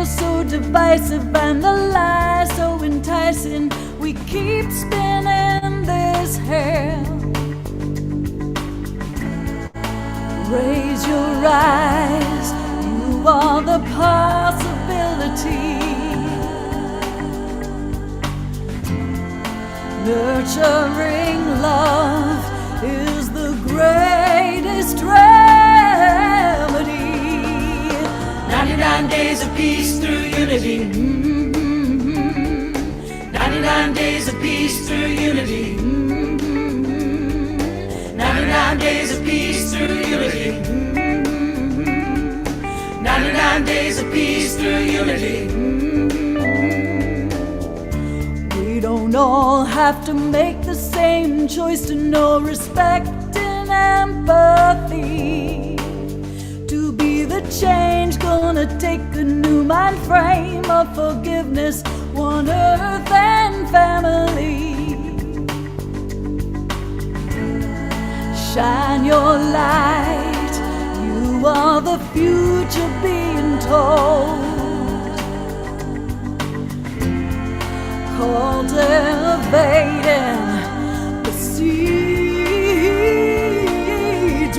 battle so divisive and the lie so enticing. We keep spinning this hair. Raise your eyes, you are the possibility. Nurturing love is the greatest remedy. 99 days of peace through unity. 99 days of peace through unity. 99 days of peace through unity. 99 days of peace through unity. We don't all have to make the same choice to know respect and empathy. To be the change, gonna take a new mind frame of forgiveness, one earth and family. Shine your light, you are the future being told. Cultivating the seeds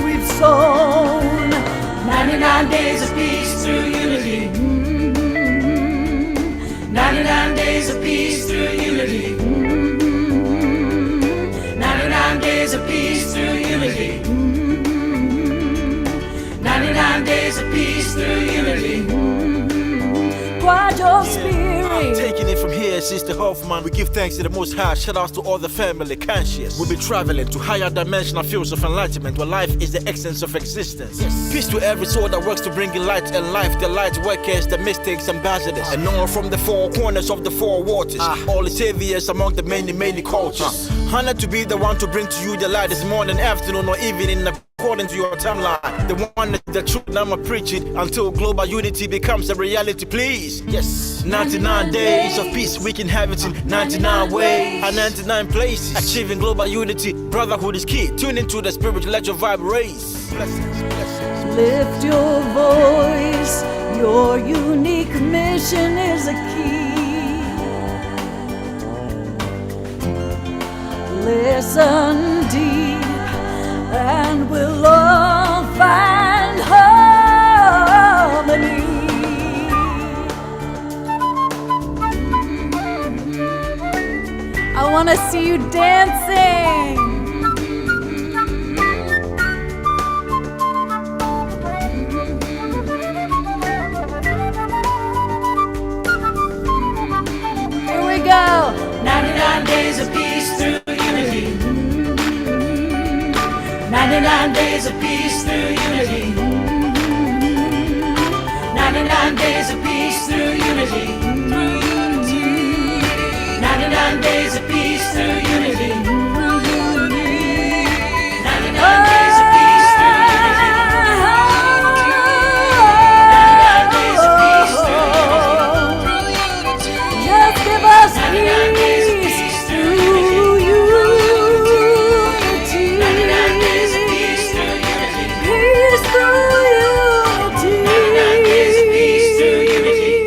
we've sown. 99 days of peace through unity. 99 days of peace through unity. 99 days of peace through unity. 99 days of peace through unity. Quiet your spirit. Taking it from here, Sister Hoffman, we give thanks to the Most High. Shout outs to all the family conscious. We'll be traveling to higher dimensional fields of enlightenment, where life is the essence of existence. Yes. Peace to every soul that works to bring in light and life. The light workers, the mystics, ambassadors, and all from the four corners of the four waters. All the saviors among the many, many cultures. Honored to be the one to bring to you the light this morning, afternoon, or evening, according to your timeline. The one that the truth I'ma preach it until global unity becomes a reality, please. Yes. 99 days of peace we can have it in 99 ways and 99 places. Achieving global unity, brotherhood is key. Tune into the spirit, let your vibe raise. Blessings, blessings. Lift your voice, your unique mission is a key. Listen deep and we'll all find harmony. I want to see you dancing. Here we go. 99 days of peace through unity. 99 days of peace through unity. 99 days of peace through unity. 99 days of peace through unity. 99 days of peace through unity. 99 days of peace through unity. Just give us 99 days of peace through unity. 99 days of peace through unity. Peace through unity. 99 days of peace through unity.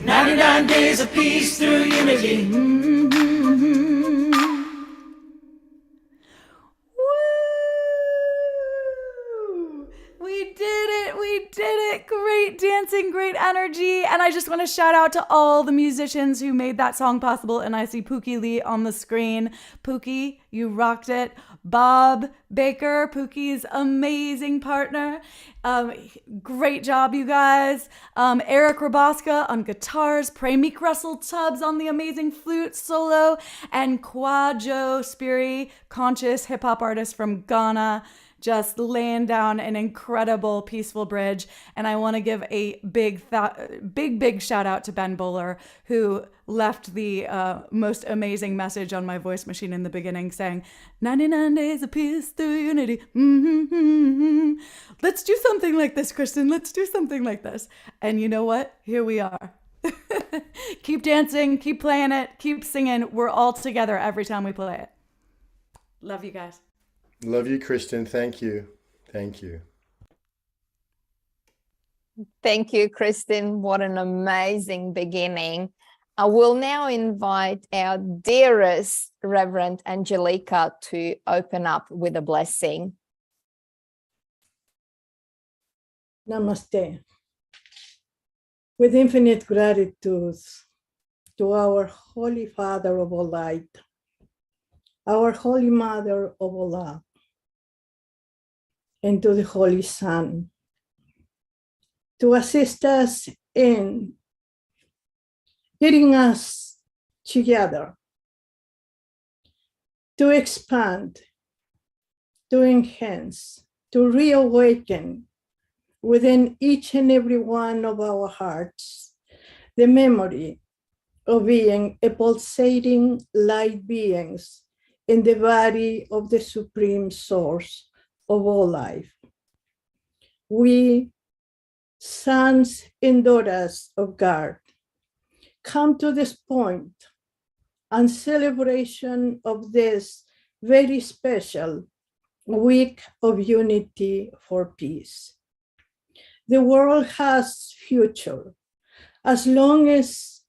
99 days of peace through unity. Woo! We did it! We did it! Great dancing, great energy. And I just want to shout out to all the musicians who made that song possible. And I see Pookie Lee on the screen. Pookie, you rocked it. Bob Baker, Pookie's amazing partner. Great job, you guys. Eric Raboska on guitars. Premik Russell Tubbs on the amazing flute solo. And Kwajo Spiri, conscious hip-hop artist from Ghana, just laying down an incredible peaceful bridge. And I want to give a big shout out to Ben Bowler, who left the most amazing message on my voice machine in the beginning saying, 99 days of peace through unity. Let's do something like this, Kristen. Let's do something like this. And you know what? Here we are. Keep dancing, keep playing it, keep singing. We're all together every time we play it. Love you guys. Love you, Kristen. Thank you. Thank you. Thank you, Kristen. What an amazing beginning. I will now invite our dearest Reverend Angelica to open up with a blessing. Namaste. With infinite gratitude to our Holy Father of all light, our Holy Mother of all love, and to the Holy Son, to assist us in getting us together, to expand, to enhance, to reawaken within each and every one of our hearts the memory of being a pulsating light beings in the body of the Supreme Source of all life. We, sons and daughters of God, come to this point and celebration of this very special week of unity for peace. The world has future as long as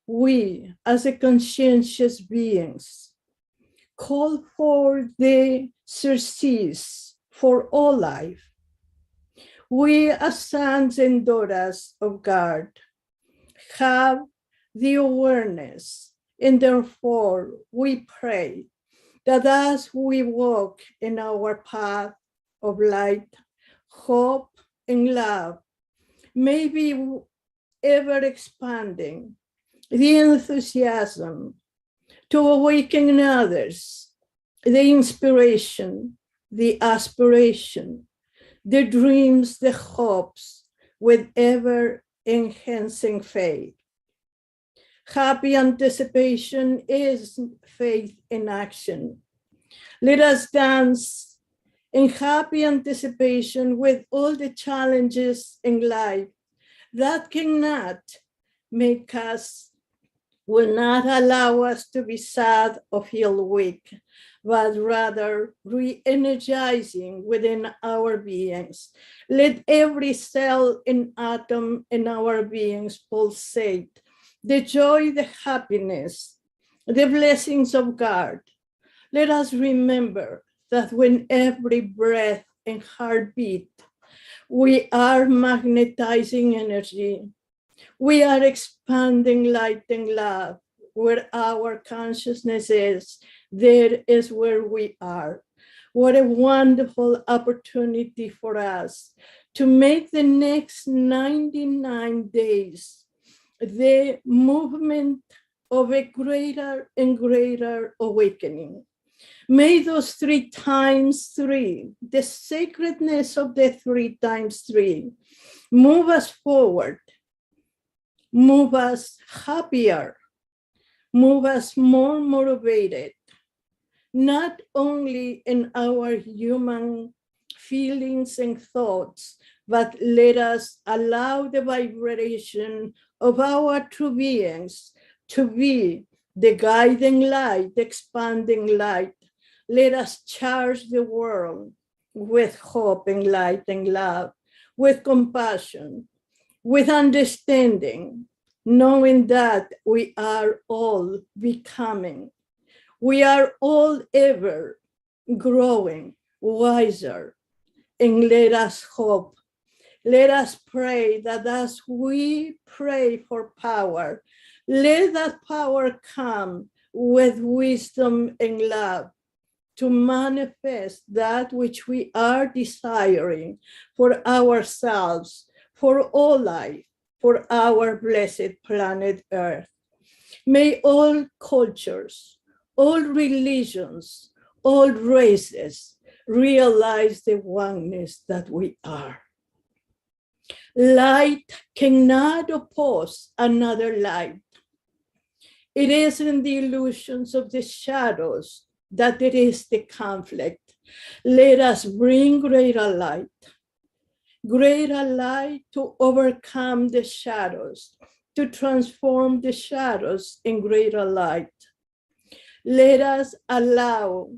we, as a conscientious beings, call for the surcease for all life. We, as sons and daughters of God, have the awareness, and therefore we pray that as we walk in our path of light, hope, and love, may be ever expanding the enthusiasm to awaken others, the inspiration, the aspiration, the dreams, the hopes, with ever enhancing faith. Happy anticipation is faith in action. Let us dance in happy anticipation with all the challenges in life that cannot make us, will not allow us to be sad or feel weak, but rather re-energizing within our beings. Let every cell and atom in our beings pulsate the joy, the happiness, the blessings of God. Let us remember that when every breath and heartbeat, we are magnetizing energy. We are expanding light and love. Where our consciousness is, there is where we are. What a wonderful opportunity for us to make the next 99 days the movement of a greater and greater awakening. May those 3 times 3, the sacredness of the 3 times 3, move us forward, move us happier, move us more motivated, not only in our human feelings and thoughts, but let us allow the vibration of our true beings to be the guiding light, the expanding light. Let us charge the world with hope and light and love, with compassion, with understanding, knowing that we are all becoming, we are all ever growing wiser. And let us hope, let us pray that as we pray for power, let that power come with wisdom and love to manifest that which we are desiring for ourselves, for all life, for our blessed planet Earth. May all cultures, all religions, all races realize the oneness that we are. Light cannot oppose another light. It is in the illusions of the shadows that it is the conflict. Let us bring greater light to overcome the shadows, to transform the shadows in greater light. Let us allow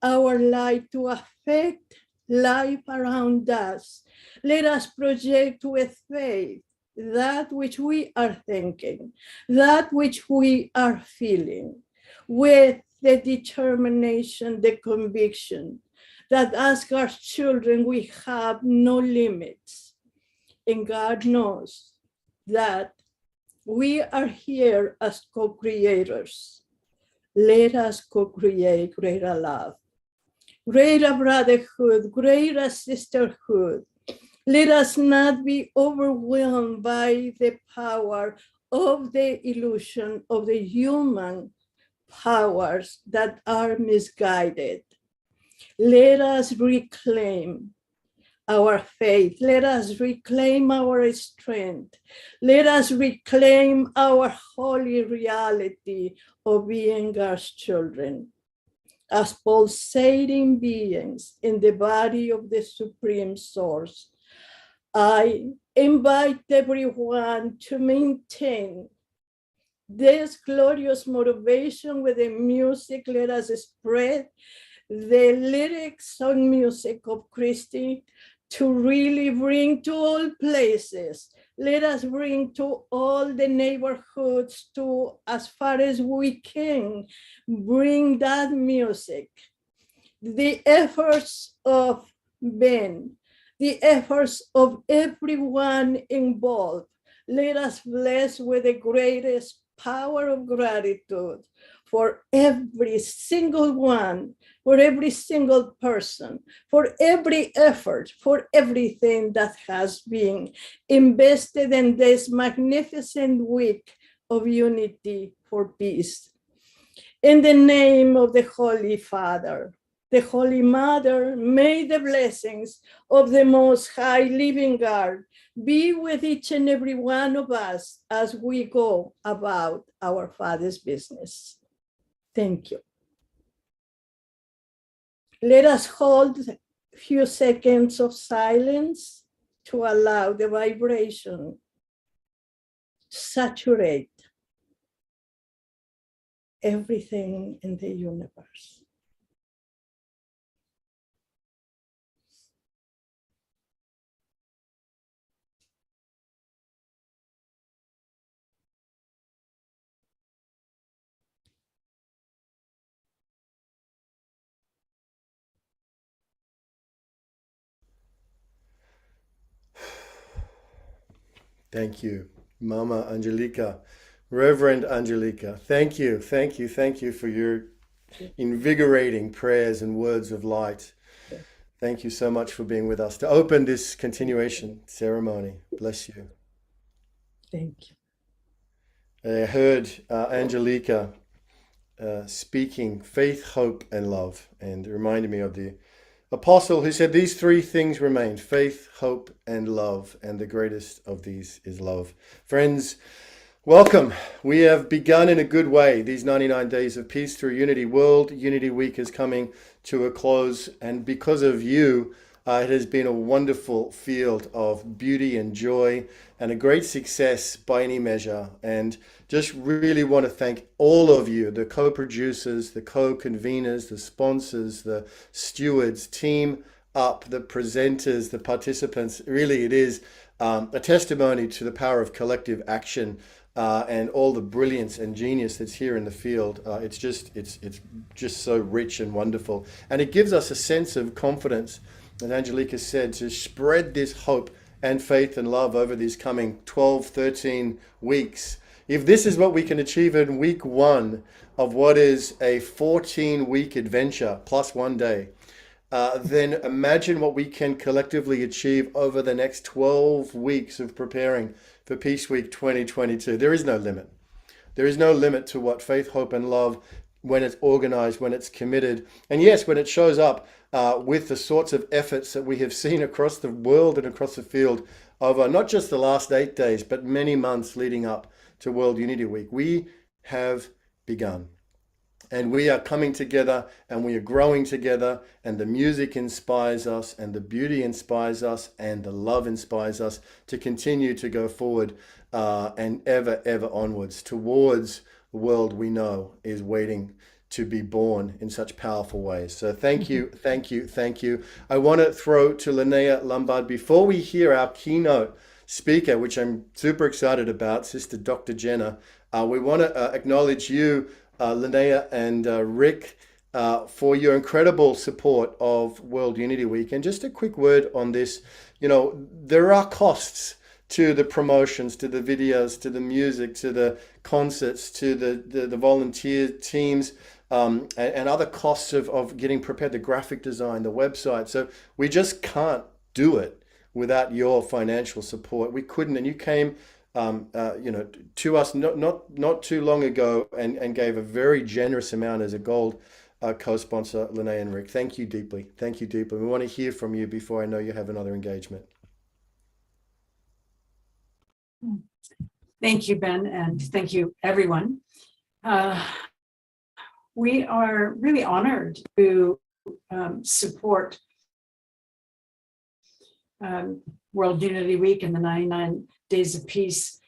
our light to affect life around us. Let us project with faith that which we are thinking, that which we are feeling, with the determination, the conviction that as God's children, we have no limits. And God knows that we are here as co-creators. Let us co-create greater love, greater brotherhood, greater sisterhood. Let us not be overwhelmed by the power of the illusion of the human powers that are misguided. Let us reclaim our faith. Let us reclaim our strength. Let us reclaim our holy reality of being God's children as pulsating beings in the body of the Supreme Source. I invite everyone to maintain this glorious motivation with the music. Let us spread the lyrics and music of Christy to really bring to all places. Let us bring to all the neighborhoods, to as far as we can, bring that music. The efforts of Ben, the efforts of everyone involved, let us bless with the greatest power of gratitude for every single one, for every single person, for every effort, for everything that has been invested in this magnificent week of unity for peace. In the name of the Holy Father, the Holy Mother, may the blessings of the Most High Living God be with each and every one of us as we go about our Father's business. Thank you. Let us hold a few seconds of silence to allow the vibration to saturate everything in the universe. Thank you, Mama Angelica, Reverend Angelica. Thank you, thank you, thank you for your invigorating prayers and words of light. Thank you so much for being with us to open this continuation ceremony. Bless you. Thank you. I heard Angelica speaking faith, hope, and love, and it reminded me of the apostle who said these three things remain: faith, hope, and love, and the greatest of these is love. Friends, welcome. We have begun in a good way these 99 days of peace through unity. World Unity Week is coming to a close, and because of you, it has been a wonderful field of beauty and joy and a great success by any measure. And just really want to thank all of you, the co-producers, the co-conveners, the sponsors, the stewards, team up, the presenters, the participants. Really, it is a testimony to the power of collective action and all the brilliance and genius that's here in the field. It's just so rich and wonderful. And it gives us a sense of confidence, as Angelica said, to spread this hope and faith and love over these coming 12, 13 weeks. If this is what we can achieve in week one of what is a 14-week adventure plus one day, then imagine what we can collectively achieve over the next 12 weeks of preparing for Peace Week 2022. There is no limit. There is no limit to what faith, hope, and love, when it's organized, when it's committed, and yes, when it shows up with the sorts of efforts that we have seen across the world and across the field over not just the last 8 days, but many months leading up to World Unity Week. We have begun. And we are coming together and we are growing together, and the music inspires us and the beauty inspires us and the love inspires us to continue to go forward and ever onwards towards the world we know is waiting to be born in such powerful ways. So thank you, thank you, thank you. I want to throw to Linnea Lombard before we hear our keynote speaker, which I'm super excited about, Sister Dr. Jenna. We want to acknowledge you, Linnea and Rick, for your incredible support of World Unity Week. And just a quick word on this, there are costs to the promotions, to the videos, to the music, to the concerts, to the volunteer teams, and other costs of getting prepared, the graphic design, the website. So we just can't do it without your financial support. We couldn't, and you came to us not too long ago and gave a very generous amount as a gold co-sponsor, Linnea and Rick. Thank you deeply. Thank you deeply. We want to hear from you before I know you have another engagement. Thank you, Ben, and thank you, everyone. We are really honored to support World Unity Week and the 99 Days of Peace.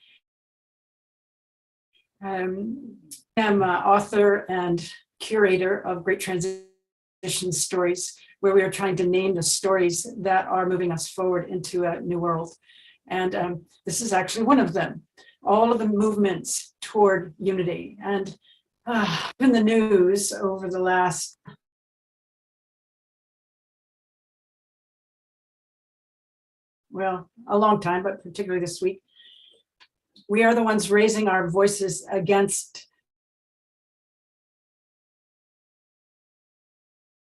I'm an author and curator of Great Transition Stories, where we are trying to name the stories that are moving us forward into a new world. And this is actually one of them. All of the movements toward unity. And in the news over the last a long time, but particularly this week, we are the ones raising our voices against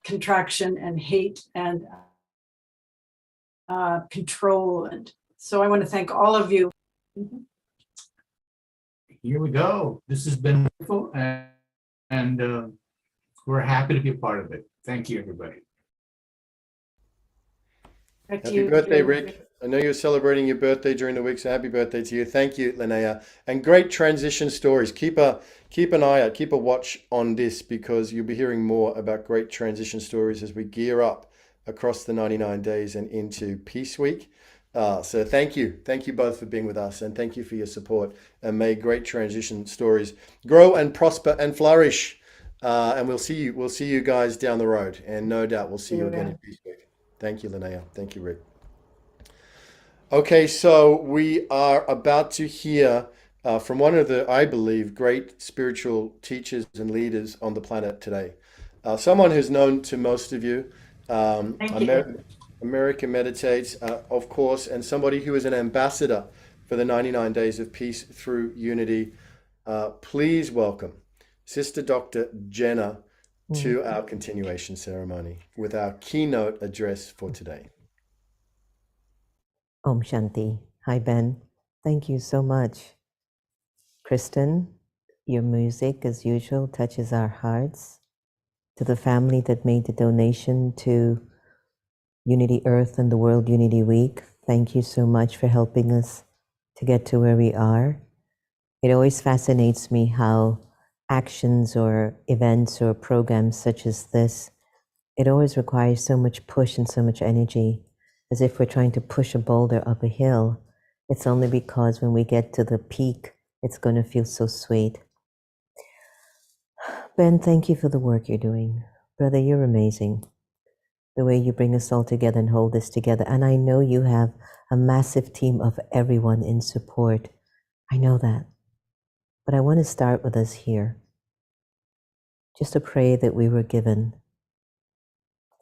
contraction and hate and control. And so I want to thank all of you. Here we go. This has been wonderful, and we're happy to be a part of it. Thank you, everybody. Happy birthday, Rick. I know you're celebrating your birthday during the week, so happy birthday to you. Thank you, Linnea. And great transition stories. Keep an eye out, keep a watch on this, because you'll be hearing more about great transition stories as we gear up across the 99 days and into Peace Week. So thank you both for being with us, and thank you for your support, and may great transition stories grow and prosper and flourish. And we'll see you guys down the road, and no doubt we'll see you again in Peace Week. Thank you, Linnea. Thank you, Rick. Okay, so we are about to hear from one of the, I believe, great spiritual teachers and leaders on the planet today. Someone who's known to most of you. America Meditates, of course, and somebody who is an ambassador for the 99 Days of Peace through Unity. Please welcome Sister Dr. Jenna to our continuation ceremony with our keynote address for today. Om Shanti. Hi, Ben. Thank you so much. Kristen, your music, as usual, touches our hearts. To the family that made the donation to Unity Earth and the World Unity Week, thank you so much for helping us to get to where we are. It always fascinates me how actions or events or programs such as this, it always requires so much push and so much energy, as if we're trying to push a boulder up a hill. It's only because when we get to the peak, it's going to feel so sweet. Ben, thank you for the work you're doing. Brother, you're amazing. The way you bring us all together and hold this together. And I know you have a massive team of everyone in support. I know that. But I want to start with us here. Just to pray that we were given.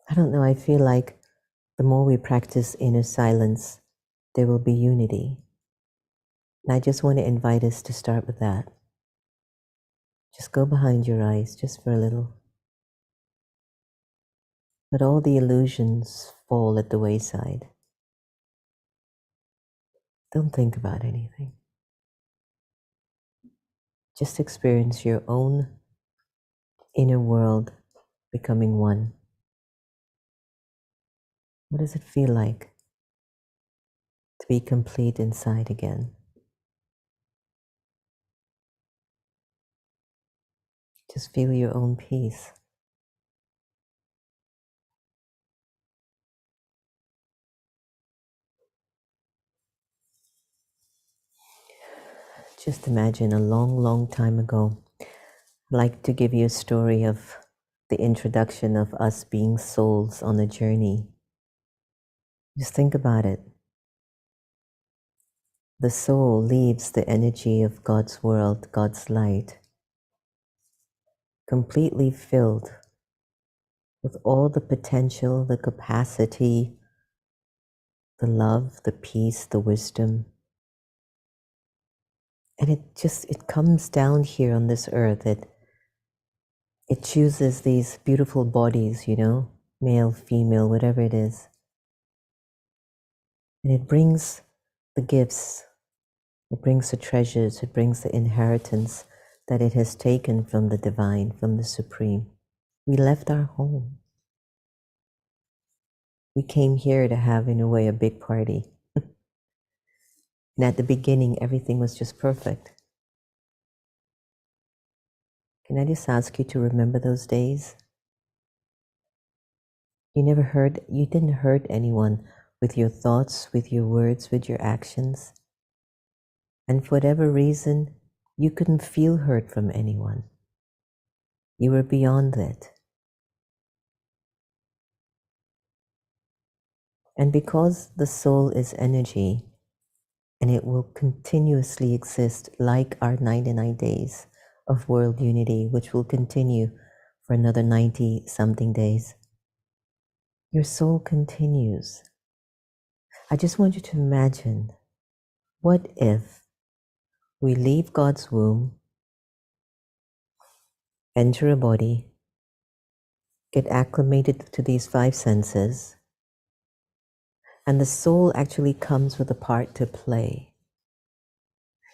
I don't know, I feel like the more we practice inner silence, there will be unity. And I just want to invite us to start with that. Just go behind your eyes just for a little. Let all the illusions fall at the wayside. Don't think about anything. Just experience your own inner world becoming one. What does it feel like to be complete inside again? Just feel your own peace. Just imagine a long, long time ago, I'd like to give you a story of the introduction of us being souls on a journey. Just think about it. The soul leaves the energy of God's world, God's light, completely filled with all the potential, the capacity, the love, the peace, the wisdom. And it comes down here on this earth. It chooses these beautiful bodies, male, female, whatever it is. And it brings the gifts, it brings the treasures, it brings the inheritance that it has taken from the divine, from the supreme. We left our home. We came here to have, in a way, a big party. And at the beginning, everything was just perfect. Can I just ask you to remember those days? You didn't hurt anyone with your thoughts, with your words, with your actions. And for whatever reason, you couldn't feel hurt from anyone. You were beyond it. And because the soul is energy, and it will continuously exist like our 99 days of world unity, which will continue for another 90 something days, your soul continues. I just want you to imagine, what if we leave God's womb, enter a body, get acclimated to these five senses, and the soul actually comes with a part to play.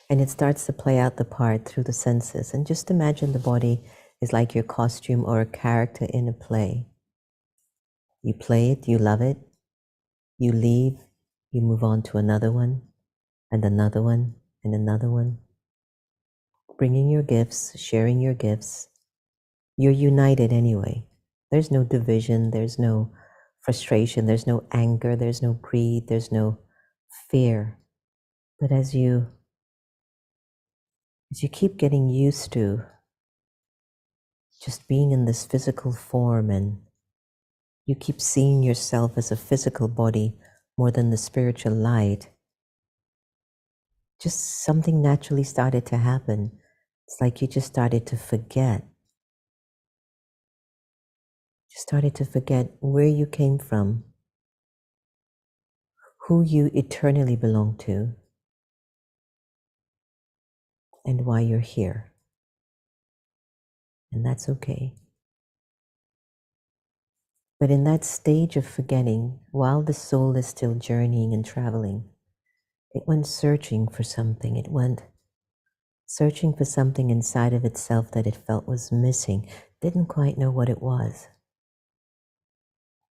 And it starts to play out the part through the senses. And just imagine the body is like your costume or a character in a play. You play it, you love it, you leave, you move on to another one, and another one, and another one. Bringing your gifts, sharing your gifts. You're united anyway. There's no division, there's no frustration, there's no anger, there's no greed, there's no fear. But as you keep getting used to just being in this physical form, and you keep seeing yourself as a physical body more than the spiritual light, just something naturally started to happen. It's like you just started to forget. You started to forget where you came from, who you eternally belong to, and why you're here. And that's okay. But in that stage of forgetting, while the soul is still journeying and traveling, it went searching for something. It went searching for something inside of itself that it felt was missing, didn't quite know what it was.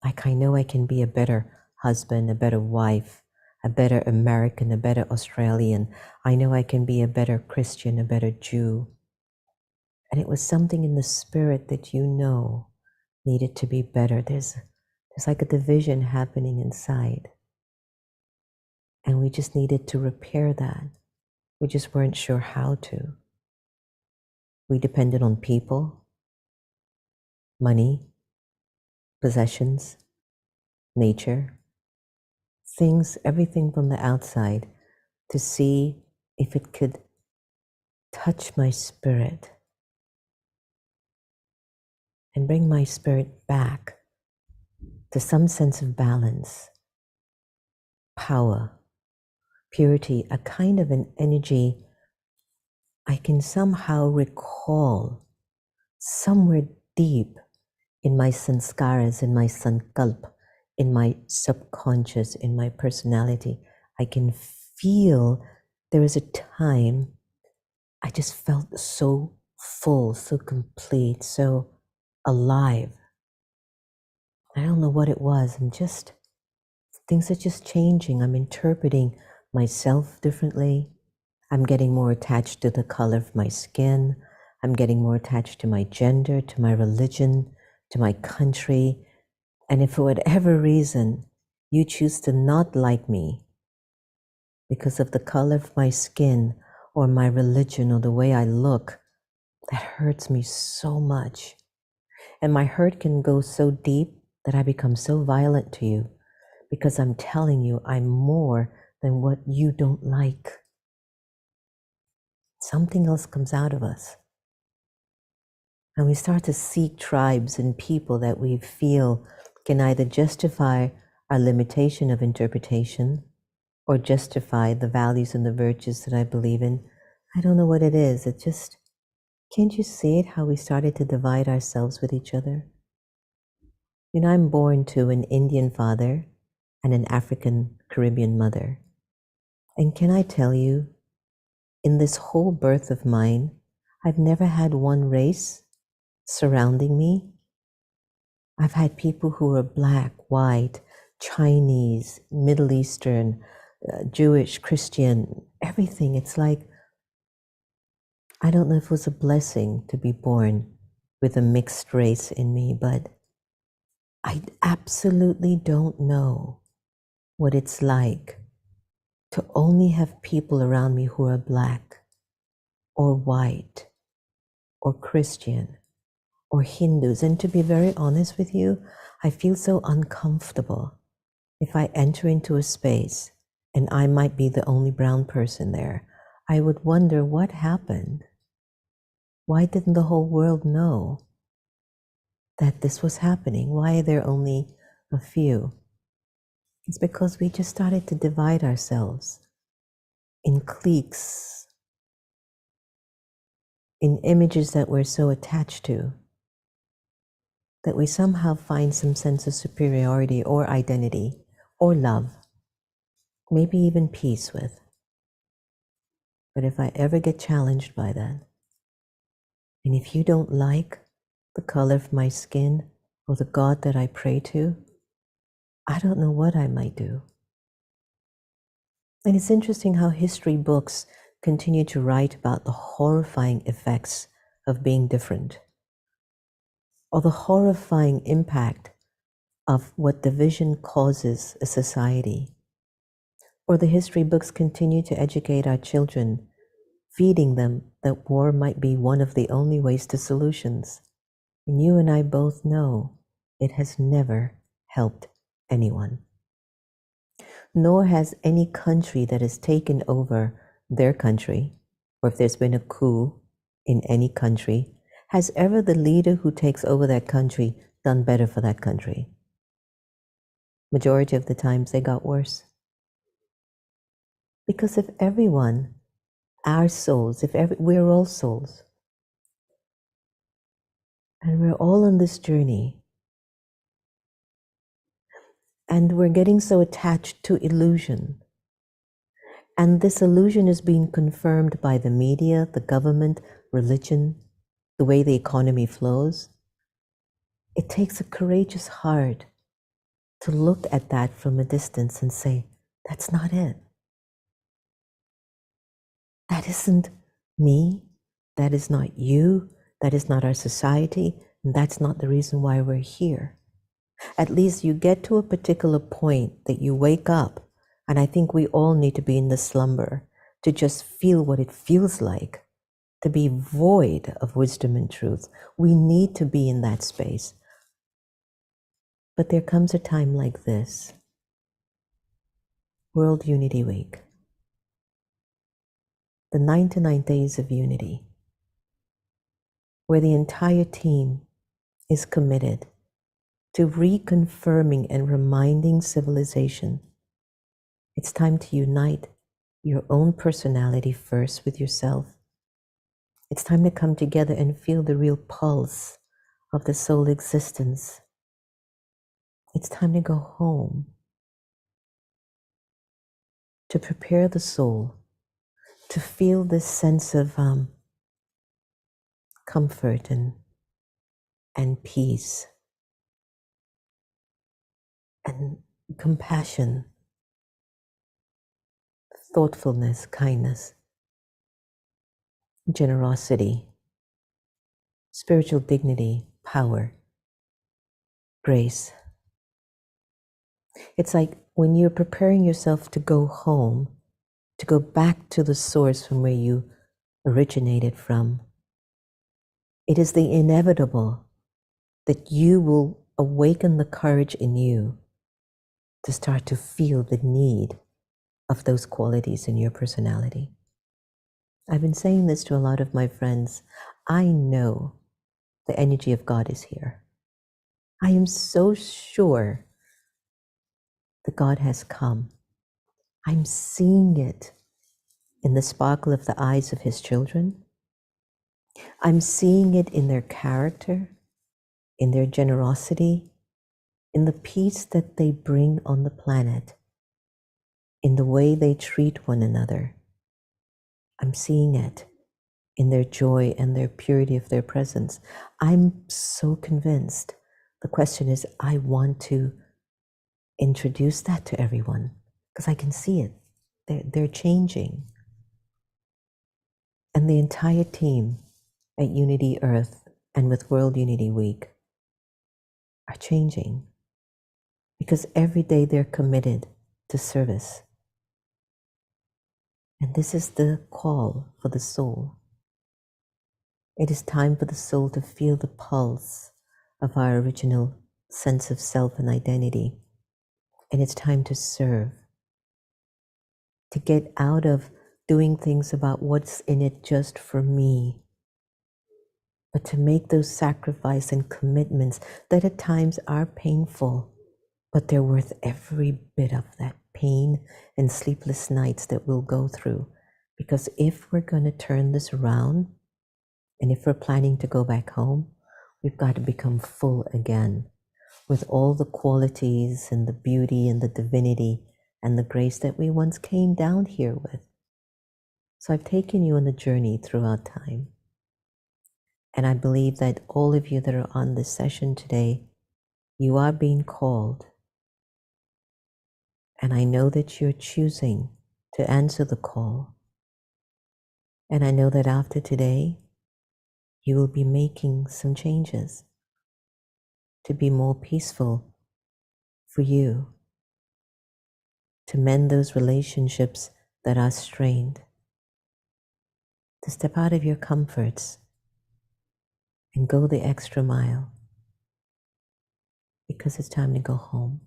Like, I know I can be a better husband, a better wife, a better American, a better Australian. I know I can be a better Christian, a better Jew. And it was something in the spirit that needed to be better. There's like a division happening inside. And we just needed to repair that. We just weren't sure how to. We depended on people, money, possessions, nature, things, everything from the outside, to see if it could touch my spirit and bring my spirit back to some sense of balance, power, purity, a kind of an energy I can somehow recall somewhere deep in my sanskaras, in my sankalp, in my subconscious, in my personality. I can feel there was a time I just felt so full, so complete, so alive. I don't know what it was. Things are just changing. I'm interpreting myself differently. I'm getting more attached to the color of my skin. I'm getting more attached to my gender, to my religion, to my country. And if for whatever reason you choose to not like me because of the color of my skin or my religion or the way I look, That hurts me so much. And my hurt can go so deep that I become so violent to you because I'm telling you I'm more than what you don't like. Something else comes out of us. And we start to seek tribes and people that we feel can either justify our limitation of interpretation or justify the values and the virtues that I believe in. I don't know what it is. It just, can't you see it, how we started to divide ourselves with each other? You know, I'm born to an Indian father and an African Caribbean mother. And can I tell you, in this whole birth of mine, I've never had one race surrounding me. I've had people who are black, white, Chinese, Middle Eastern, Jewish, Christian, everything. It's like, I don't know if it was a blessing to be born with a mixed race in me, but I absolutely don't know what it's like to only have people around me who are black or white or Christian or Hindus. And to be very honest with you, I feel so uncomfortable if I enter into a space and I might be the only brown person there. I would wonder what happened. Why didn't the whole world know that this was happening? Why are there only a few? It's because we just started to divide ourselves in cliques, in images that we're so attached to, that we somehow find some sense of superiority or identity or love, maybe even peace with. But if I ever get challenged by that, and if you don't like the color of my skin or the God that I pray to, I don't know what I might do. And it's interesting how history books continue to write about the horrifying effects of being different, or the horrifying impact of what division causes a society. Or the history books continue to educate our children, feeding them that war might be one of the only ways to solutions. And you and I both know it has never helped anyone. Nor has any country that has taken over their country, or if there's been a coup in any country, has ever the leader who takes over that country done better for that country. Majority of the times they got worse. Because if everyone, our souls, we're all souls, and we're all on this journey, and we're getting so attached to illusion, and this illusion is being confirmed by the media, the government, religion, the way the economy flows. It takes a courageous heart to look at that from a distance and say, that's not it. That isn't me. That is not you. That is not our society. And that's not the reason why we're here. At least you get to a particular point that you wake up, and I think we all need to be in the slumber to just feel what it feels like to be void of wisdom and truth. We need to be in that space. But there comes a time like this, World Unity Week, the 99 Days of Unity, where the entire team is committed to reconfirming and reminding civilization it's time to unite your own personality first with yourself. It's time to come together and feel the real pulse of the soul existence. It's time to go home, to prepare the soul to feel this sense of comfort and peace and compassion, thoughtfulness, kindness, generosity, spiritual dignity, power, grace. It's like when you're preparing yourself to go home, to go back to the source from where you originated from, It is the inevitable that you will awaken the courage in you to start to feel the need of those qualities in your personality. I've been saying this to a lot of my friends. I know the energy of God is here. I am so sure that God has come. I'm seeing it in the sparkle of the eyes of his children. I'm seeing it in their character, in their generosity, in the peace that they bring on the planet, in the way they treat one another. I'm seeing it in their joy and their purity of their presence. I'm so convinced. The question is, I want to introduce that to everyone because I can see it. They're changing. And the entire team at Unity Earth and with World Unity Week are changing because every day they're committed to service. And this is the call for the soul. It is time for the soul to feel the pulse of our original sense of self and identity. And it's time to serve, to get out of doing things about what's in it just for me, but to make those sacrifices and commitments that at times are painful, but they're worth every bit of that pain and sleepless nights that we'll go through. Because if we're going to turn this around, and if we're planning to go back home, we've got to become full again with all the qualities and the beauty and the divinity and the grace that we once came down here with. So I've taken you on a journey throughout time. And I believe that all of you that are on this session today, you are being called. And I know that you're choosing to answer the call. And I know that after today, you will be making some changes to be more peaceful for you, to mend those relationships that are strained, to step out of your comforts and go the extra mile, because it's time to go home,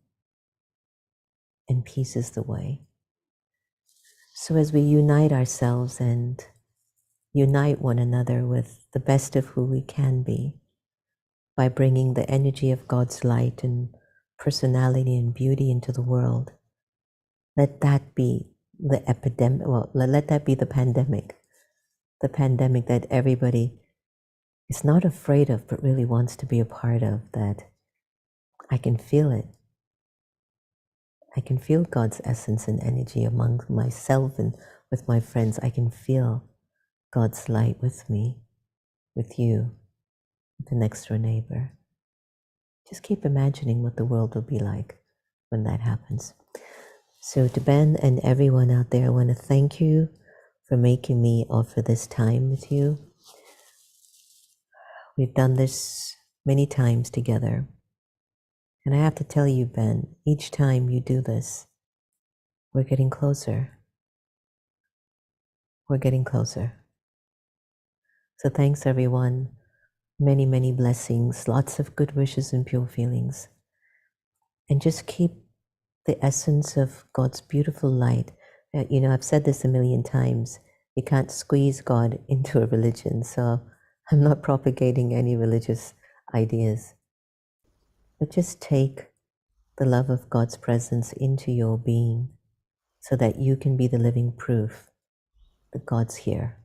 and peace is the way. So as we unite ourselves and unite one another with the best of who we can be, by bringing the energy of God's light and personality and beauty into the world, let that be the epidemic, well, let that be the pandemic that everybody is not afraid of, but really wants to be a part of, that I can feel it. I can feel God's essence and energy among myself and with my friends. I can feel God's light with me, with you, with the next door neighbor. Just keep imagining what the world will be like when that happens. So to Ben and everyone out there, I want to thank you for making me offer this time with you. We've done this many times together. And I have to tell you, Ben, each time you do this, we're getting closer. We're getting closer. So thanks, everyone. Many, many blessings, lots of good wishes and pure feelings. And just keep the essence of God's beautiful light. I've said this a million times. You can't squeeze God into a religion, so I'm not propagating any religious ideas. But just take the love of God's presence into your being so that you can be the living proof that God's here.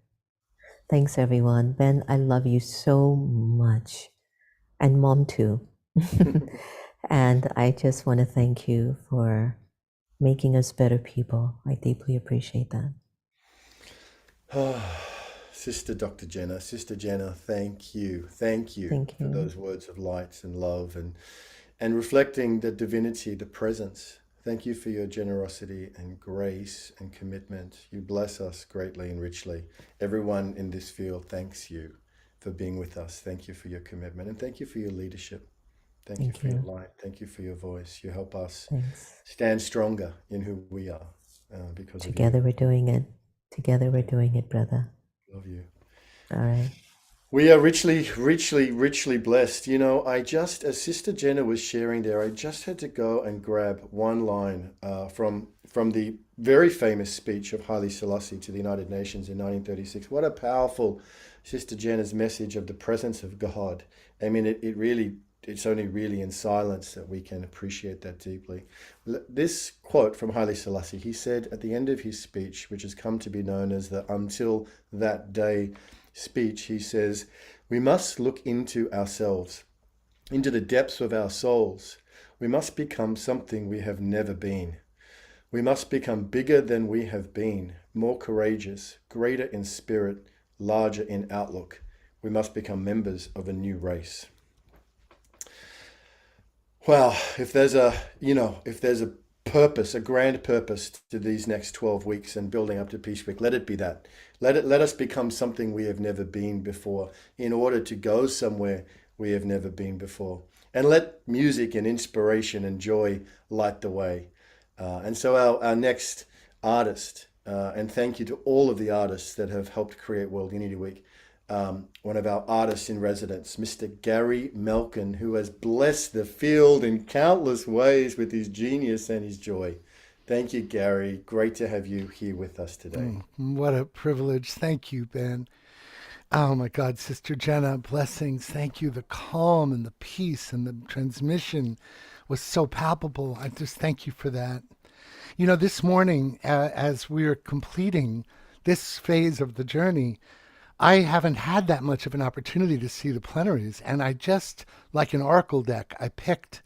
Thanks, everyone. Ben, I love you so much. And Mom, too. And I just want to thank you for making us better people. I deeply appreciate that. Sister Dr. Jenna, Sister Jenna, thank you. Thank you for those words of light and love and reflecting the divinity, the presence. Thank you for your generosity and grace and commitment. You bless us greatly and richly. Everyone in this field thanks you for being with us. Thank you for your commitment and thank you for your leadership. Thank you for your light. Thank you for your voice. You help us stand stronger in who we are because Together of you. we're doing it. Together we're doing it, brother. Love you. All right. We are richly, richly, richly blessed. You know, as Sister Jenna was sharing there, I just had to go and grab one line from the very famous speech of Haile Selassie to the United Nations in 1936. What a powerful Sister Jenna's message of the presence of God. I mean, it's only really in silence that we can appreciate that deeply. This quote from Haile Selassie, he said at the end of his speech, which has come to be known as the Until That Day speech, he says, "We must look into ourselves, into the depths of our souls. We must become something we have never been. We must become bigger than we have been, more courageous, greater in spirit, larger in outlook. We must become members of a new race." Well, if there's a purpose, a grand purpose to these next 12 weeks and building up to Peace Week, let it be that. Let us become something we have never been before in order to go somewhere we have never been before. And let music and inspiration and joy light the way. And so our next artist, and thank you to all of the artists that have helped create World Unity Week, one of our artists in residence, Mr. Gary Melkin, who has blessed the field in countless ways with his genius and his joy. Thank you, Gary. Great to have you here with us today. What a privilege. Thank you, Ben. Oh my God, Sister Jenna, blessings. Thank you. The calm and the peace and the transmission was so palpable. I just thank you for that. You know, this morning, as we are completing this phase of the journey, I haven't had that much of an opportunity to see the plenaries. And I just, like an oracle deck, I picked,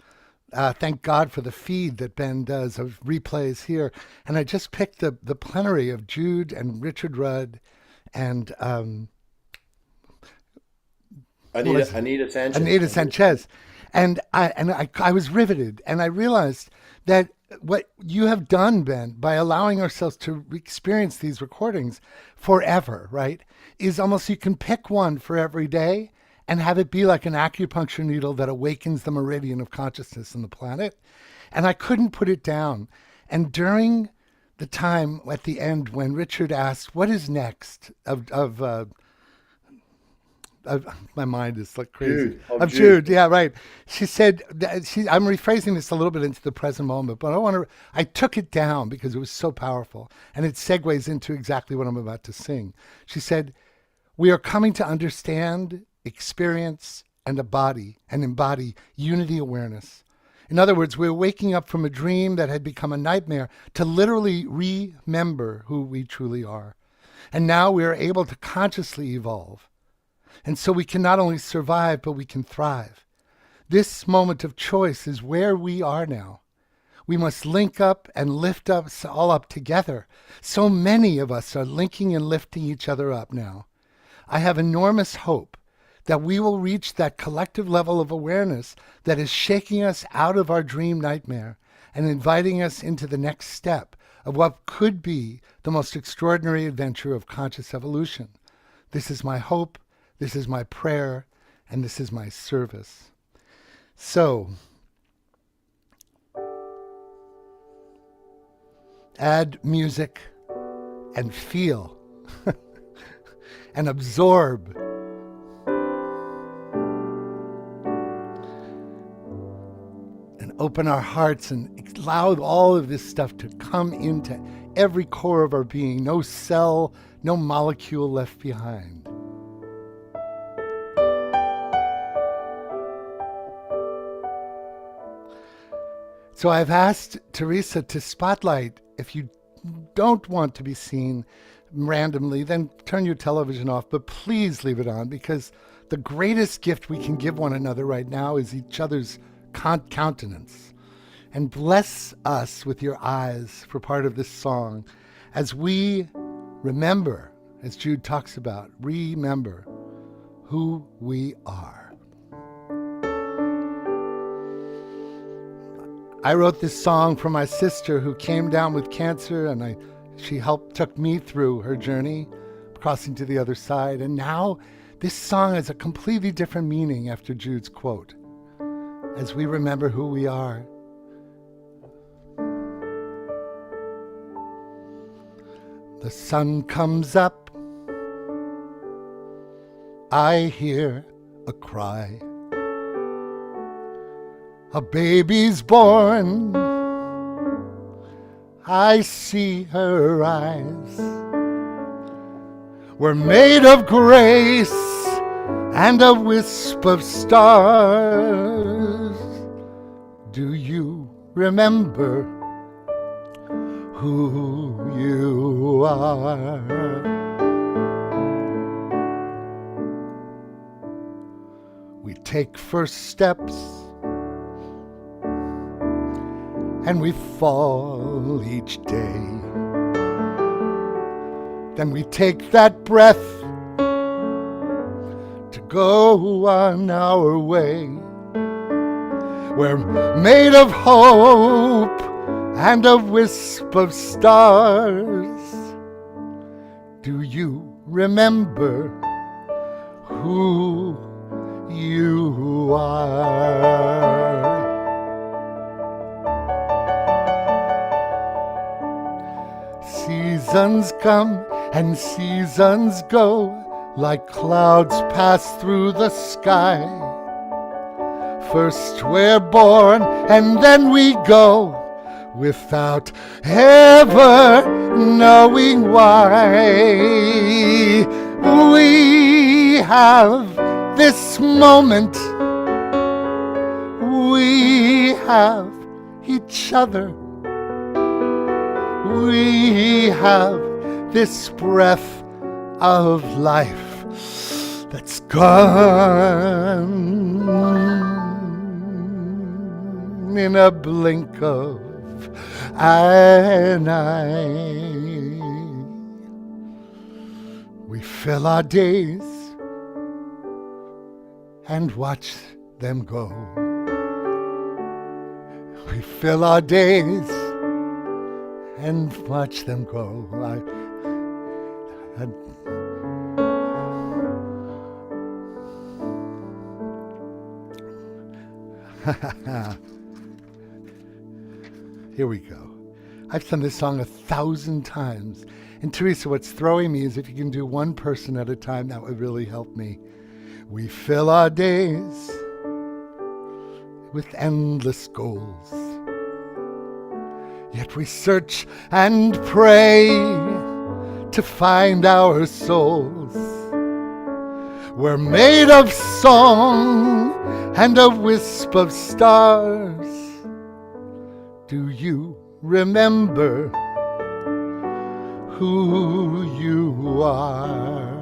thank God for the feed that Ben does of replays here. And I just picked the plenary of Jude and Richard Rudd and Anita Sanchez. Anita Sanchez. And I was riveted, and I realized that what you have done, Ben, by allowing ourselves to experience these recordings forever, right, is almost you can pick one for every day and have it be like an acupuncture needle that awakens the meridian of consciousness in the planet. And I couldn't put it down. And during the time at the end when Richard asked, what is next my mind is like crazy. Jude. Yeah, right. She said, I'm rephrasing this a little bit into the present moment, but I took it down because it was so powerful. And it segues into exactly what I'm about to sing. She said, we are coming to understand, experience, and embody unity awareness. In other words, we're waking up from a dream that had become a nightmare to literally remember who we truly are. And now we are able to consciously evolve. And so we can not only survive, but we can thrive. This moment of choice is where we are now. We must link up and lift us all up together. So many of us are linking and lifting each other up now. I have enormous hope that we will reach that collective level of awareness that is shaking us out of our dream nightmare and inviting us into the next step of what could be the most extraordinary adventure of conscious evolution. This is my hope. This is my prayer, and this is my service. So, add music and feel and absorb. And open our hearts and allow all of this stuff to come into every core of our being. No cell, no molecule left behind. So I've asked Teresa to spotlight. If you don't want to be seen randomly, then turn your television off, but please leave it on, because the greatest gift we can give one another right now is each other's countenance. And bless us with your eyes for part of this song as we remember, as Jude talks about, remember who we are. I wrote this song for my sister who came down with cancer, and she took me through her journey, crossing to the other side. And now this song has a completely different meaning after Jude's quote, as we remember who we are. The sun comes up I hear a cry. A baby's born. I see her eyes. We're made of grace and a wisp of stars. Do you remember who you are? We take first steps and we fall each day. Then we take that breath to go on our way. We're made of hope and a wisp of stars. Do you remember who you are? Seasons come and seasons go, like clouds pass through the sky. First we're born and then we go, without ever knowing why. We have this moment, we have each other. We have this breath of life that's gone in a blink of an eye. We fill our days and watch them go. We fill our days and watch them go. Here we go. I've sung this song 1,000 times. And Teresa, what's throwing me is if you can do one person at a time, that would really help me. We fill our days with endless goals. Yet we search and pray to find our souls. We're made of song and a wisp of stars. Do you remember who you are?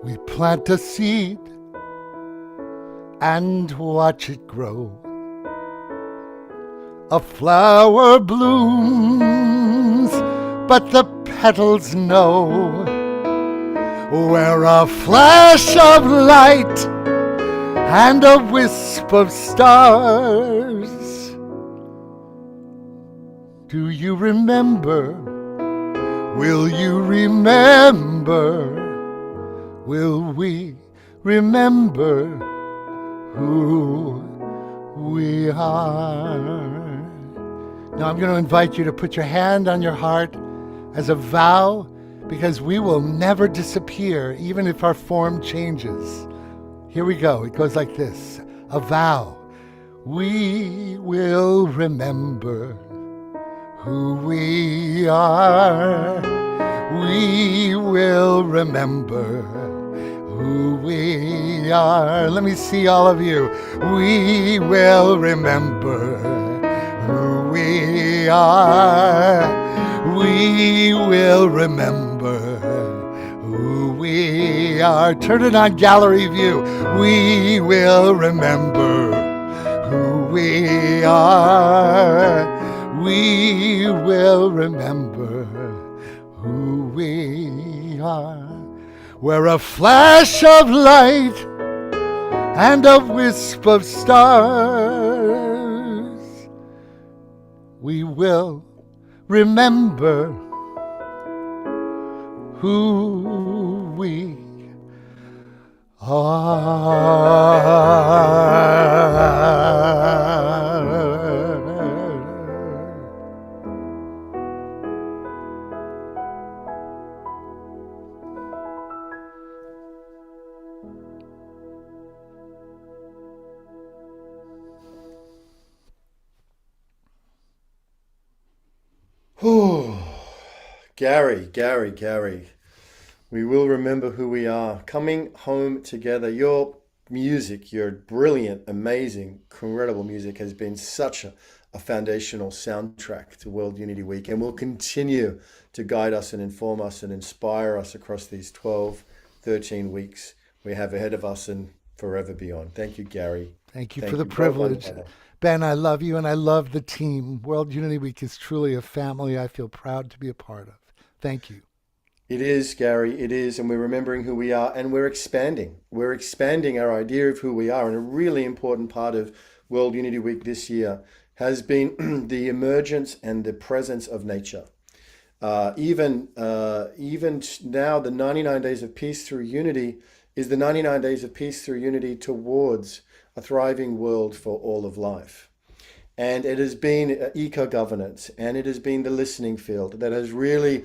We plant a seed and watch it grow. A flower blooms, but the petals know. We're a flash of light and a wisp of stars. Do you remember? Will you remember? Will we remember who we are? Now I'm going to invite you to put your hand on your heart as a vow, because we will never disappear, even if our form changes. Here we go. It goes like this. A vow. We will remember who we are. We will remember who we are. Let me see all of you. We will remember who we are. We will remember who we are. Turn it on gallery view. We will remember who we are. We will remember remember who we are. We're a flash of light and a wisp of stars. We will remember who we are. Gary. We will remember who we are. Coming home together. Your music, your brilliant, amazing, incredible music has been such a foundational soundtrack to World Unity Week and will continue to guide us and inform us and inspire us across these 12, 13 weeks we have ahead of us and forever beyond. Thank you, Gary. Thank you for the privilege. Ben, I love you and I love the team. World Unity Week is truly a family I feel proud to be a part of. Thank you. It is, Gary, it is, and we're remembering who we are and we're expanding. We're expanding our idea of who we are, and a really important part of World Unity Week this year has been the emergence and the presence of nature. Even now, the 99 Days of Peace Through Unity is the 99 Days of Peace Through Unity towards a thriving world for all of life. And it has been eco-governance, and it has been the listening field that has really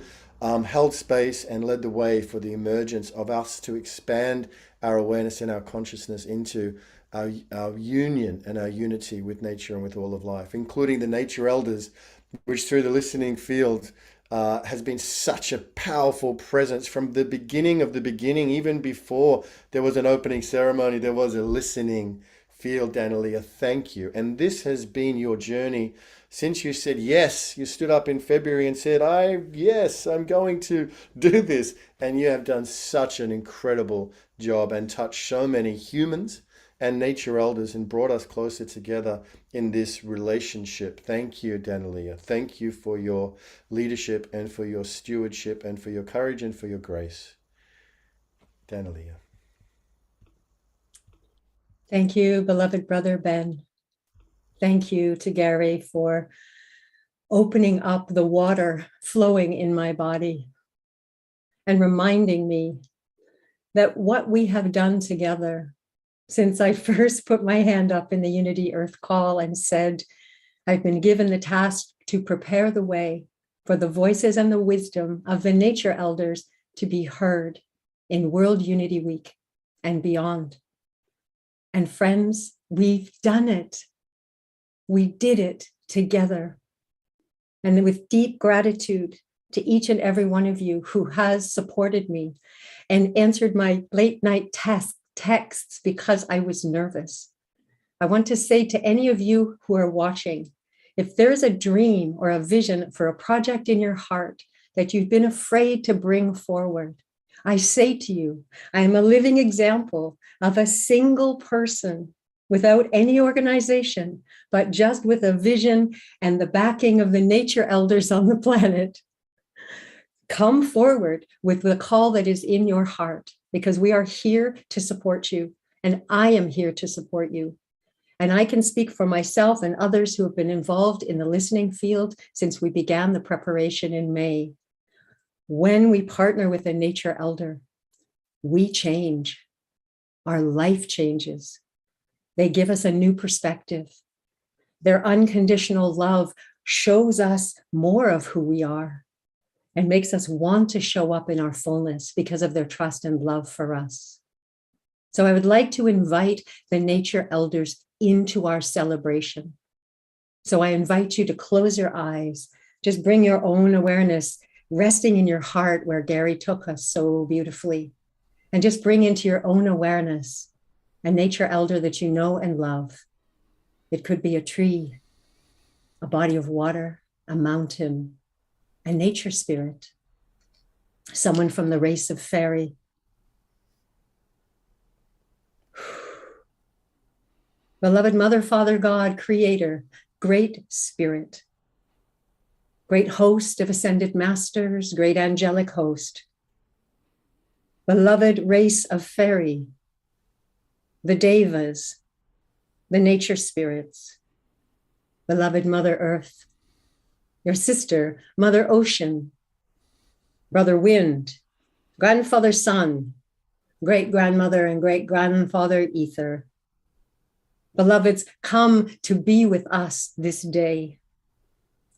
held space and led the way for the emergence of us to expand our awareness and our consciousness into our union and our unity with nature and with all of life, including the nature elders, which through the listening field has been such a powerful presence from the beginning of the beginning. Even before there was an opening ceremony, there was a listening field. Daniela, thank you. And this has been your journey since you said yes. You stood up in February and said, I'm going to do this. And you have done such an incredible job and touched so many humans and nature elders and brought us closer together in this relationship. Thank you, Daniela. Thank you for your leadership and for your stewardship and for your courage and for your grace. Daniela. Thank you, beloved brother Ben. Thank you to Gary for opening up the water flowing in my body and reminding me that what we have done together since I first put my hand up in the Unity Earth Call and said, I've been given the task to prepare the way for the voices and the wisdom of the nature elders to be heard in World Unity Week and beyond. And friends, we've done it. We did it together. And with deep gratitude to each and every one of you who has supported me and answered my late night texts because I was nervous. I want to say to any of you who are watching, if there's a dream or a vision for a project in your heart that you've been afraid to bring forward, I say to you, I am a living example of a single person without any organization, but just with a vision and the backing of the nature elders on the planet. Come forward with the call that is in your heart, because we are here to support you, and I am here to support you. And I can speak for myself and others who have been involved in the listening field since we began the preparation in May. When we partner with a nature elder, we change. Our life changes. They give us a new perspective. Their unconditional love shows us more of who we are and makes us want to show up in our fullness because of their trust and love for us. So I would like to invite the nature elders into our celebration. So I invite you to close your eyes, just bring your own awareness resting in your heart where Gary took us so beautifully, and just bring into your own awareness a nature elder that you know and love. It could be a tree, a body of water, a mountain, a nature spirit, someone from the race of fairy. Beloved Mother, Father, God, Creator, Great Spirit, great host of ascended masters, great angelic host, beloved race of fairy, the devas, the nature spirits, beloved Mother Earth, your sister, Mother Ocean, Brother Wind, Grandfather Sun, great-grandmother and great-grandfather Ether. Beloveds, come to be with us this day.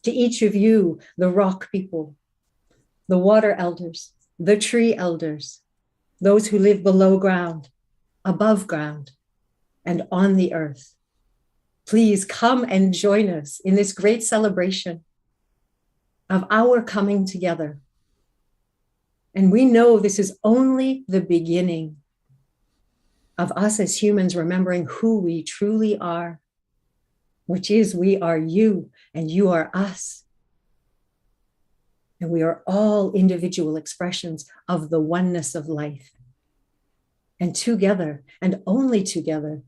To each of you, the rock people, the water elders, the tree elders, those who live below ground, above ground, and on the earth. Please come and join us in this great celebration of our coming together. And we know this is only the beginning of us as humans remembering who we truly are, which is we are you and you are us. And we are all individual expressions of the oneness of life. And together, and only together,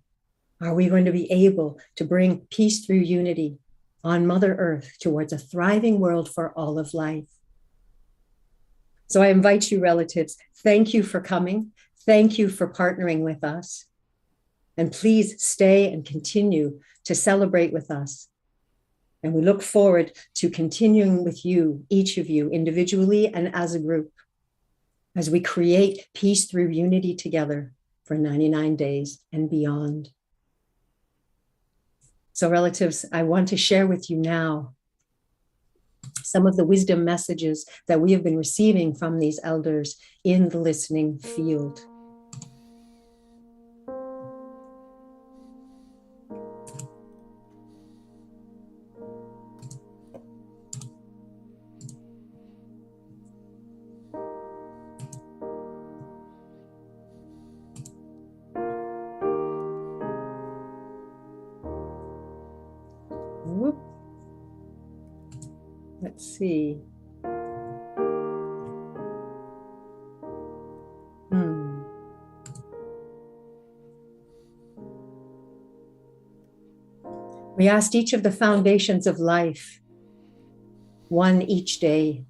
are we going to be able to bring peace through unity on Mother Earth towards a thriving world for all of life. So I invite you, relatives, thank you for coming. Thank you for partnering with us. And please stay and continue to celebrate with us. And we look forward to continuing with you, each of you, individually and as a group, as we create peace through unity together for 99 days and beyond. So relatives, I want to share with you now some of the wisdom messages that we have been receiving from these elders in the listening field. Let's see. We asked each of the foundations of life, one each day,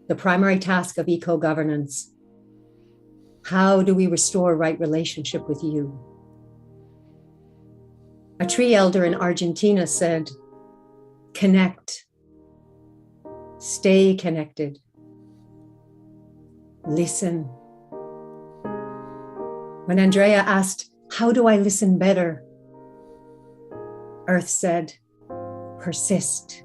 the primary task of eco-governance. How do we restore right relationship with you? A tree elder in Argentina said, connect, stay connected, listen. When Andrea asked, how do I listen better? Earth said, persist.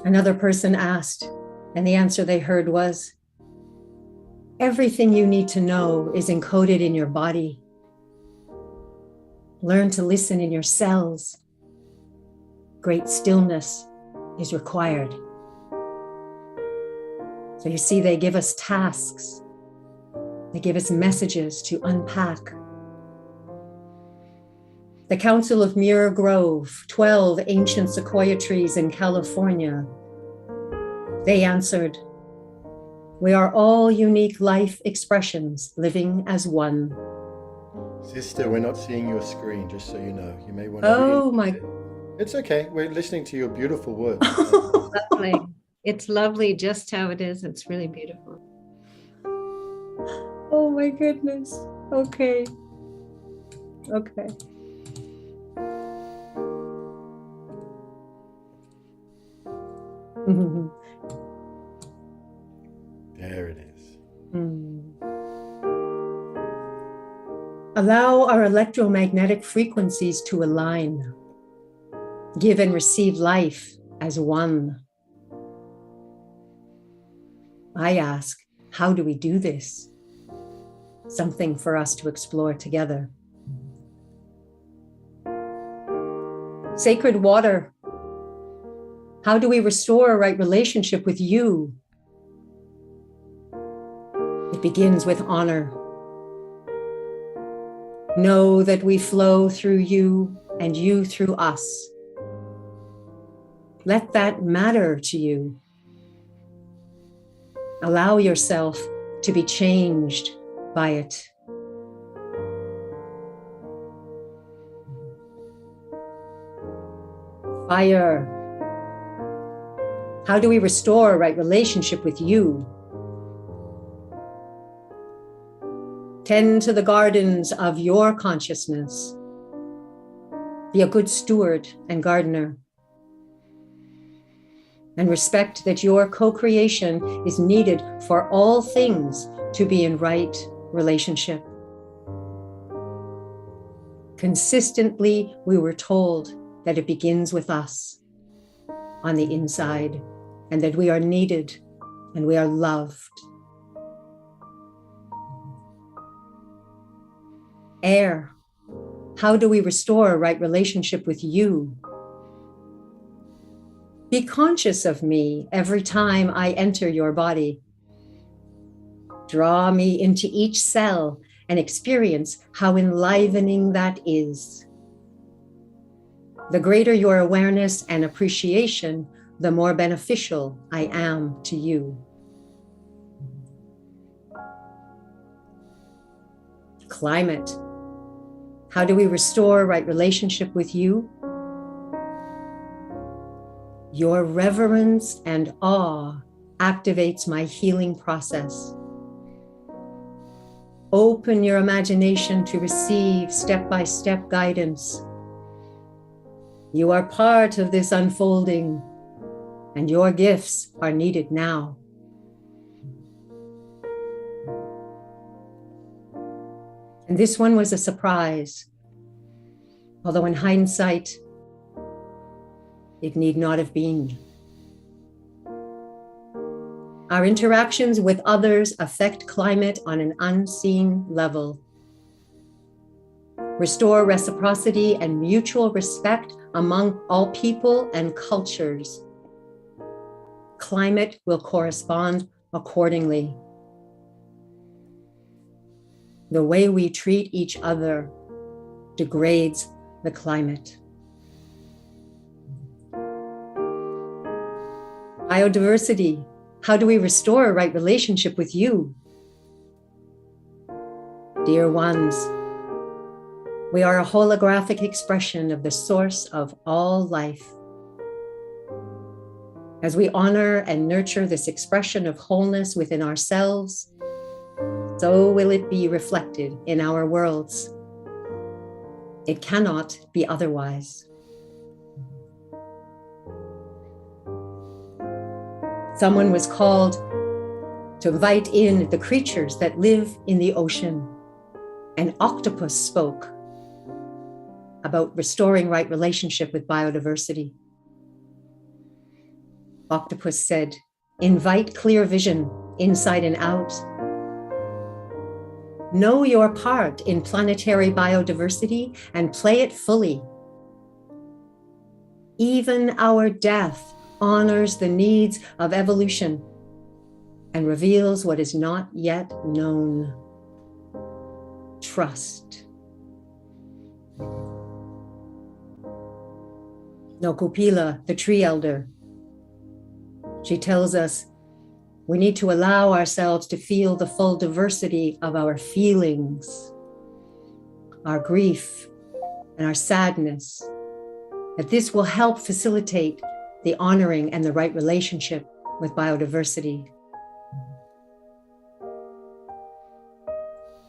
Another person asked, and the answer they heard was, everything you need to know is encoded in your body. Learn to listen in your cells. Great stillness is required. So you see, they give us tasks. They give us messages to unpack. The Council of Muir Grove, 12 ancient sequoia trees in California. They answered, we are all unique life expressions living as one. Sister, we're not seeing your screen, just so you know. You may want to. Oh my. It's okay. We're listening to your beautiful words. Lovely. It's lovely just how it is. It's really beautiful. Oh my goodness. Okay. Okay. There it is. Allow our electromagnetic frequencies to align. Give and receive life as one. I ask, how do we do this? Something for us to explore together. Sacred water. How do we restore a right relationship with you? It begins with honor. Know that we flow through you and you through us. Let that matter to you. Allow yourself to be changed by it. Fire. How do we restore right relationship with you? Tend to the gardens of your consciousness. Be a good steward and gardener. And respect that your co-creation is needed for all things to be in right relationship. Consistently, we were told that it begins with us on the inside, and that we are needed and we are loved. Air. How do we restore a right relationship with you? Be conscious of me every time I enter your body. Draw me into each cell and experience how enlivening that is. The greater your awareness and appreciation, the more beneficial I am to you. Climate. How do we restore right relationship with you? Your reverence and awe activates my healing process. Open your imagination to receive step-by-step guidance. You are part of this unfolding, and your gifts are needed now. And this one was a surprise, although in hindsight, it need not have been. Our interactions with others affect climate on an unseen level. Restore reciprocity and mutual respect among all people and cultures. Climate will correspond accordingly. The way we treat each other degrades the climate. Biodiversity. How do we restore a right relationship with you? Dear ones, we are a holographic expression of the source of all life. As we honor and nurture this expression of wholeness within ourselves, so will it be reflected in our worlds. It cannot be otherwise. Someone was called to invite in the creatures that live in the ocean. An octopus spoke about restoring right relationship with biodiversity. Octopus said, invite clear vision inside and out. Know your part in planetary biodiversity and play it fully. Even our death honors the needs of evolution and reveals what is not yet known. Trust. Nokupila, the tree elder, she tells us we need to allow ourselves to feel the full diversity of our feelings, our grief, and our sadness, that this will help facilitate the honoring and the right relationship with biodiversity.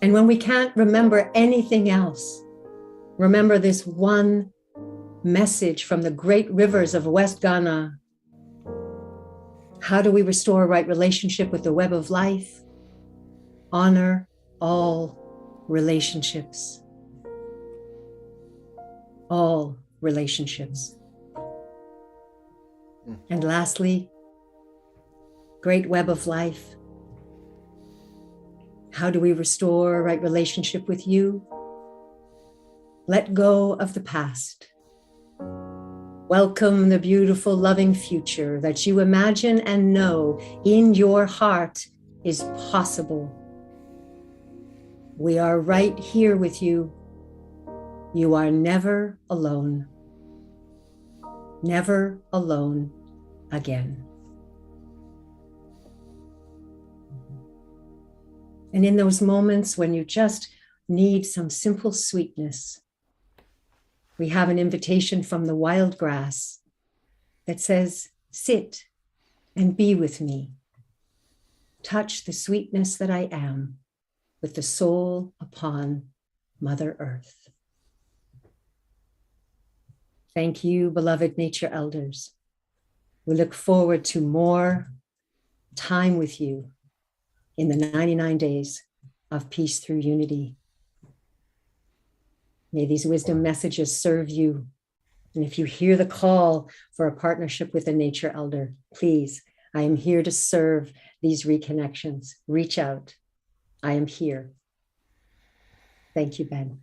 And when we can't remember anything else, remember this one message from the great rivers of West Ghana. How do we restore a right relationship with the web of life? Honor all relationships. All relationships. And lastly, great web of life. How do we restore a right relationship with you? Let go of the past. Welcome the beautiful, loving future that you imagine and know in your heart is possible. We are right here with you. You are never alone. Never alone again. And in those moments when you just need some simple sweetness, we have an invitation from the wild grass that says, sit and be with me. Touch the sweetness that I am with the soul upon Mother Earth. Thank you, beloved nature elders. We look forward to more time with you in the 99 days of peace through unity. May these wisdom messages serve you. And if you hear the call for a partnership with a nature elder, please, I am here to serve these reconnections. Reach out. I am here. Thank you, Ben.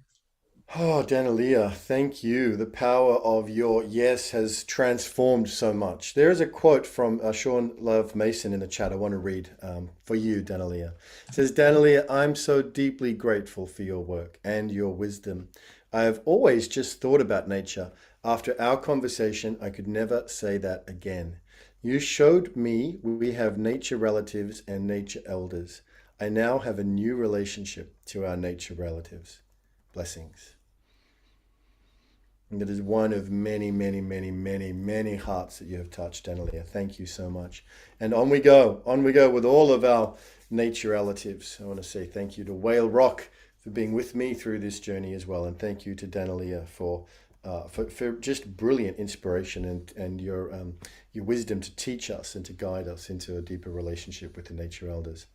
Oh, Danalia, thank you. The power of your yes has transformed so much. There is a quote from Sean Love Mason in the chat I want to read for you, Danalia. It says, Danalia, I'm so deeply grateful for your work and your wisdom. I have always just thought about nature. After our conversation, I could never say that again. You showed me we have nature relatives and nature elders. I now have a new relationship to our nature relatives. Blessings. And it is one of many, many, many, many, many hearts that you have touched, Danalia. Thank you so much. And on we go with all of our nature relatives. I want to say thank you to Whale Rock for being with me through this journey as well. And thank you to Danalia for just brilliant inspiration and your wisdom to teach us and to guide us into a deeper relationship with the nature elders.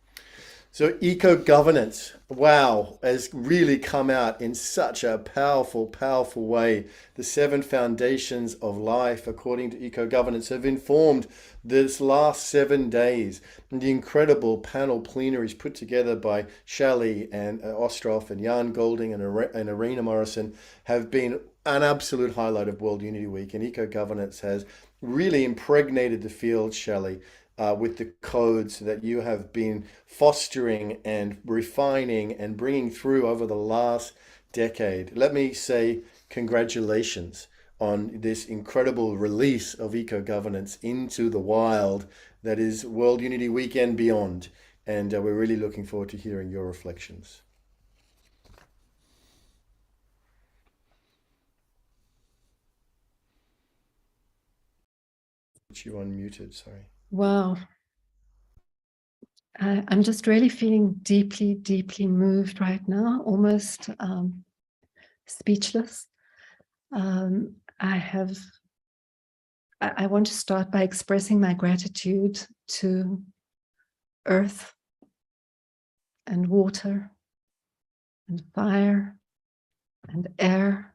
So eco-governance, wow, has really come out in such a powerful, powerful way. The 7 foundations of life, according to eco-governance, have informed this last 7 days. And the incredible panel plenaries put together by Shelley and Ostroff and Jan Golding and Arena Morrison have been an absolute highlight of World Unity Week. And eco-governance has really impregnated the field, Shelley, with the codes that you have been fostering and refining and bringing through over the last decade. Let me say congratulations on this incredible release of eco-governance into the wild that is World Unity Week and beyond. And we're really looking forward to hearing your reflections. You unmuted, sorry. Wow. I'm just really feeling deeply, deeply moved right now, almost speechless. I want to start by expressing my gratitude to earth and water and fire and air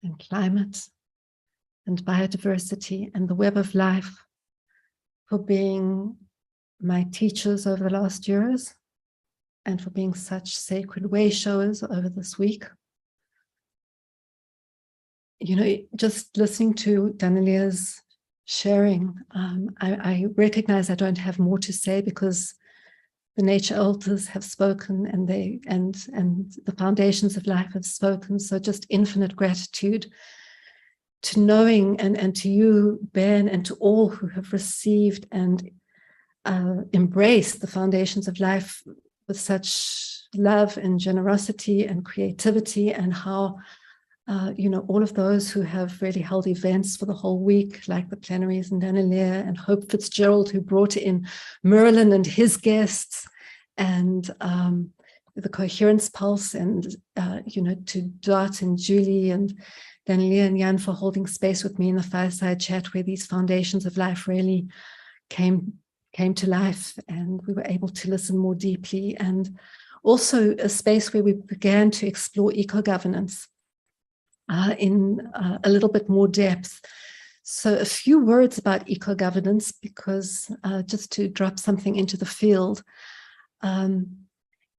and climate and biodiversity and the web of life for being my teachers over the last years and for being such sacred way showers over this week. You know, just listening to Danelia's sharing, I recognize I don't have more to say because the nature elders have spoken and the foundations of life have spoken. So just infinite gratitude to knowing and to you, Ben, and to all who have received and embraced the foundations of life with such love and generosity and creativity, and how all of those who have really held events for the whole week, like the plenaries and Danalia and Hope Fitzgerald, who brought in Merlin and his guests, and the Coherence Pulse, and to Dot and Julie and Danalia and Jan for holding space with me in the fireside chat, where these foundations of life really came to life, and we were able to listen more deeply, and also a space where we began to explore eco-governance in a little bit more depth. So a few words about eco-governance, because just to drop something into the field,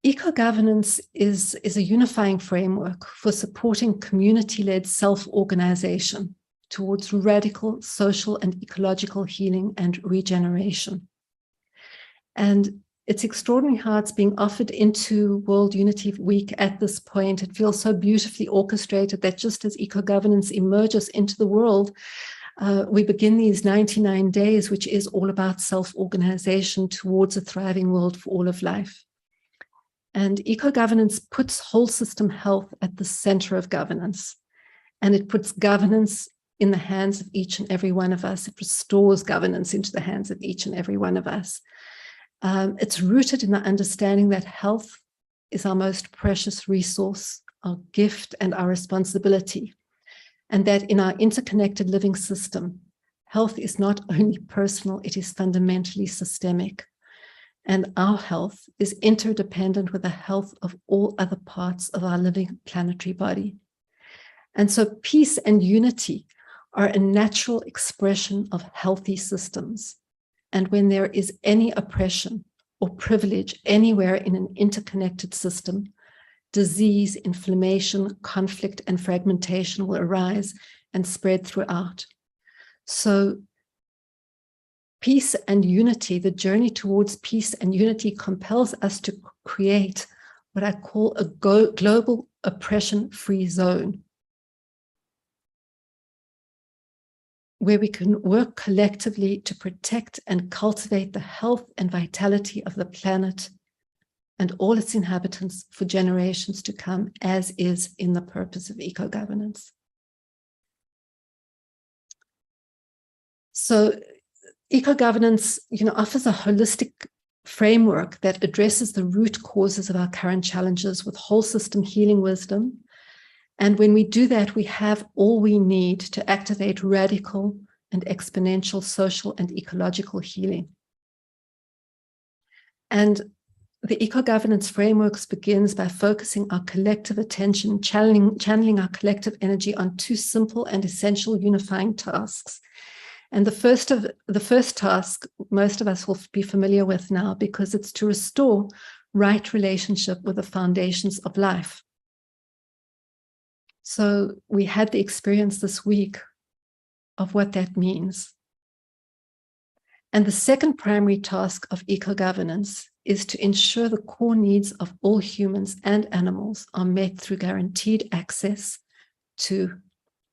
eco-governance is a unifying framework for supporting community-led self-organization towards radical social and ecological healing and regeneration. And it's extraordinary how it's being offered into World Unity Week at this point. It feels so beautifully orchestrated that just as eco-governance emerges into the world, we begin these 99 days, which is all about self-organization towards a thriving world for all of life. And eco-governance puts whole system health at the center of governance. And it puts governance in the hands of each and every one of us. It restores governance into the hands of each and every one of us. It's rooted in the understanding that health is our most precious resource, our gift and our responsibility. And that in our interconnected living system, health is not only personal, it is fundamentally systemic. And our health is interdependent with the health of all other parts of our living planetary body. And so peace and unity are a natural expression of healthy systems. And when there is any oppression or privilege anywhere in an interconnected system, disease, inflammation, conflict, and fragmentation will arise and spread throughout. So peace and unity, the journey towards peace and unity compels us to create what I call a global oppression-free zone, where we can work collectively to protect and cultivate the health and vitality of the planet and all its inhabitants for generations to come, as is in the purpose of eco-governance. So eco-governance, offers a holistic framework that addresses the root causes of our current challenges with whole system healing wisdom. And when we do that, we have all we need to activate radical and exponential social and ecological healing. And the eco-governance frameworks begins by focusing our collective attention, channeling our collective energy on two simple and essential unifying tasks. And the first task, most of us will be familiar with now, because it's to restore right relationship with the foundations of life. So we had the experience this week of what that means. And the second primary task of eco-governance is to ensure the core needs of all humans and animals are met through guaranteed access to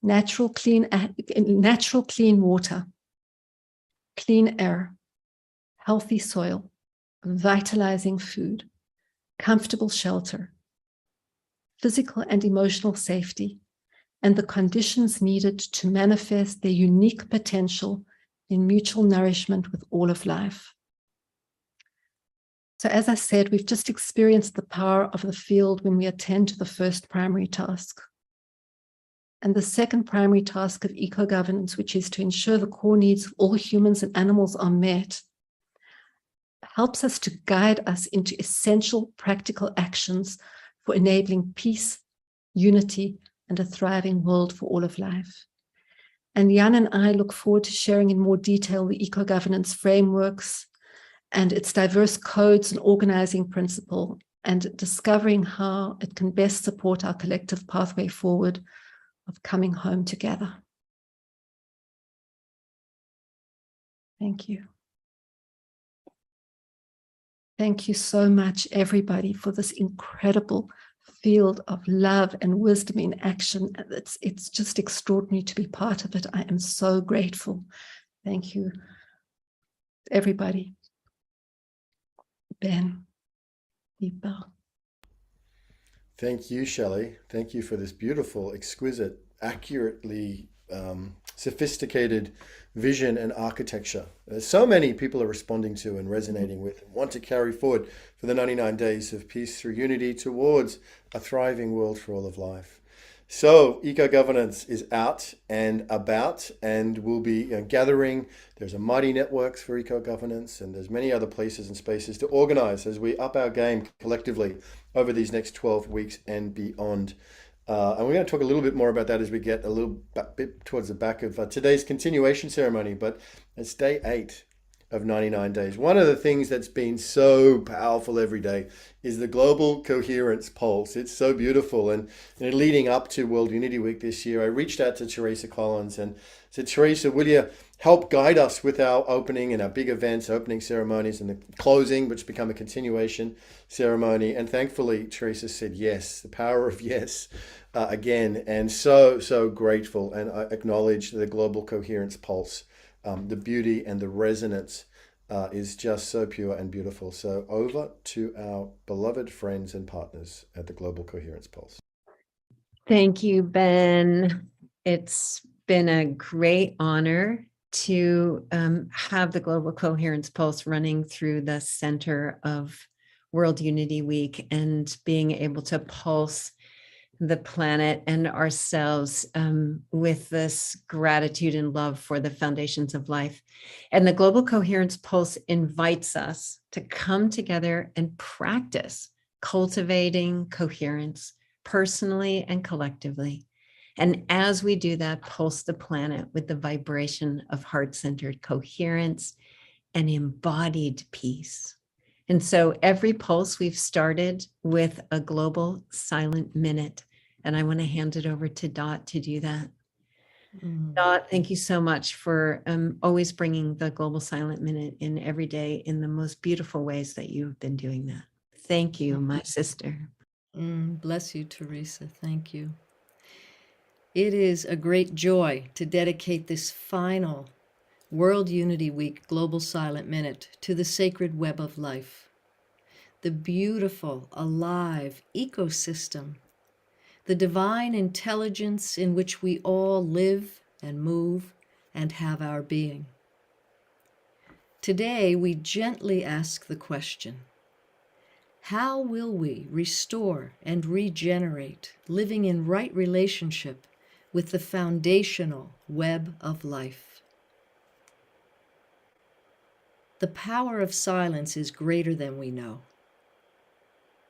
natural clean water, clean air, healthy soil, vitalizing food, comfortable shelter, physical and emotional safety, and the conditions needed to manifest their unique potential in mutual nourishment with all of life. So as I said, we've just experienced the power of the field when we attend to the first primary task. And the second primary task of eco-governance, which is to ensure the core needs of all humans and animals are met, helps us to guide us into essential practical actions for enabling peace, unity, and a thriving world for all of life. And Jan and I look forward to sharing in more detail the eco-governance frameworks and its diverse codes and organizing principle, and discovering how it can best support our collective pathway forward of coming home together. Thank you. Thank you so much, everybody, for this incredible field of love and wisdom in action. It's just extraordinary to be part of it. I am so grateful. Thank you, everybody. Ben, Deepa. Thank you, Shelley. Thank you for this beautiful, exquisite, accurately sophisticated vision and architecture. So many people are responding to and resonating with and want to carry forward for the 99 days of peace through unity towards a thriving world for all of life. So eco-governance is out and about, and we'll be gathering. There's a mighty networks for eco-governance, and there's many other places and spaces to organize as we up our game collectively over these next 12 weeks and beyond. And we're going to talk a little bit more about that as we get a little bit towards the back of today's continuation ceremony, but it's day 8 of 99 days. One of the things that's been so powerful every day is the Global Coherence Pulse. It's so beautiful. And leading up to World Unity Week this year, I reached out to Teresa Collins and said, Teresa, will you help guide us with our opening and our big events, opening ceremonies and the closing, which become a continuation ceremony? And thankfully, Teresa said yes, the power of yes again. And so grateful. And I acknowledge the Global Coherence Pulse. The beauty and the resonance is just so pure and beautiful. So over to our beloved friends and partners at the Global Coherence Pulse. Thank you, Ben. It's been a great honor to have the Global Coherence Pulse running through the center of World Unity Week and being able to pulse the planet and ourselves with this gratitude and love for the foundations of life. And the Global Coherence Pulse invites us to come together and practice cultivating coherence personally and collectively. And as we do that, pulse the planet with the vibration of heart-centered coherence and embodied peace. And so every pulse we've started with a global silent minute. And I want to hand it over to Dot to do that. Dot, thank you so much for always bringing the global silent minute in every day in the most beautiful ways that you've been doing that. Thank you, my sister. Bless you, Teresa. Thank you. It is a great joy to dedicate this final World Unity Week Global Silent Minute to the sacred web of life, the beautiful, alive ecosystem, the divine intelligence in which we all live and move and have our being. Today, we gently ask the question, how will we restore and regenerate, living in right relationship with the foundational web of life? The power of silence is greater than we know.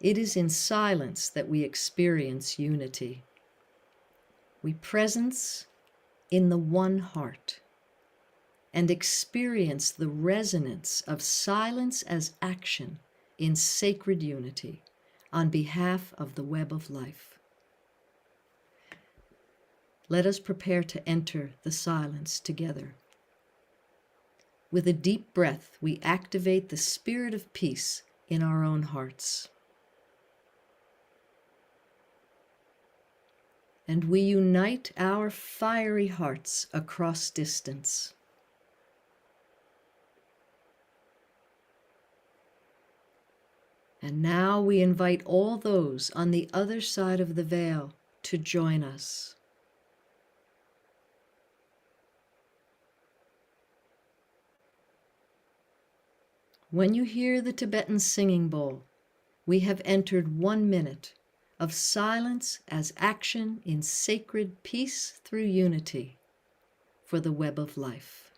It is in silence that we experience unity. We presence in the one heart and experience the resonance of silence as action in sacred unity on behalf of the web of life. Let us prepare to enter the silence together. With a deep breath, we activate the spirit of peace in our own hearts. And we unite our fiery hearts across distance. And now we invite all those on the other side of the veil to join us. When you hear the Tibetan singing bowl, we have entered 1 minute of silence as action in sacred peace through unity for the web of life.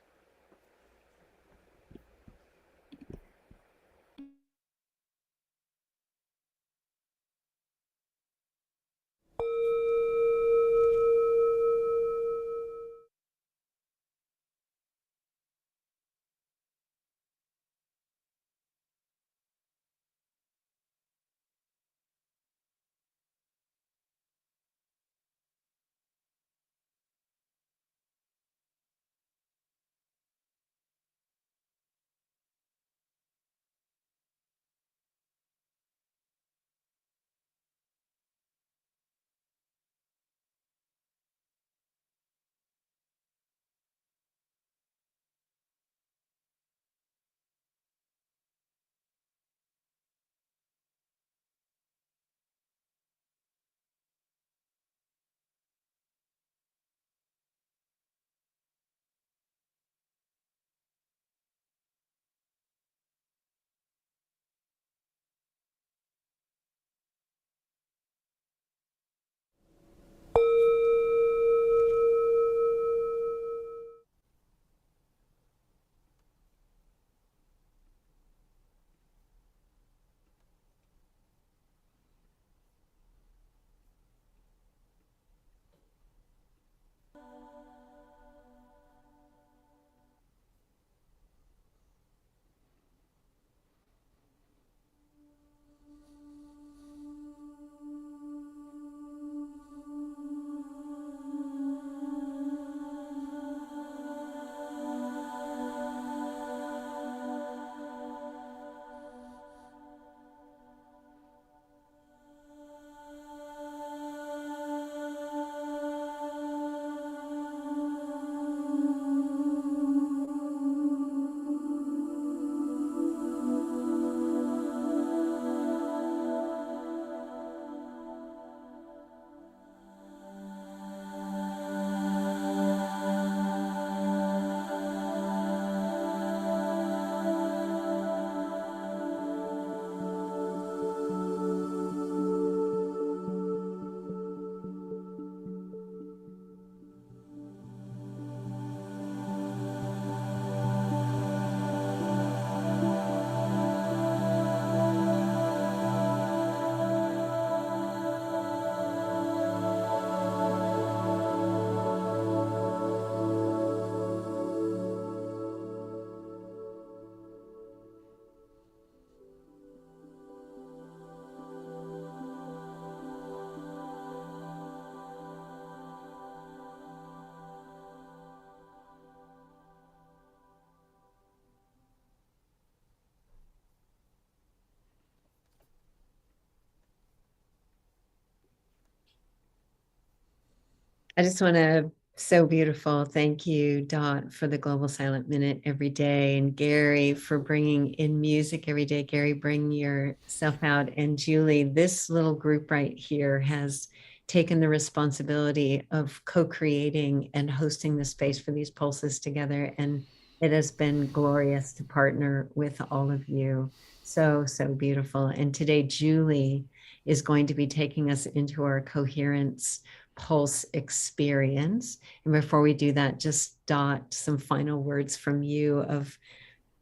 I just want to, so beautiful. Thank you, Dot, for the Global Silent Minute every day. And Gary, for bringing in music every day. Gary, bring yourself out. And Julie, this little group right here has taken the responsibility of co-creating and hosting the space for these pulses together. And it has been glorious to partner with all of you. So, so beautiful. And today, Julie is going to be taking us into our coherence pulse experience. And before we do that, just Dot, some final words from you of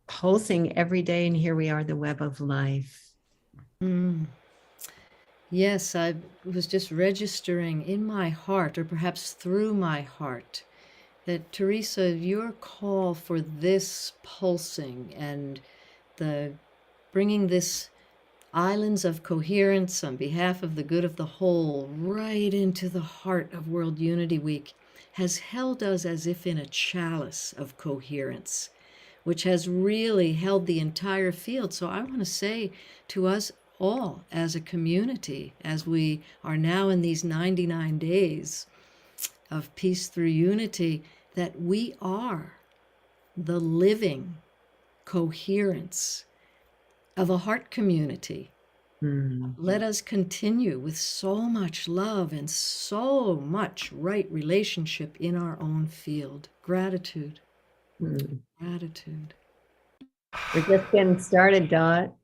pulsing every day. And here we are, the web of life. Yes, I was just registering in my heart, or perhaps through my heart, that Teresa, your call for this pulsing and the bringing this islands of coherence on behalf of the good of the whole right into the heart of World Unity Week has held us as if in a chalice of coherence, which has really held the entire field. So I want to say to us all as a community, as we are now in these 99 days of peace through unity, that we are the living coherence of a heart community. Let us continue with so much love and so much right relationship in our own field. Gratitude. Gratitude. We're just getting started, Dot.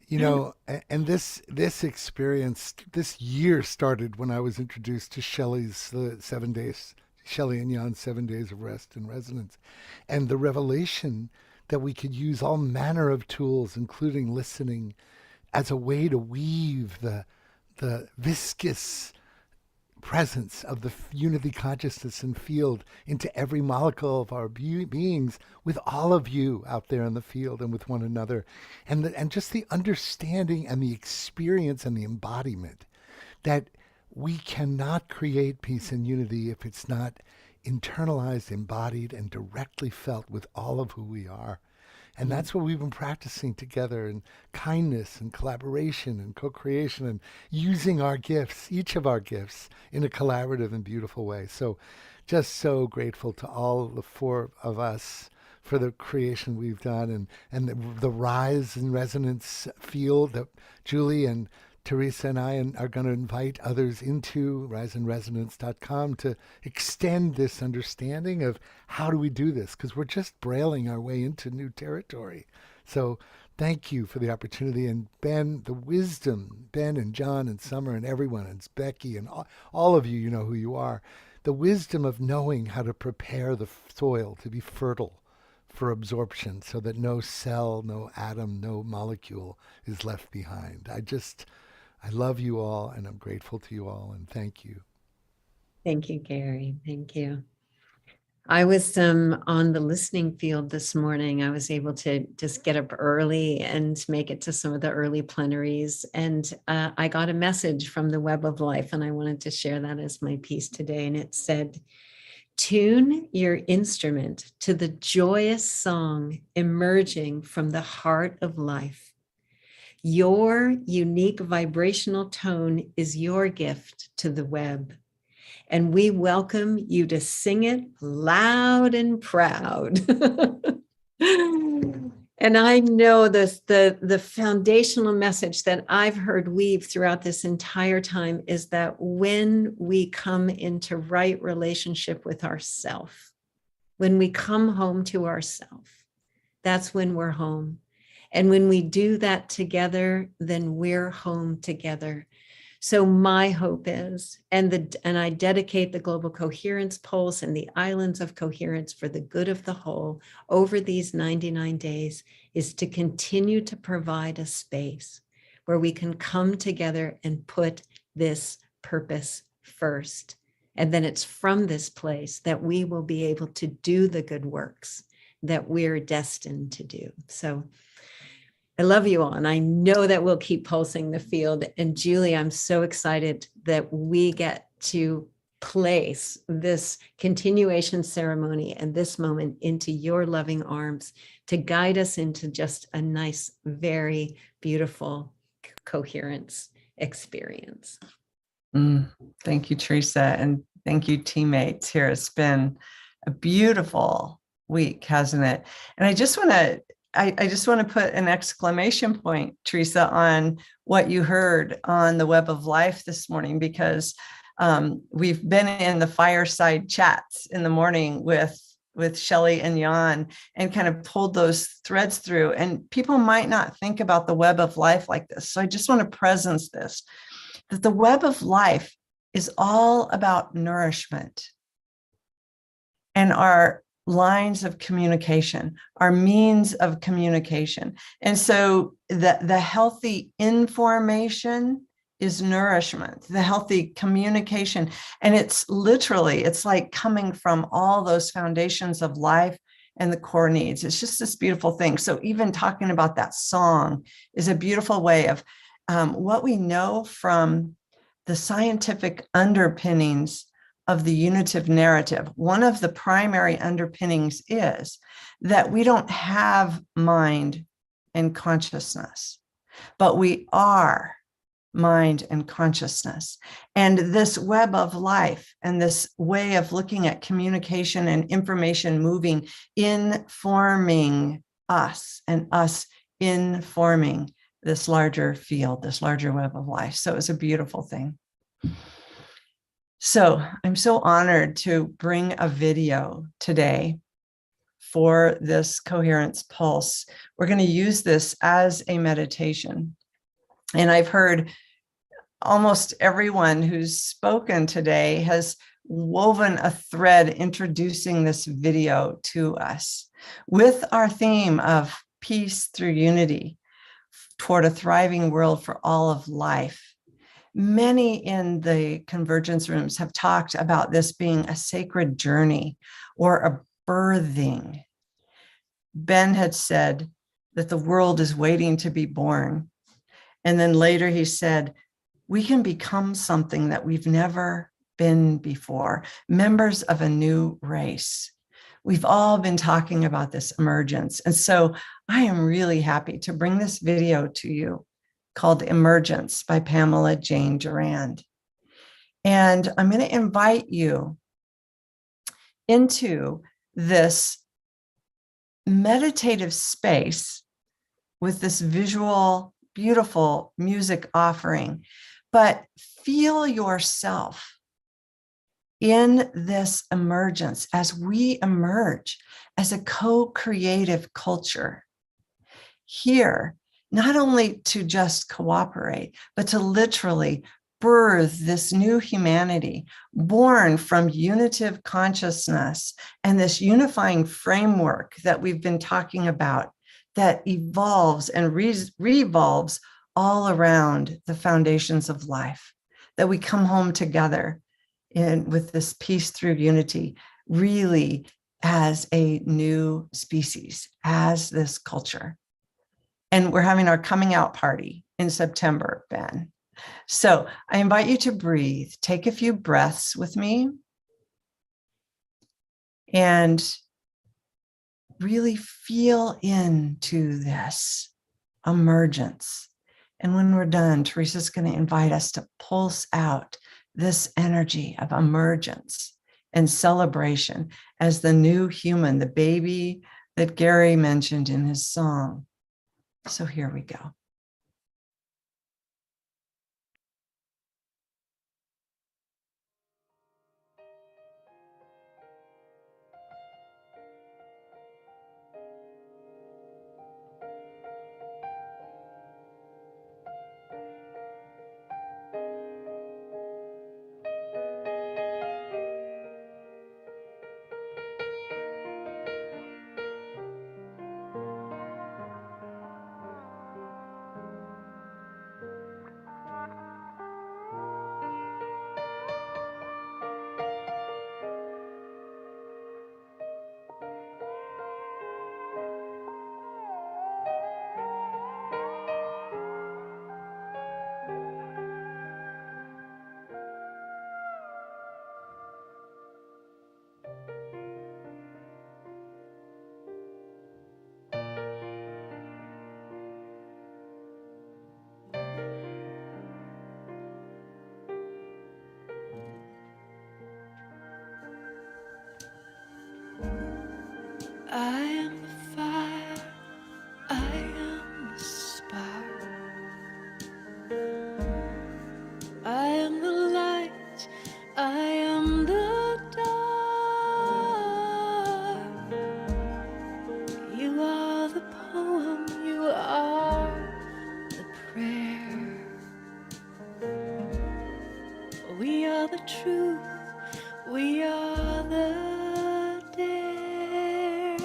You know, and this experience, this year started when I was introduced to Shelley's 7 days, Shelley and Jan's 7 days of rest and resonance, and the revelation that we could use all manner of tools, including listening, as a way to weave the viscous presence of the unity consciousness and field into every molecule of our beings, with all of you out there in the field and with one another, and just the understanding and the experience and the embodiment that we cannot create peace and unity if it's not internalized, embodied, and directly felt with all of who we are. And that's what we've been practicing together, in kindness and collaboration and co-creation, and using our gifts, each of our gifts, in a collaborative and beautiful way. So just so grateful to all the four of us for the creation we've done, and the rise and resonance field that Julie and Teresa and I are going to invite others into, riseandresonance.com, to extend this understanding of how do we do this, because we're just brailing our way into new territory. So thank you for the opportunity. And Ben, the wisdom, Ben and John and Summer and everyone, and Becky and all of you, you know who you are, the wisdom of knowing how to prepare the soil to be fertile for absorption so that no cell, no atom, no molecule is left behind. I love you all, and I'm grateful to you all, and thank you. Thank you, Gary. Thank you. I was on the listening field this morning. I was able to just get up early and make it to some of the early plenaries. And I got a message from the Web of Life, and I wanted to share that as my piece today. And it said, tune your instrument to the joyous song emerging from the heart of life. Your unique vibrational tone is your gift to the web, and we welcome you to sing it loud and proud. And I know the foundational message that I've heard weave throughout this entire time is that when we come into right relationship with ourself, when we come home to ourself, that's when we're home. And when we do that together, then we're home together. So my hope is, and I dedicate the Global Coherence Pulse and the Islands of Coherence for the good of the whole over these 99 days, is to continue to provide a space where we can come together and put this purpose first. And then it's from this place that we will be able to do the good works that we're destined to do. So I love you all, and I know that we'll keep pulsing the field. And Julie, I'm so excited that we get to place this continuation ceremony and this moment into your loving arms to guide us into just a nice, very beautiful coherence experience. Thank you, Teresa, and thank you, teammates here. It's been a beautiful week, hasn't it? And I just want to put an exclamation point, Teresa, on what you heard on the Web of Life this morning, because we've been in the fireside chats in the morning with Shelley and Jan and kind of pulled those threads through. And people might not think about the Web of Life like this. So I just want to presence this, that the Web of Life is all about nourishment and our lines of communication, our means of communication. And so the healthy information is nourishment, the healthy communication. And it's literally, it's like coming from all those foundations of life and the core needs. It's just this beautiful thing. So even talking about that song is a beautiful way of what we know from the scientific underpinnings of the unitive narrative. One of the primary underpinnings is that we don't have mind and consciousness, but we are mind and consciousness. And this web of life and this way of looking at communication and information moving, informing us and us informing this larger field, this larger web of life. So it's a beautiful thing. So I'm so honored to bring a video today for this Coherence Pulse. We're going to use this as a meditation. And I've heard almost everyone who's spoken today has woven a thread introducing this video to us with our theme of peace through unity toward a thriving world for all of life. Many in the convergence rooms have talked about this being a sacred journey or a birthing. Ben had said that the world is waiting to be born. And then later he said, we can become something that we've never been before, members of a new race. We've all been talking about this emergence. And so I am really happy to bring this video to you called Emergence by Pamela Jane Durand. And I'm going to invite you into this meditative space with this visual, beautiful music offering, but feel yourself in this emergence as we emerge as a co-creative culture here, not only to just cooperate, but to literally birth this new humanity born from unitive consciousness and this unifying framework that we've been talking about that evolves and revolves all around the foundations of life, that we come home together with this peace through unity, really as a new species, as this culture. And we're having our coming out party in September, Ben. So I invite you to breathe. Take a few breaths with me and really feel into this emergence. And when we're done, Teresa's going to invite us to pulse out this energy of emergence and celebration as the new human, the baby that Gary mentioned in his song. So here we go. I am the fire, I am the spark. I am the light, I am the dark. You are the poem, you are the prayer. We are the truth, we are the dare.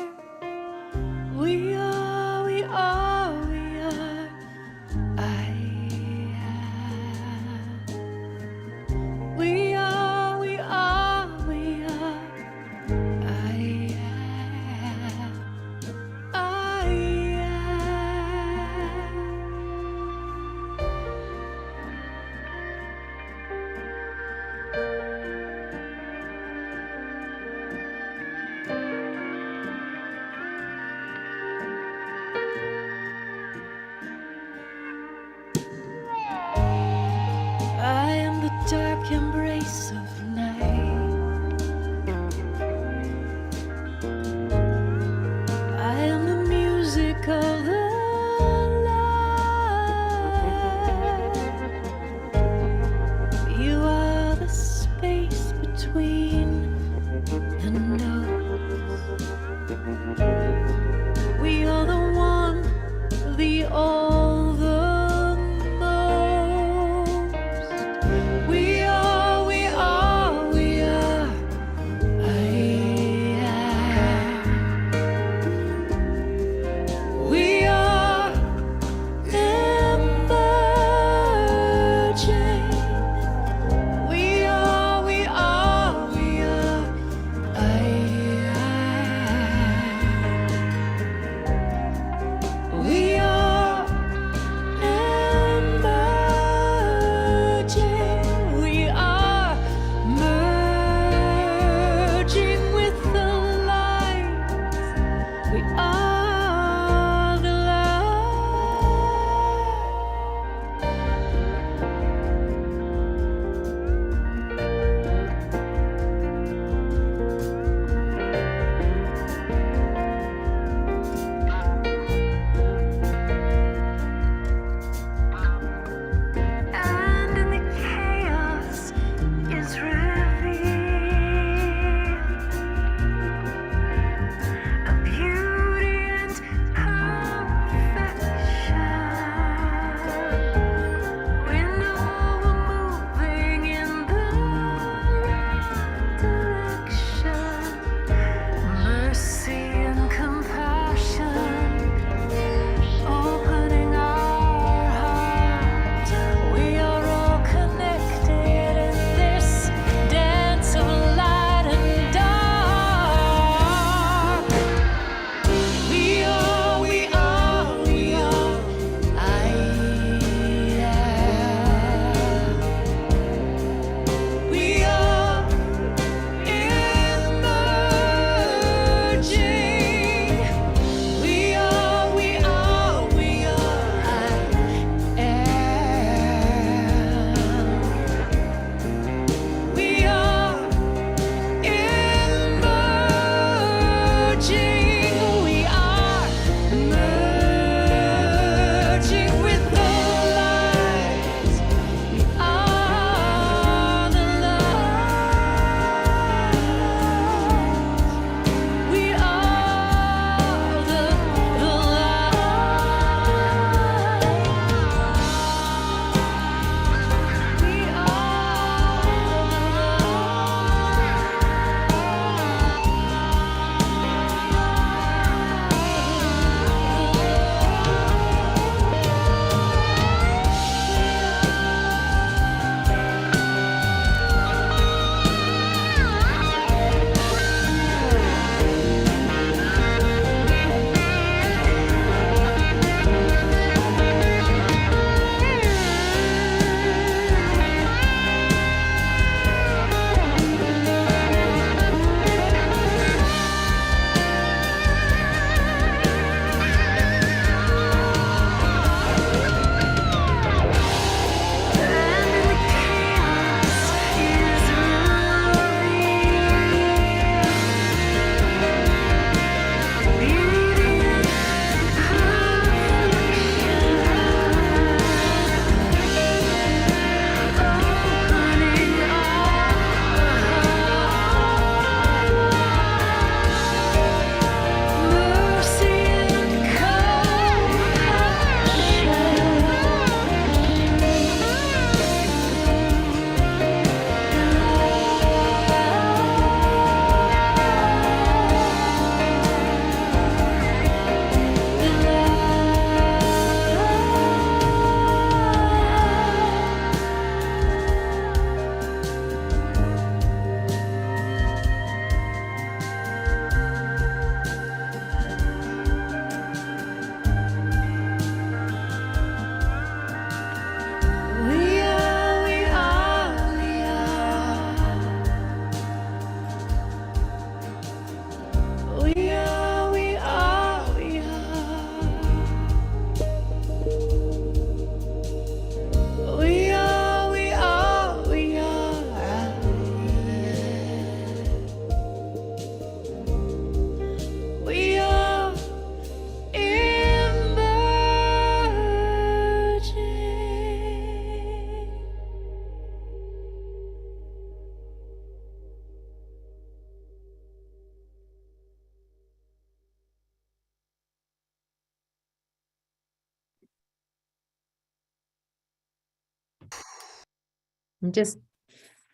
And just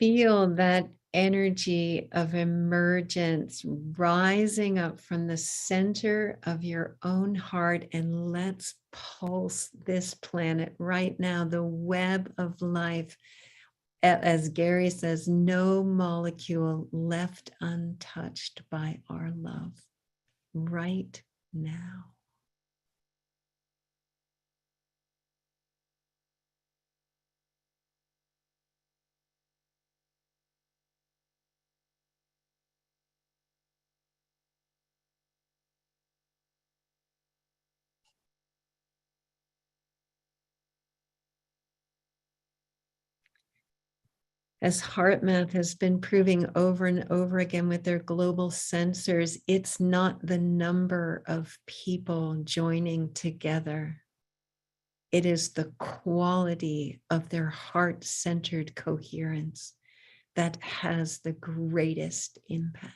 feel that energy of emergence rising up from the center of your own heart. And let's pulse this planet right now, the web of life. As Gary says, no molecule left untouched by our love right now. As HeartMath has been proving over and over again with their global sensors, it's not the number of people joining together. It is the quality of their heart-centered coherence that has the greatest impact.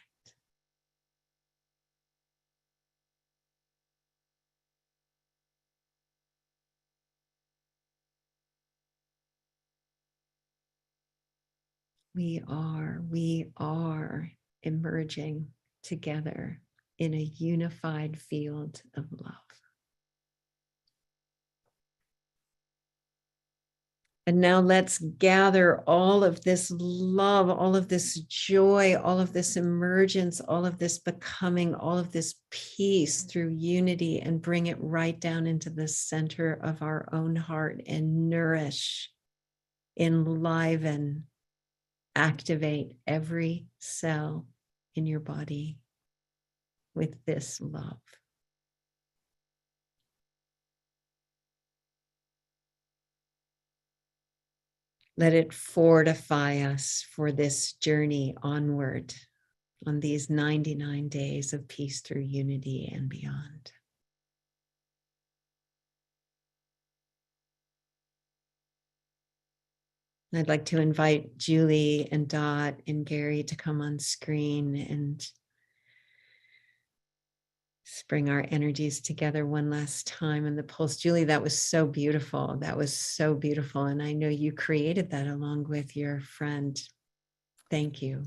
We are emerging together in a unified field of love. And now let's gather all of this love, all of this joy, all of this emergence, all of this becoming, all of this peace through unity, and bring it right down into the center of our own heart and nourish, enliven, activate every cell in your body with this love. Let it fortify us for this journey onward on these 99 days of peace through unity and beyond. I'd like to invite Julie and Dot and Gary to come on screen and bring our energies together one last time in the pulse. Julie, that was so beautiful. That was so beautiful. And I know you created that along with your friend. Thank you.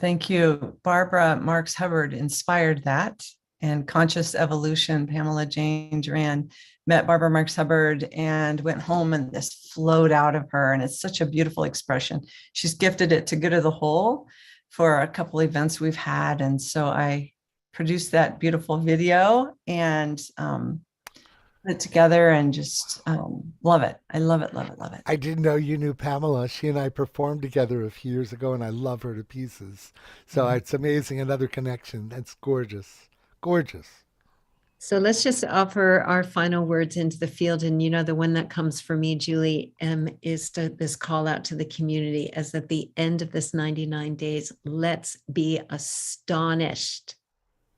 Thank you. Barbara Marks Hubbard inspired that. And Conscious Evolution, Pamela Jane Duran met Barbara Marks Hubbard and went home, and this flowed out of her. And it's such a beautiful expression. She's gifted it to Good of the Whole for a couple events we've had. And so I produced that beautiful video and put it together and just love it. I love it, love it, love it. I didn't know you knew Pamela. She and I performed together a few years ago, and I love her to pieces. So it's amazing. Another connection. That's gorgeous. Gorgeous. So let's just offer our final words into the field. And you know, the one that comes for me, Julie, is this call out to the community as at the end of this 99 days, let's be astonished.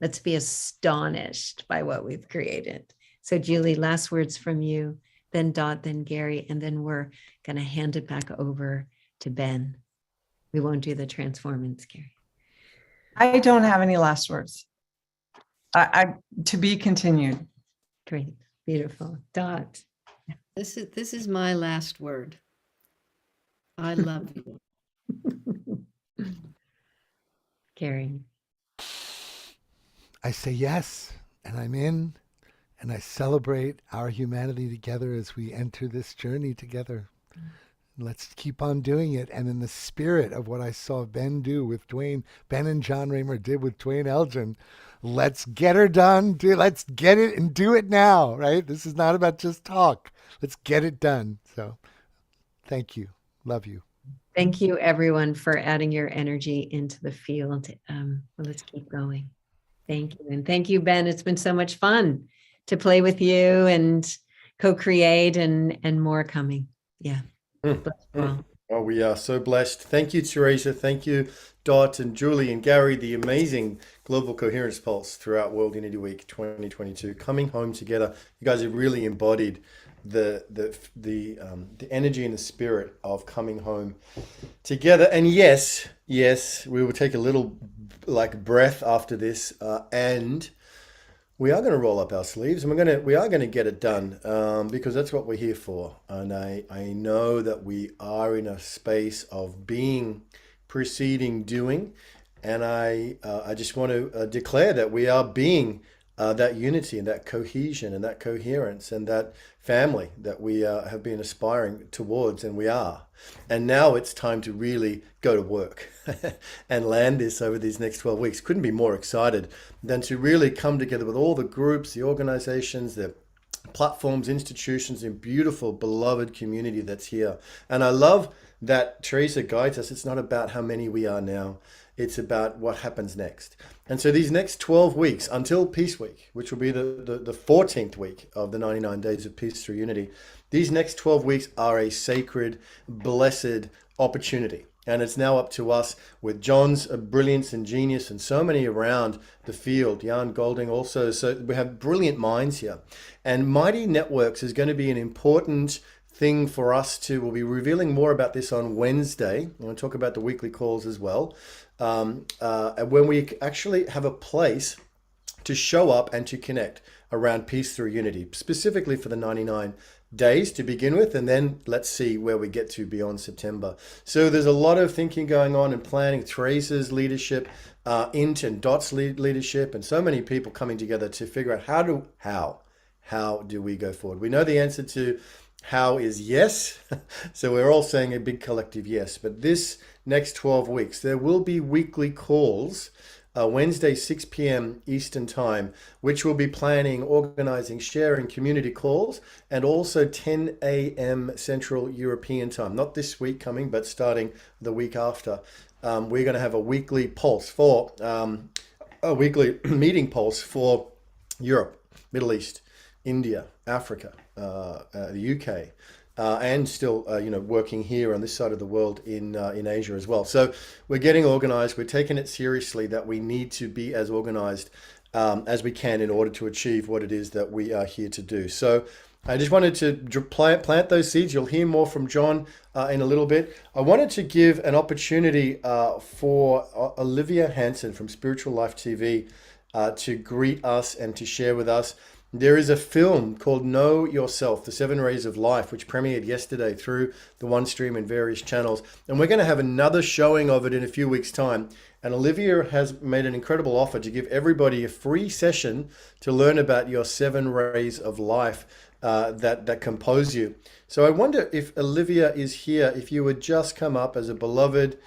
Let's be astonished by what we've created. So Julie, last words from you, then Dot, then Gary, and then we're going to hand it back over to Ben. We won't do the transformance, Gary. I don't have any last words. I to be continued. Great, beautiful. Dot. This is my last word. I love you. Gary. I say yes, and I'm in, and I celebrate our humanity together as we enter this journey together. Let's keep on doing it. And in the spirit of what I saw Ben do with Dwayne, Ben and John Raymer did with Dwayne Elgin, let's get her done. Let's get it and do it now, right? This is not about just talk. Let's get it done. So thank you. Love you. Thank you, everyone, for adding your energy into the field. Well, let's keep going. Thank you. And thank you, Ben. It's been so much fun to play with you and co-create and more coming. Yeah. Oh, we are so blessed. Thank you, Teresa. Thank you, Dot and Julie and Gary, the amazing Global Coherence Pulse throughout World Unity Week 2022. Coming home together. You guys have really embodied the energy and the spirit of coming home together. And yes, we will take a little breath after this, and we are going to roll up our sleeves and we are going to get it done, because that's what we're here for. And I know that we are in a space of being preceding doing, and I just want to declare that we are being that unity and that cohesion and that coherence and that family that we have been aspiring towards, and we are. And now it's time to really go to work and land this over these next 12 weeks. Couldn't be more excited than to really come together with all the groups, the organizations, the platforms, institutions, and beautiful, beloved community that's here. And I love that Teresa guides us. It's not about how many we are now. It's about what happens next. And so these next 12 weeks until Peace Week, which will be the 14th week of the 99 Days of Peace Through Unity, these next 12 weeks are a sacred, blessed opportunity. And it's now up to us with John's brilliance and genius and so many around the field, Jan Golding also. So we have brilliant minds here. And Mighty Networks is going to be an important thing for us to, we'll be revealing more about this on Wednesday. I'm going to talk about the weekly calls as well. When we actually have a place to show up and to connect around peace through unity, specifically for the 99 days to begin with, and then let's see where we get to beyond September. So there's a lot of thinking going on and planning. Teresa's leadership, Int and Dot's leadership, and so many people coming together to figure out how do we go forward. We know the answer to how is yes. So we're all saying a big collective yes. But this next 12 weeks, there will be weekly calls, Wednesday, 6 p.m. Eastern Time, which will be planning, organizing, sharing community calls, and also 10 a.m. Central European Time. Not this week coming, but starting the week after. We're going to have a weekly pulse for, a weekly meeting pulse for Europe, Middle East, India, Africa, the UK, and still, working here on this side of the world in Asia as well. So we're getting organized. We're taking it seriously that we need to be as organized as we can in order to achieve what it is that we are here to do. So I just wanted to plant those seeds. You'll hear more from John in a little bit. I wanted to give an opportunity for Olivia Hanson from Spiritual Life TV to greet us and to share with us. There is a film called Know Yourself, The 7 Rays of Life, which premiered yesterday through the One Stream and various channels. And we're going to have another showing of it in a few weeks' time. And Olivia has made an incredible offer to give everybody a free session to learn about your 7 rays of life that compose you. So I wonder if Olivia is here, if you would just come up as a beloved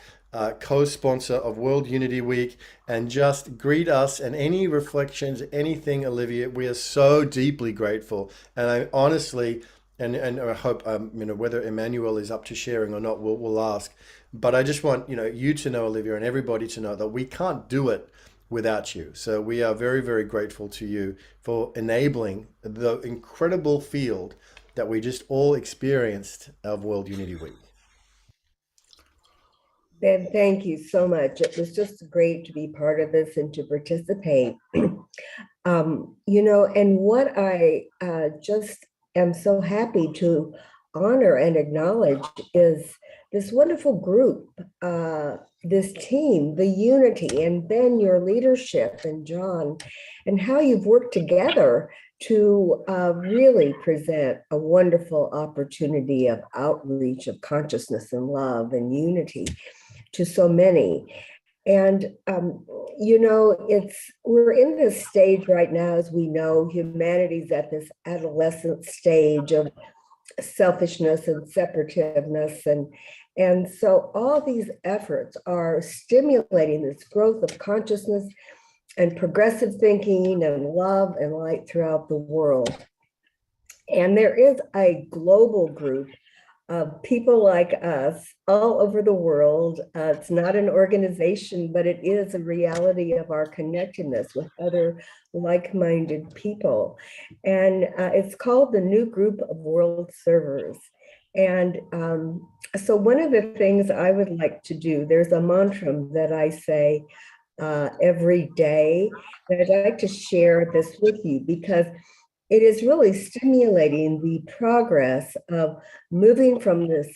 co-sponsor of World Unity Week and just greet us, and any reflections, anything, Olivia. We are so deeply grateful, and I honestly, and I hope whether Emmanuel is up to sharing or not, we'll ask. But I just want you to know, Olivia, and everybody to know that we can't do it without you. So we are very, very grateful to you for enabling the incredible field that we just all experienced of World Unity Week. Ben, thank you so much. It was just great to be part of this and to participate. And what I just am so happy to honor and acknowledge is this wonderful group, this team, the unity, and Ben, your leadership, and John, and how you've worked together to really present a wonderful opportunity of outreach, of consciousness and love and unity to so many. And, we're in this stage right now, as we know, humanity's at this adolescent stage of selfishness and separativeness. And so all these efforts are stimulating this growth of consciousness and progressive thinking and love and light throughout the world. And there is a global group of people like us all over the world. It's not an organization, but it is a reality of our connectedness with other like-minded people. And it's called the New Group of World Servers. And so one of the things I would like to do, there's a mantra that I say every day, and I'd like to share this with you because it is really stimulating the progress of moving from this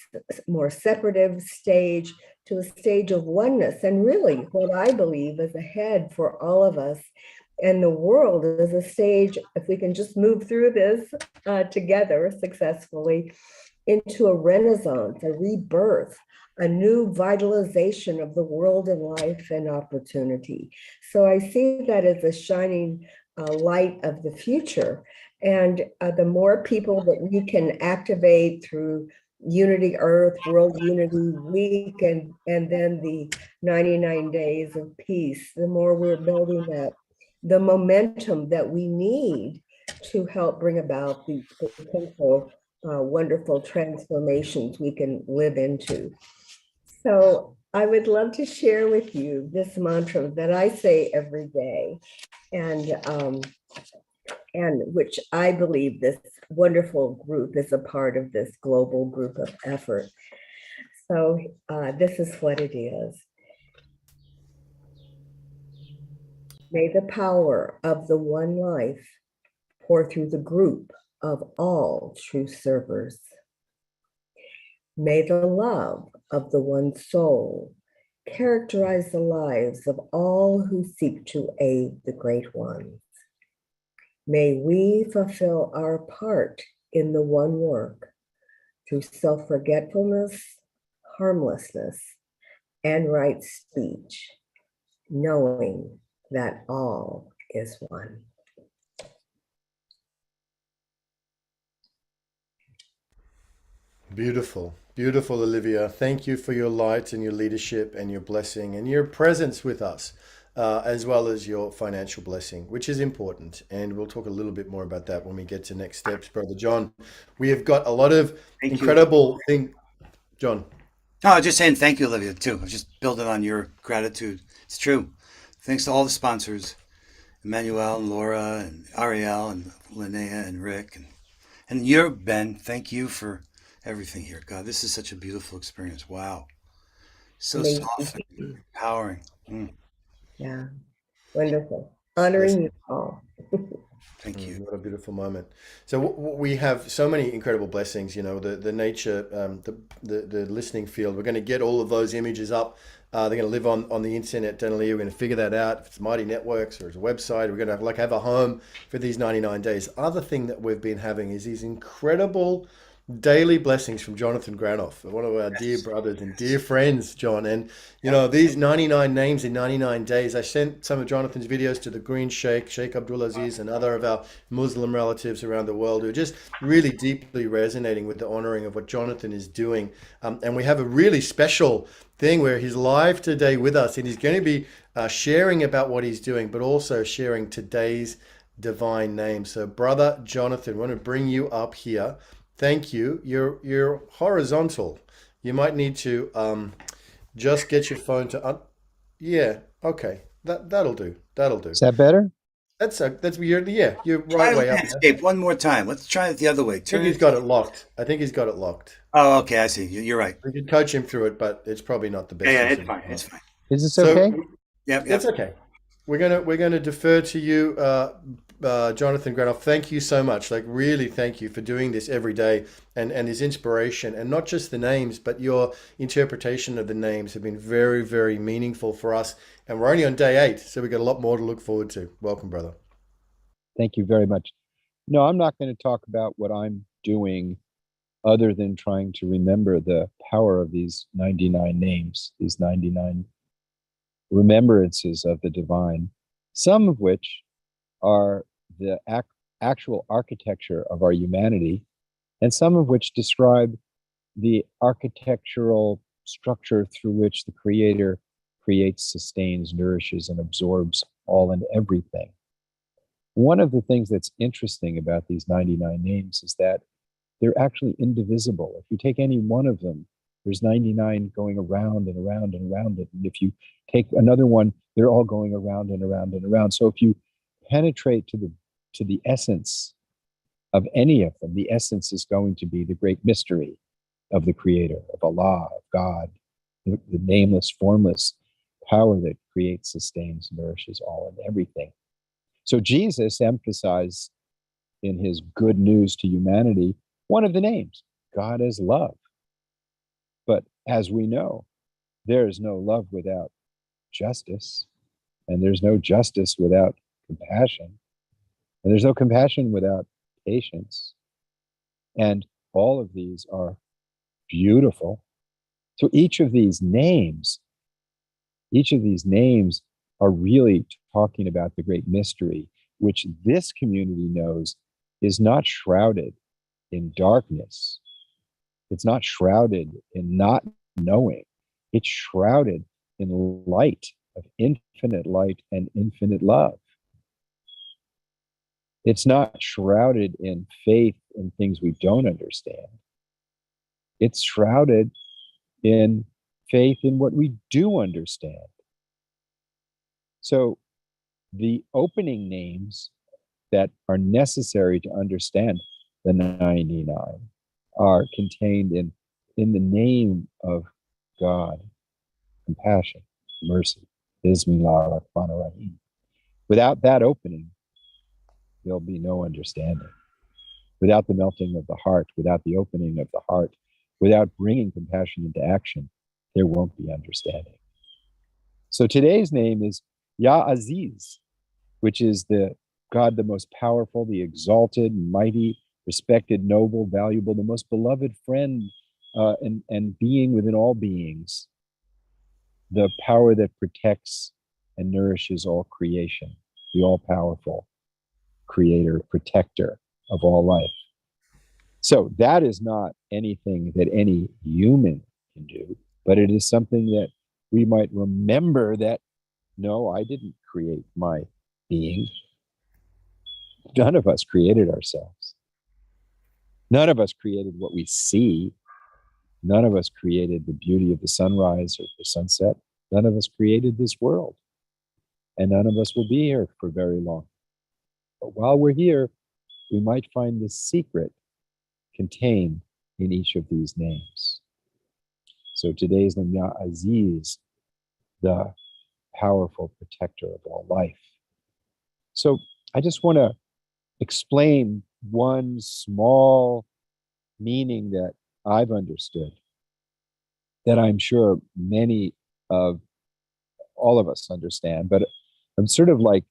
more separative stage to a stage of oneness. And really what I believe is ahead for all of us And the world is a stage, if we can just move through this together successfully, into a renaissance, a rebirth, a new vitalization of the world and life and opportunity. So I see that as a shining light of the future. And the more people that we can activate through Unity Earth, World Unity Week, and then the 99 Days of Peace, the more we're building that, the momentum that we need to help bring about the potential wonderful transformations we can live into. So I would love to share with you this mantra that I say every day, and which I believe this wonderful group is a part of this global group of effort. So this is what it is. May the power of the one life pour through the group of all true servers. May the love of the one soul characterize the lives of all who seek to aid the great ones. May we fulfill our part in the one work through self-forgetfulness, harmlessness, and right speech, knowing that all is one. Beautiful, beautiful, Olivia. Thank you for your light and your leadership and your blessing and your presence with us, as well as your financial blessing, which is important. And we'll talk a little bit more about that when we get to next steps, Brother John. We have got a lot of incredible thing. John. No, I was just saying thank you, Olivia, too. I was just building on your gratitude. It's true. Thanks to all the sponsors, Emmanuel and Laura and Ariel and Linnea and Rick. And you, Ben, thank you for everything here. God, this is such a beautiful experience. Wow. So Amazing. soft and empowering. Yeah, wonderful. Honoring you all. Thank you. What a beautiful moment. So we have so many incredible blessings, you know, the nature, the listening field. We're going to get all of those images up. They're going to live on the internet, generally. We're going to figure that out. If it's Mighty Networks or it's a website, we're going to have a home for these 99 days. Other thing that we've been having is these incredible daily blessings from Jonathan Granoff, one of our dear brothers and dear friends, John. And, you know, these 99 names in 99 days, I sent some of Jonathan's videos to the Green Sheikh, Sheikh Abdulaziz, and other of our Muslim relatives around the world who are just really deeply resonating with the honoring of what Jonathan is doing. And we have a really special thing where he's live today with us, and he's going to be sharing about what he's doing, but also sharing today's divine name. So, Brother Jonathan, I want to bring you up here. Thank you. You're horizontal. You might need to just get your phone to yeah. Okay. That'll do. That'll do. Is that better? That's you're right Try way up. landscape one more time. Let's try it the other way. I think he's got it locked. Oh, okay. I see. You're right. We could coach him through it, but it's probably not the best. Yeah, it's fine. It's fine. Is this okay? Yep. It's okay. We're gonna defer to you, Jonathan Granoff. Thank you so much. Like, really, thank you for doing this every day and his inspiration, and not just the names, but your interpretation of the names have been very, very meaningful for us. And we're only on day 8, so we've got a lot more to look forward to. Welcome, brother. Thank you very much. No, I'm not going to talk about what I'm doing other than trying to remember the power of these 99 names, these 99 remembrances of the divine, some of which are the actual architecture of our humanity, and some of which describe the architectural structure through which the Creator creates, sustains, nourishes, and absorbs all and everything. One of the things that's interesting about these 99 names is that they're actually indivisible. If you take any one of them, there's 99 going around and around and around it. And if you take another one, they're all going around and around and around. So if you penetrate to the essence of any of them, the essence is going to be the great mystery of the Creator, of Allah, of God, the nameless, formless power that creates, sustains, nourishes all and everything. So Jesus emphasized in his good news to humanity one of the names, God is love. But as we know, there is no love without justice, and there's no justice without compassion. And there's no compassion without patience. And all of these are beautiful. So each of these names are really talking about the great mystery, which this community knows is not shrouded in darkness. It's not shrouded in not knowing. It's shrouded in light of infinite light and infinite love. It's not shrouded in faith in things we don't understand. It's shrouded in faith in what we do understand. So the opening names that are necessary to understand the 99 are contained in the name of God, compassion, mercy, Bismillah Rahman Rahim. Without that opening, there'll be no understanding. Without the melting of the heart, without the opening of the heart, without bringing compassion into action, there won't be understanding. So today's name is Ya Aziz, which is the God, the most powerful, the exalted, mighty, respected, noble, valuable, the most beloved friend and being within all beings, the power that protects and nourishes all creation, the all-powerful creator, protector of all life. So that is not anything that any human can do, but it is something that we might remember that, no, I didn't create my being. None of us created ourselves. None of us created what we see. None of us created the beauty of the sunrise or the sunset. None of us created this world. And none of us will be here for very long. But while we're here, we might find the secret contained in each of these names. So today's name, Ya Aziz, the powerful protector of all life. So I just want to explain one small meaning that I've understood, that I'm sure many of all of us understand, but I'm sort of like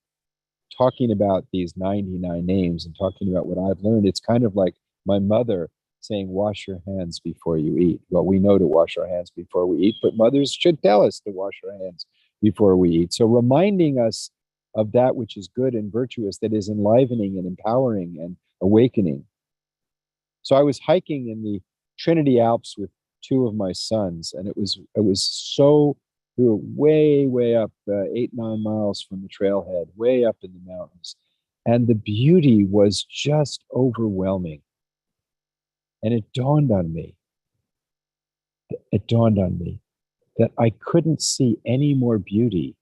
talking about these 99 names and talking about what I've learned. It's kind of like my mother saying, wash your hands before you eat. Well, we know to wash our hands before we eat, but mothers should tell us to wash our hands before we eat. So reminding us of that which is good and virtuous, that is enlivening and empowering and awakening. So I was hiking in the Trinity Alps with two of my sons, and it was so, we were way up, 8-9 miles from the trailhead, way up in the mountains. And the beauty was just overwhelming. And it dawned on me that I couldn't see any more beauty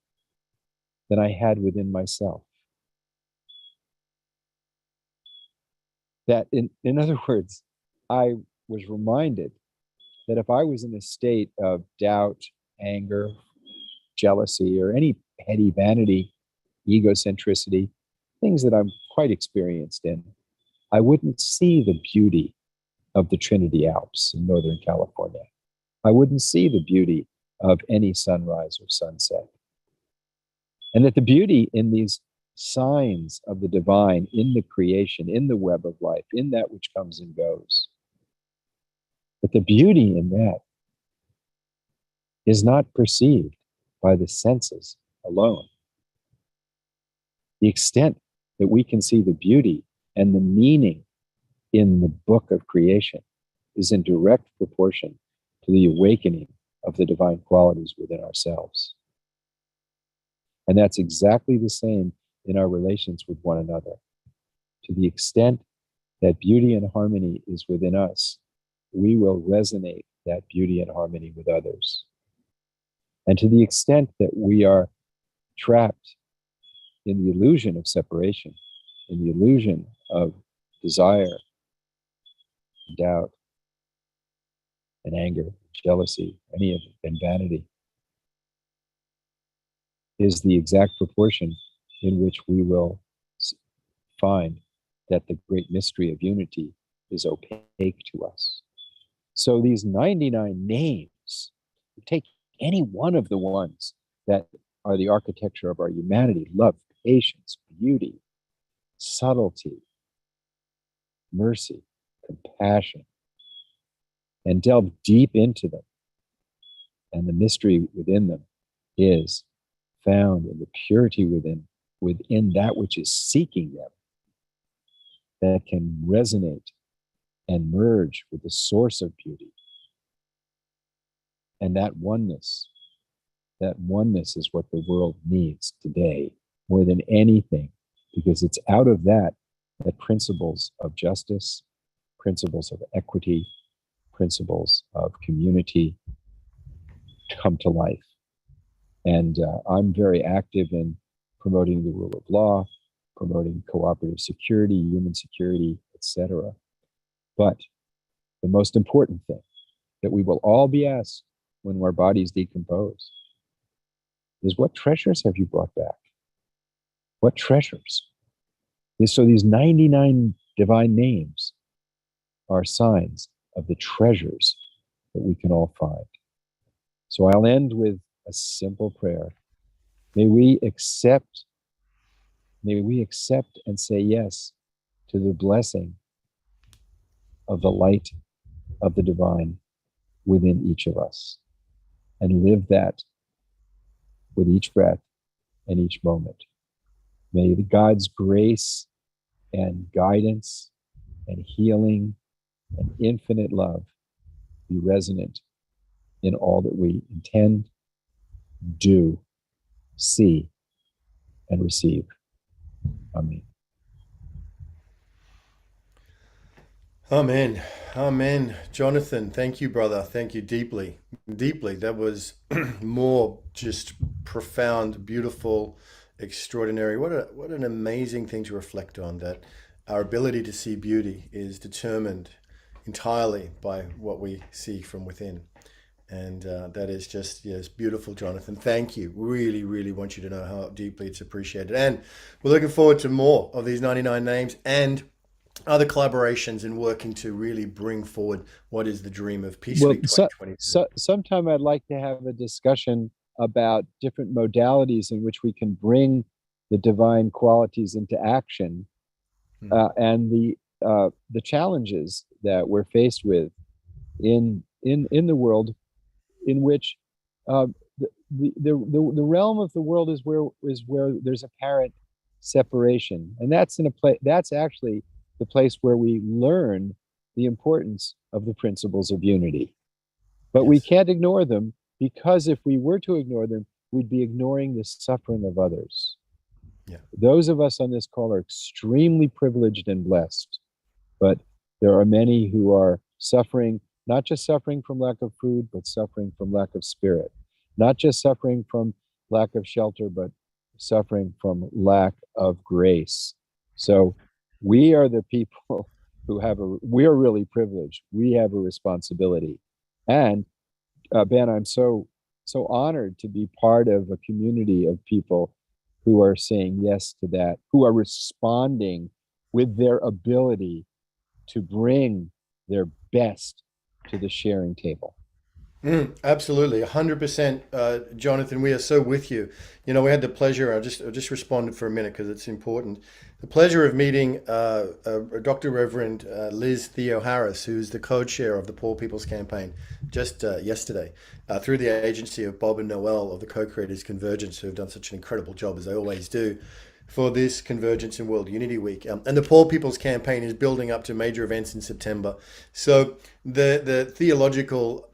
than I had within myself. That in other words, I was reminded that if I was in a state of doubt, anger, jealousy, or any petty vanity, egocentricity, things that I'm quite experienced in, I wouldn't see the beauty of the Trinity Alps in Northern California. I wouldn't see the beauty of any sunrise or sunset. And that the beauty in these signs of the divine, in the creation, in the web of life, in that which comes and goes, that the beauty in that is not perceived by the senses alone. The extent that we can see the beauty and the meaning in the book of creation is in direct proportion to the awakening of the divine qualities within ourselves. And that's exactly the same in our relations with one another. To the extent that beauty and harmony is within us, we will resonate that beauty and harmony with others. And to the extent that we are trapped in the illusion of separation, in the illusion of desire, doubt, and anger, jealousy, any of it, and vanity, is the exact proportion in which we will find that the great mystery of unity is opaque to us. So these 99 names, take any one of the ones that are the architecture of our humanity: love, patience, beauty, subtlety, mercy, compassion, and delve deep into them. And the mystery within them is found in the purity within that which is seeking them, that can resonate and merge with the source of beauty. And that oneness is what the world needs today more than anything, because it's out of that principles of justice, principles of equity, principles of community come to life. And I'm very active in promoting the rule of law, promoting cooperative security, human security, etc. But the most important thing that we will all be asked when our bodies decompose is, what treasures have you brought back? What treasures? So these 99 divine names are signs of the treasures that we can all find. So I'll end with a simple prayer. May we accept and say yes to the blessing of the light of the divine within each of us, and live that with each breath and each moment. May the God's grace and guidance and healing and infinite love be resonant in all that we intend, do, see, and receive. Amen. Amen. Amen. Jonathan, thank you, brother. Thank you deeply. Deeply. That was more just profound, beautiful, extraordinary. What an amazing thing to reflect on, that our ability to see beauty is determined entirely by what we see from within. And that is just, yes, beautiful, Jonathan. Thank you. Really, really want you to know how deeply it's appreciated. And we're looking forward to more of these 99 names and other collaborations in working to really bring forward what is the dream of Peace Week 2022. Sometime I'd like to have a discussion about different modalities in which we can bring the divine qualities into action, and the challenges that we're faced with in the world, in which the realm of the world is where there's apparent separation, and that's actually the place where we learn the importance of the principles of unity. But we can't ignore them, because if we were to ignore them, we'd be ignoring the suffering of others. Yeah. Those of us on this call are extremely privileged and blessed, but there are many who are suffering, not just suffering from lack of food, but suffering from lack of spirit, not just suffering from lack of shelter, but suffering from lack of grace. So we are the people who we are really privileged. We have a responsibility. And Ben, I'm so honored to be part of a community of people who are saying yes to that, who are responding with their ability to bring their best to the sharing table. Absolutely, 100%, Jonathan. We are so with you. You know, we had the pleasure. I'll just respond for a minute because it's important. The pleasure of meeting Dr. Reverend Liz Theo Harris, who's the co-chair of the Poor People's Campaign, just yesterday, through the agency of Bob and Noel of the Co-Creators Convergence, who have done such an incredible job, as they always do, for this Convergence in World Unity Week. And the Poor People's Campaign is building up to major events in September. So the theological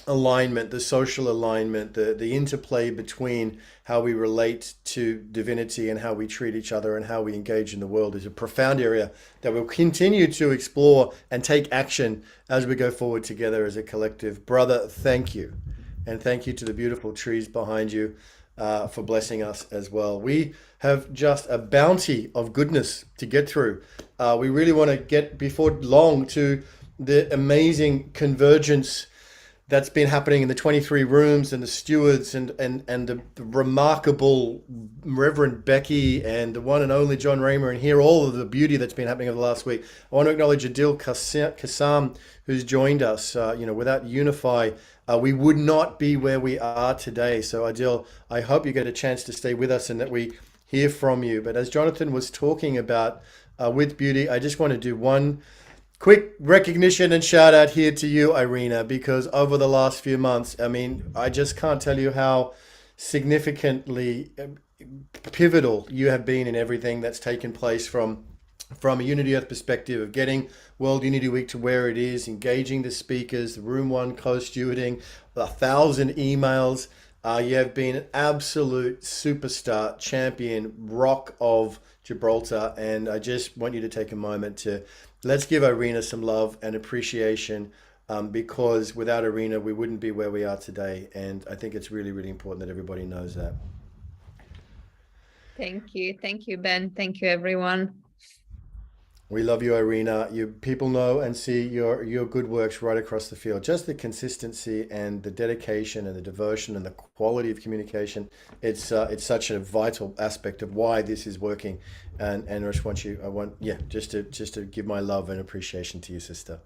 alignment, the social alignment, the interplay between how we relate to divinity and how we treat each other and how we engage in the world is a profound area that we'll continue to explore and take action as we go forward together as a collective. Brother, thank you. And thank you to the beautiful trees behind you for blessing us as well. We have just a bounty of goodness to get through. We really want to get before long to the amazing convergence that's been happening in the 23 rooms, and the stewards and the remarkable Reverend Becky and the one and only John Raymer, and hear all of the beauty that's been happening over the last week. I want to acknowledge Adil Kassam, who's joined us. Without Unify, we would not be where we are today. So Adil, I hope you get a chance to stay with us and that we hear from you. But as Jonathan was talking about with beauty, I just want to do one quick recognition and shout out here to you, Irina, because over the last few months, I mean, I just can't tell you how significantly pivotal you have been in everything that's taken place from a Unity Earth perspective of getting World Unity Week to where it is, engaging the speakers, the Room 1 co-stewarding, 1,000 emails. You have been an absolute superstar, champion, rock of Gibraltar, and I just want you to take a moment to let's give Irina some love and appreciation, because without Irina, we wouldn't be where we are today, and I think it's really, really important that everybody knows that. Thank you, Ben. Thank you, everyone. We love you, Irina. People know and see your good works right across the field. Just the consistency and the dedication and the devotion and the quality of communication. It's such a vital aspect of why this is working. And I just want just to give my love and appreciation to you, sister.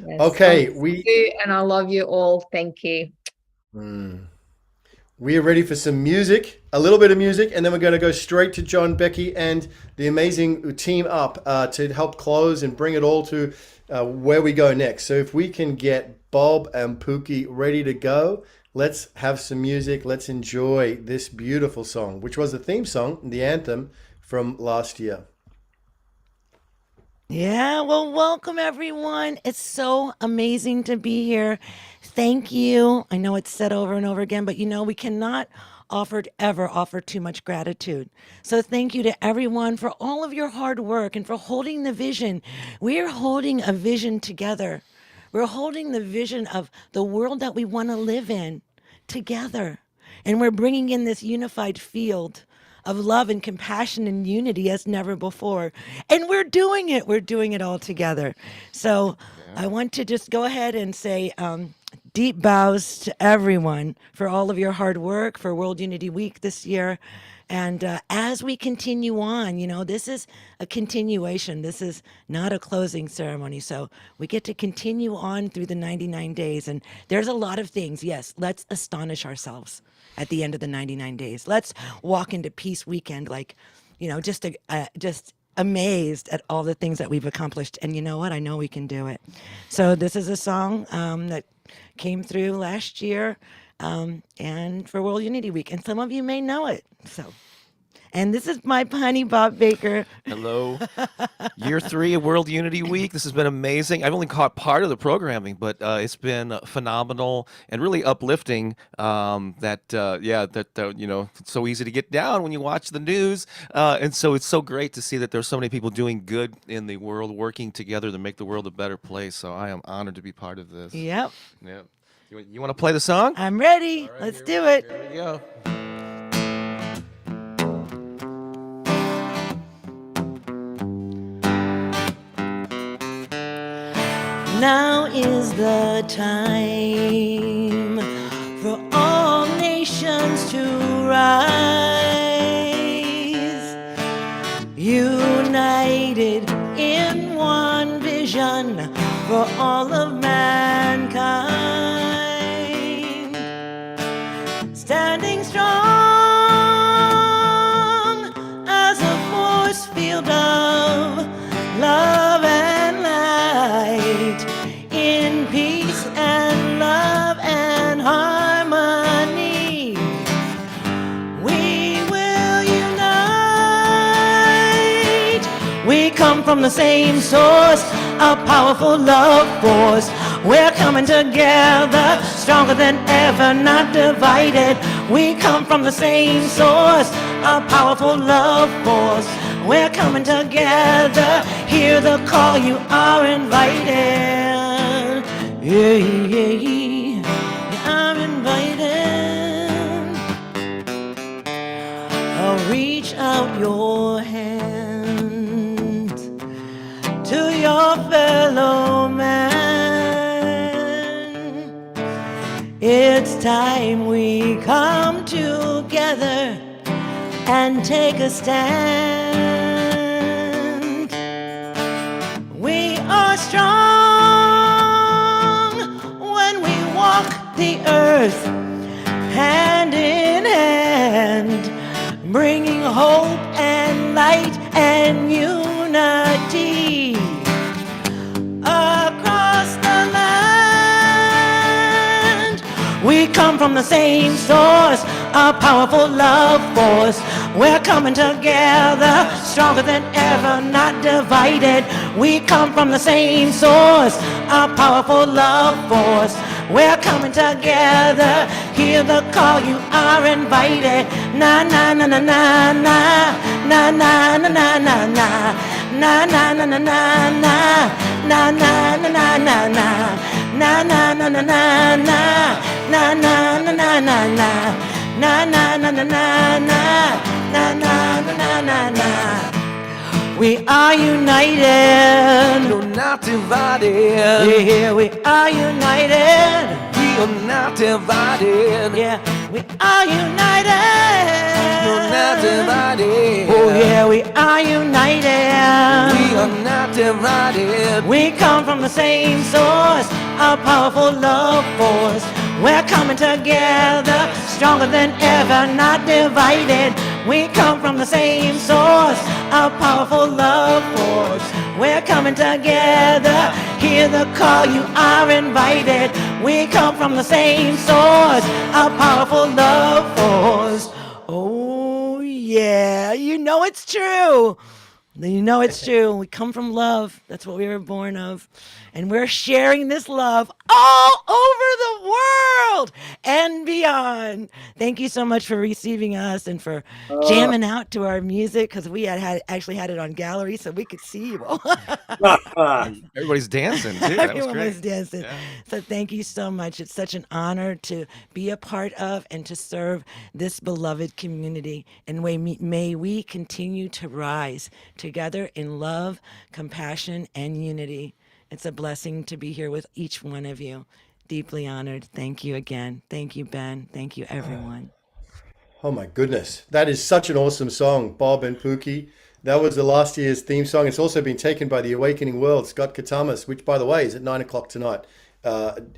Yes, okay, and I love you all. Thank you. We are ready for some music, a little bit of music, and then we're going to go straight to John, Becky, and the amazing team up to help close and bring it all to where we go next. So if we can get Bob and Pookie ready to go, let's have some music. Let's enjoy this beautiful song, which was the theme song, the anthem from last year. Yeah, well, welcome everyone. It's so amazing to be here. Thank you. I know it's said over and over again, but we cannot ever offer too much gratitude. So thank you to everyone for all of your hard work and for holding the vision. We're holding a vision together. We're holding the vision of the world that we want to live in together. And we're bringing in this unified field of love and compassion and unity as never before. And we're doing it. We're doing it all together. So I want to just go ahead and say deep bows to everyone for all of your hard work for World Unity Week this year. And as we continue on, this is a continuation. This is not a closing ceremony. So we get to continue on through the 99 days. And there's a lot of things. Yes, let's astonish ourselves at the end of the 99 days. Let's walk into Peace Weekend just amazed at all the things that we've accomplished. And you know what? I know we can do it. So this is a song that came through last year and for World Unity Week. And some of you may know it. And this is my honey, Bob Baker. Hello. Year 3 of World Unity Week. This has been amazing. I've only caught part of the programming, but it's been phenomenal and really uplifting. It's so easy to get down when you watch the news. And so it's so great to see that there's so many people doing good in the world, working together to make the world a better place. So I am honored to be part of this. Yep. Yep. You want to play the song? I'm ready. Right, let's do it. Here we go. Now is the time for all nations to rise, united in one vision for all of mankind, standing strong as a force field of love and light, in peace and love and harmony. We will unite. We come from the same source, a powerful love force. We're coming together, stronger than ever, not divided. We come from the same source, a powerful love force. We're coming together, hear the call, you are invited. Yeah, yeah, yeah, I'm invited. Oh, reach out your hand to your fellow man. It's time we come together and take a stand. We are strong when we walk the earth hand in hand, bringing bring hope and light and unity across the land. We come from the same source, a powerful love force. We're coming together, stronger than ever, not divided. We come from the same source, a powerful love force. We're coming together, hear the call, you are invited. Na na na na na na, na na na na na na, na na na na na na, na na na na na na, na na na na na na, na na na na na na, na na na na na na, na na na na na. We are united, no, not divided. Yeah, we are united. We are not divided. Yeah, we are united. No, not divided. Oh yeah, we are united. We are not divided. We come from the same source, a powerful love force. We're coming together, stronger than ever, not divided. We come from the same source, a powerful love force. We're coming together, hear the call, you are invited. We come from the same source, a powerful love force. Oh yeah, you know it's true. You know it's true. We come from love. That's what we were born of. And we're sharing this love all over the world and beyond. Thank you so much for receiving us and for jamming out to our music, because we actually had it on gallery so we could see you all. Everybody's dancing too. That was Everyone great. was dancing. Yeah. So thank you so much. It's such an honor to be a part of and to serve this beloved community. And may we continue to rise together in love, compassion, and unity. It's a blessing to be here with each one of you. Deeply honored. Thank you again. Thank you, Ben. Thank you, everyone. Oh my goodness. That is such an awesome song, Bob and Pookie. That was the last year's theme song. It's also been taken by the Awakening World, Scott Katamas, which, by the way, is at 9 o'clock tonight,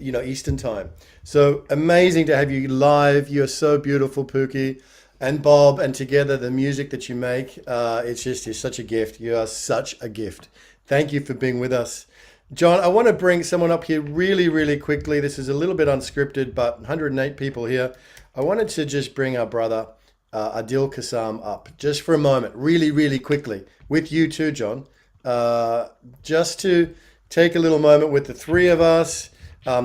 Eastern time. So amazing to have you live. You're so beautiful, Pookie and Bob, and together the music that you make, you're such a gift. You are such a gift. Thank you for being with us. John, I want to bring someone up here really, really quickly. This is a little bit unscripted, but 108 people here. I wanted to just bring our brother, Adil Kassam, up just for a moment, really, really quickly, with you too, John, just to take a little moment with the three of us,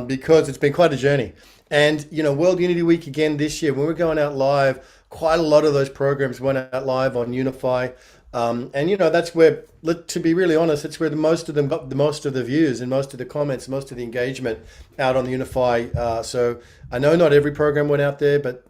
because it's been quite a journey. And, World Unity Week again this year, when we're going out live, quite a lot of those programs went out live on Unify. And that's where, to be really honest, it's where most of them got the most of the views and most of the comments, most of the engagement out on the Unify. So I know not every program went out there, but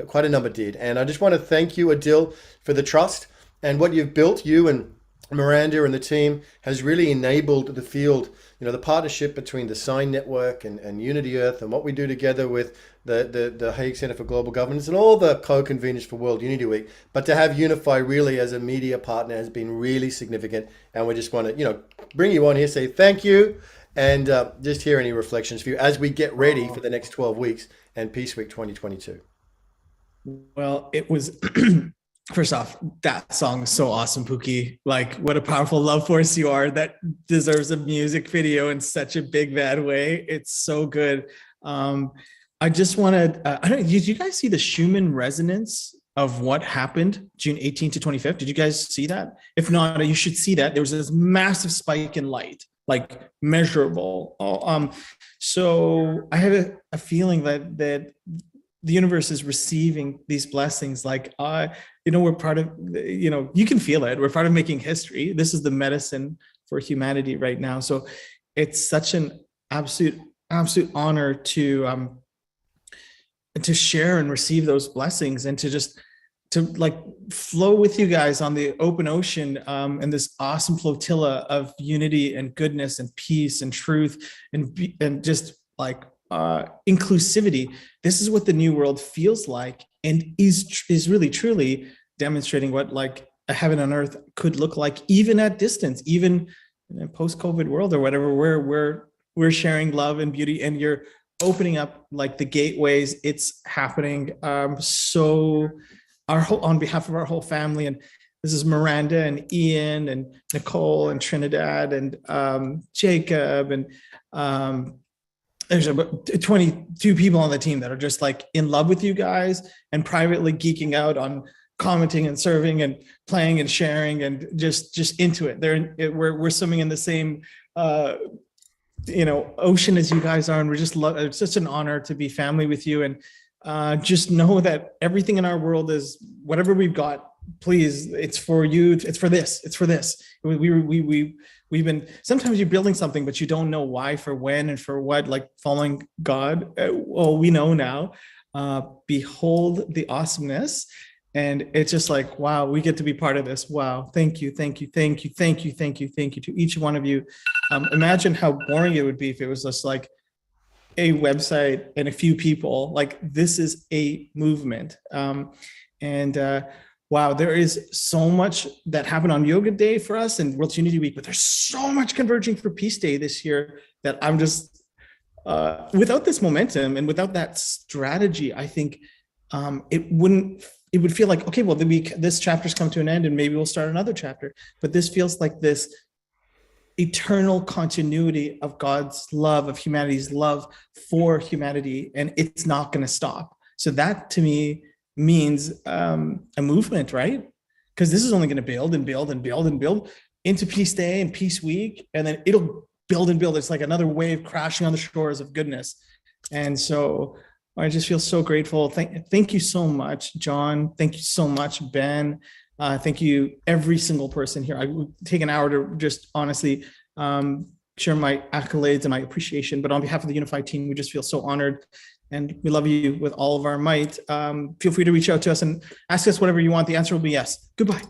quite a number did. And I just want to thank you, Adil, for the trust and what you've built. You and Miranda and the team has really enabled the field. The partnership between the Sign Network and Unity Earth and what we do together with the Hague Center for Global Governance and all the co-conveners for World Unity Week. But to have Unify really as a media partner has been really significant. And we just want to, bring you on here, say thank you, and just hear any reflections for you as we get ready for the next 12 weeks and Peace Week 2022. Well, it was... First off, that song is so awesome, Pookie. Like, what a powerful love force you are. That deserves a music video in such a big, bad way. It's so good. I just want to, did you guys see the Schumann resonance of what happened June 18th to 25th? Did you guys see that? If not, you should see that. There was this massive spike in light, like measurable. So I have a feeling that the universe is receiving these blessings. Like, we're part of, you can feel it. We're part of making history. This is the medicine for humanity right now. So it's such an absolute honor to share and receive those blessings and to flow with you guys on the open ocean, and this awesome flotilla of unity and goodness and peace and truth and just inclusivity. This is what the new world feels like, and is really truly demonstrating what a heaven on earth could look like, even at distance, even in a post-COVID world or whatever, where we're sharing love and beauty, and you're opening up the gateways. It's happening. So on behalf of our whole family. And this is Miranda and Ian and Nicole and Trinidad and Jacob and there's about 22 people on the team that are just like in love with you guys and privately geeking out on commenting and serving and playing and sharing and just into it. We're swimming in the same ocean as you guys are, and it's such an honor to be family with you. And just know that everything in our world is whatever we've got. Please, it's for you. It's for this. It's for this. We've been, sometimes you're building something, but you don't know why, for when, and for what, like following God. Well, we know now. Behold the awesomeness. And it's just like, wow, we get to be part of this. Wow. Thank you. Thank you. Thank you. Thank you. Thank you. Thank you to each one of you. Imagine how boring it would be if it was just like a website and a few people. Like, this is a movement. Wow, there is so much that happened on Yoga Day for us and World Unity Week, but there's so much converging for Peace Day this year that I'm just, without this momentum and without that strategy, I think it would feel like, okay, well, this chapter's come to an end and maybe we'll start another chapter. But this feels like this eternal continuity of God's love, of humanity's love for humanity, and it's not going to stop. So that to me means a movement, right? Because this is only going to build and build and build and build into Peace Day and Peace Week, and then it'll build and build. It's like another wave crashing on the shores of goodness. And so I just feel so grateful. Thank you so much, John. Thank you so much, Ben. Thank you, every single person here. I would take an hour to just honestly share my accolades and my appreciation. But on behalf of the Unified team, we just feel so honored. And we love you with all of our might. Feel free to reach out to us and ask us whatever you want. The answer will be yes. Goodbye.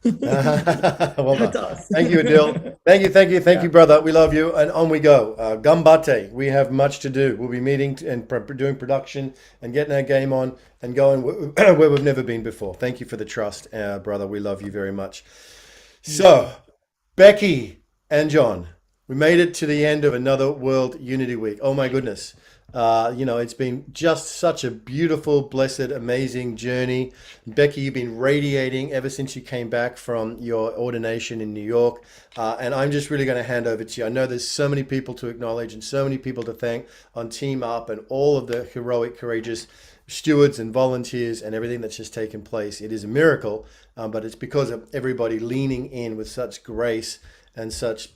Well done. Thank you, Adil. Thank you, brother. We love you. And on we go. Gambate. We have much to do. We'll be meeting and doing production and getting our game on and going where we've never been before. Thank you for the trust, brother. We love you very much. So, Becky and John, we made it to the end of another World Unity Week. Oh my goodness. It's been just such a beautiful, blessed, amazing journey. Becky, you've been radiating ever since you came back from your ordination in New York. And I'm just really going to hand over to you. I know there's so many people to acknowledge and so many people to thank on Team Up and all of the heroic, courageous stewards and volunteers and everything that's just taken place. It is a miracle, but it's because of everybody leaning in with such grace and such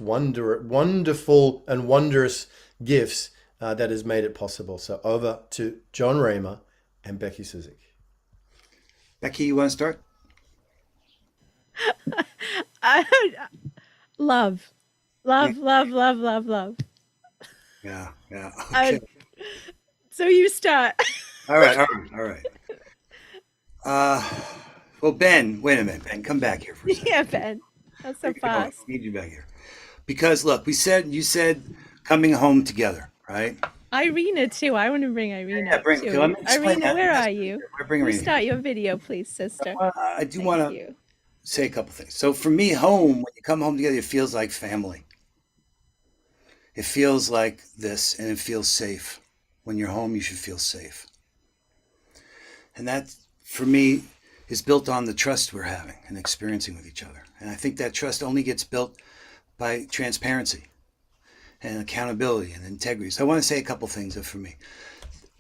wonderful and wondrous gifts that has made it possible. So over to John Raymer and Becky Suzik. Becky, you want to start? Love. Yeah. Okay. So you start. All right. Well, Ben, wait a minute, Ben, come back here for a second. Yeah, Ben. That's so fast. I need you back here. Because look, you said coming home together, right? Irina too. I want to bring Irina up bring- too. let me explain Irina, that. where are you? Bring Irina. Start your video, please, sister. I do want to say a couple things. So for me, home, when you come home together, it feels like family. It feels like this, and it feels safe. When you're home, you should feel safe. And that, for me, is built on the trust we're having and experiencing with each other. And I think that trust only gets built by transparency and accountability and integrity. So I want to say a couple things for me.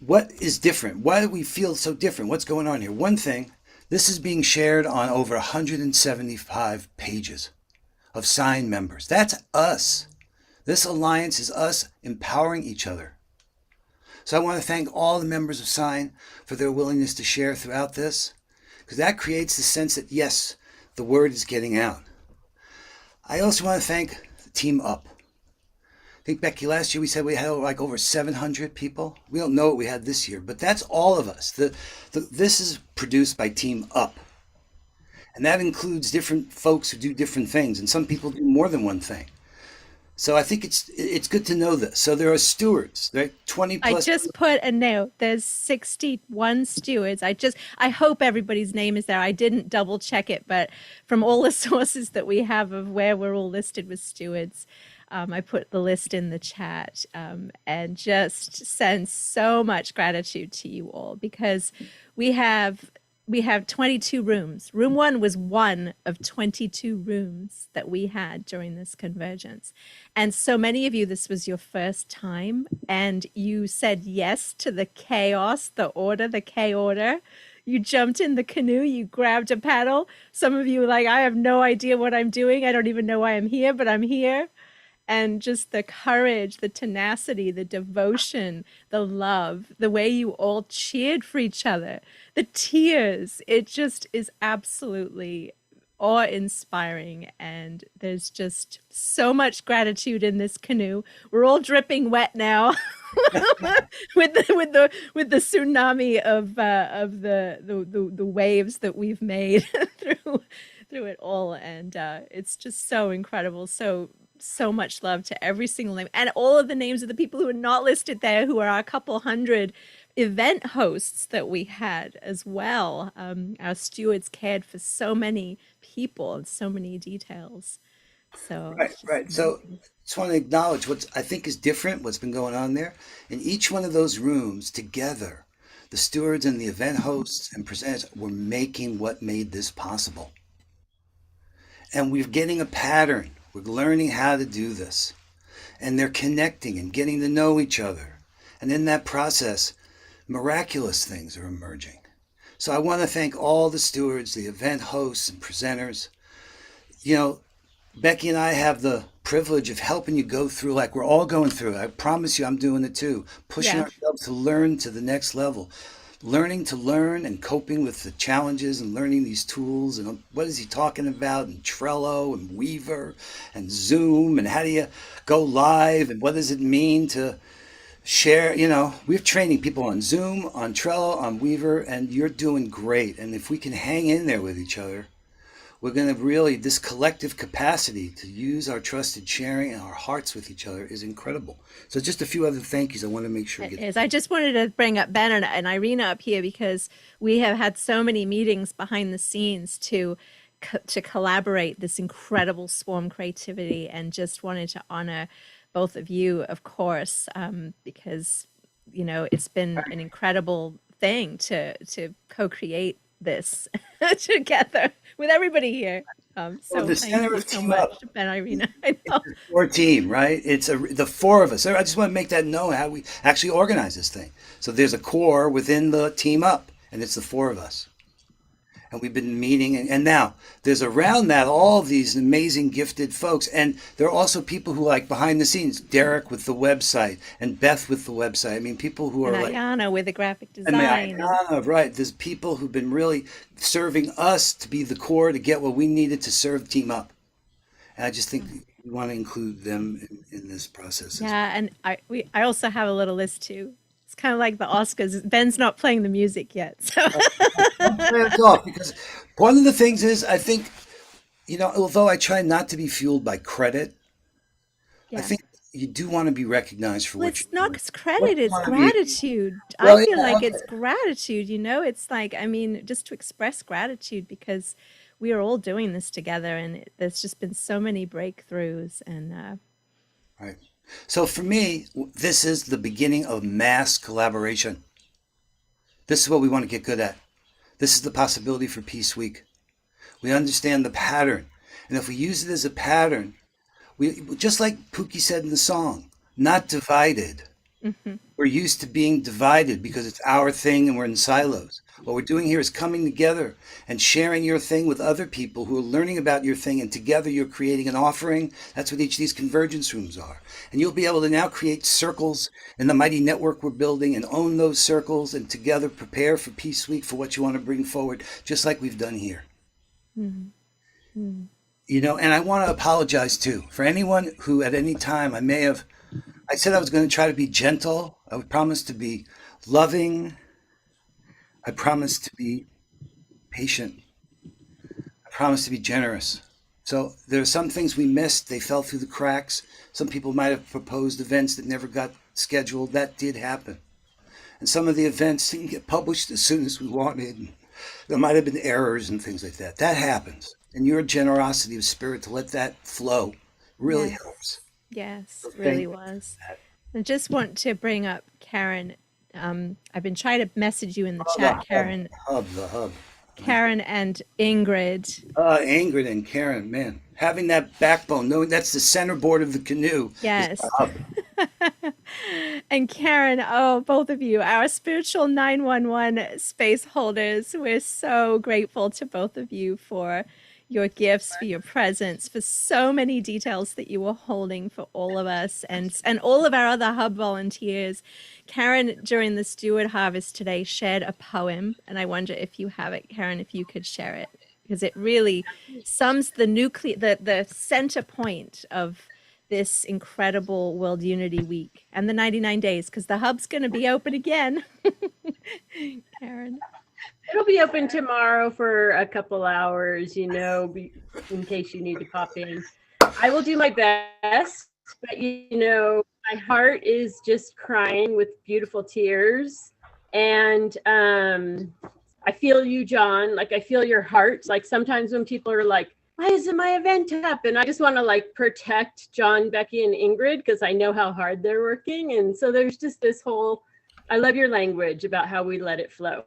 What is different? Why do we feel so different? What's going on here? One thing, this is being shared on over 175 pages of signed members. That's us. This alliance is us empowering each other. So I want to thank all the members of Sign for their willingness to share throughout this, because that creates the sense that, yes, the word is getting out. I also want to thank Team Up. I think, Becky, last year we said we had like over 700 people. We don't know what we had this year, but that's all of us. This is produced by Team Up. And that includes different folks who do different things, and some people do more than one thing. So I think it's good to know this. So there are stewards, right? 20 plus. I just put a note. There's 61 stewards. I hope everybody's name is there. I didn't double check it, but from all the sources that we have of where we're all listed with stewards, I put the list in the chat, and just send so much gratitude to you all, because we have 22 rooms. Room 1 was one of 22 rooms that we had during this convergence. And so many of you, this was your first time, and you said yes to the chaos, the order, the K order. You jumped in the canoe, you grabbed a paddle. Some of you were like, I have no idea what I'm doing. I don't even know why I'm here, but I'm here. And just the courage, the tenacity, the devotion, the love, the way you all cheered for each other, the tears, it just is absolutely awe-inspiring. And there's just so much gratitude in this canoe. We're all dripping wet now with the tsunami of the waves that we've made through it all. And it's just so incredible. So much love to every single name, and all of the names of the people who are not listed there, who are our couple hundred event hosts that we had as well. Our stewards cared for so many people and so many details. So Right. So just want to acknowledge what I think is different, what's been going on there. In each one of those rooms together, the stewards and the event hosts and presenters were making what made this possible. And we're getting a pattern. We're learning how to do this. And they're connecting and getting to know each other. And in that process, miraculous things are emerging. So I want to thank all the stewards, the event hosts and presenters. You know, Becky and I have the privilege of helping you go through, like we're all going through. I promise you I'm doing it too. Pushing ourselves to learn to the next level. Learning to learn and coping with the challenges and learning these tools and what is he talking about, and Trello and Weaver and Zoom, and how do you go live, and what does it mean to share. You know, we're training people on Zoom, on Trello, on Weaver, and you're doing great. And if we can hang in there with each other, we're going to really, this collective capacity to use our trusted sharing and our hearts with each other is incredible. So just a few other thank yous I want to make sure. I just wanted to bring up Ben and Irina up here, because we have had so many meetings behind the scenes to collaborate this incredible swarm creativity, and just wanted to honor both of you, of course, because, you know, it's been an incredible thing to co-create this together with everybody here. So the thank center you of so Team much, Up, Ben, Irina. I know. core team, right? It's the four of us. I just want to make that known how we actually organize this thing. So there's a core within the Team Up, and it's the four of us. And we've been meeting, and now there's around that all these amazing gifted folks, and there are also people who like behind the scenes, Derek with the website and Beth with the website. I mean, people who are And like Ayana with the graphic and design. Ayana, right? There's people who've been really serving us to be the core to get what we needed to serve Team Up, and I just think we want to include them in this process. Yeah, and I also have a little list too. It's kind of like the Oscars. Ben's not playing the music yet, so. Hands off, because one of the things is, I think, you know, although I try not to be fueled by credit, I think you do want to be recognized for Well, what it's you're not doing. credit, it's wanna be- gratitude. Well, I feel yeah, like okay. it's gratitude, you know? It's like, I mean, just to express gratitude, because we are all doing this together, and there's just been so many breakthroughs. And Right. So for me, this is the beginning of mass collaboration. This is what we want to get good at. This is the possibility for Peace Week. We understand the pattern. And if we use it as a pattern, we, just like Pookie said in the song, not divided. We're used to being divided because it's our thing and we're in silos. What we're doing here is coming together and sharing your thing with other people who are learning about your thing, and together you're creating an offering. That's what each of these convergence rooms are. And you'll be able to now create circles in the mighty network we're building and own those circles, and together prepare for Peace Week, for what you want to bring forward, just like we've done here. You know, and I want to apologize too for anyone who at any time I said I was going to try to be gentle. I would promise to be loving. I promise to be patient. I promise to be generous. So there are some things we missed. They fell through the cracks. Some people might have proposed events that never got scheduled. That did happen. And some of the events didn't get published as soon as we wanted. There might have been errors and things like that. That happens. And your generosity of spirit to let that flow really helps. Yes, So really thank you was. for that. I just want to bring up Karen. I've been trying to message you in the Oh, chat, Karen. the hub. Karen and Ingrid. Ingrid and Karen, man, having that backbone, knowing that's the center board of the canoe is the Yes. hub. And Karen, oh, both of you, our spiritual 911 space holders. We're so grateful to both of you for your gifts, for your presence, for so many details that you were holding for all of us and all of our other hub volunteers. Karen, during the Steward Harvest today, shared a poem, and I wonder if you have it, Karen, if you could share it, because it really sums the center point of this incredible World Unity Week and the 99 days, because the hub's going to be open again. Karen. It'll be open tomorrow for a couple hours, in case you need to pop in. I will do my best, but my heart is just crying with beautiful tears. And I feel you, John. Like, I feel your heart. Like, sometimes when people are like, why isn't my event up? And I just want to protect John, Becky, and Ingrid, because I know how hard they're working. And so there's just this whole, I love your language about how we let it flow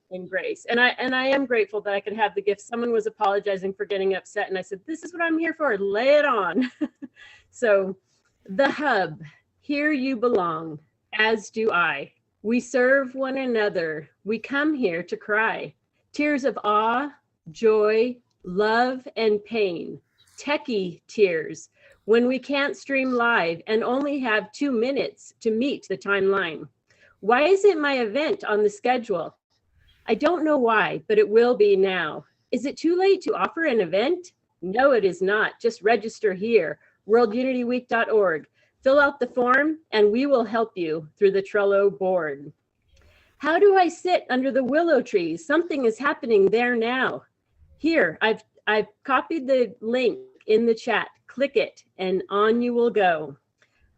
in grace. And I am grateful that I could have the gift. Someone was apologizing for getting upset, and I said, this is what I'm here for. Lay it on. So the hub, here you belong, as do I. We serve one another. We come here to cry. Tears of awe, joy, love, and pain. Techie tears when we can't stream live and only have 2 minutes to meet the timeline. Why isn't my event on the schedule? I don't know why, but it will be now. Is it too late to offer an event? No, it is not. Just register here, worldunityweek.org. Fill out the form and we will help you through the Trello board. How do I sit under the willow trees? Something is happening there now. Here, I've copied the link in the chat. Click it and on you will go.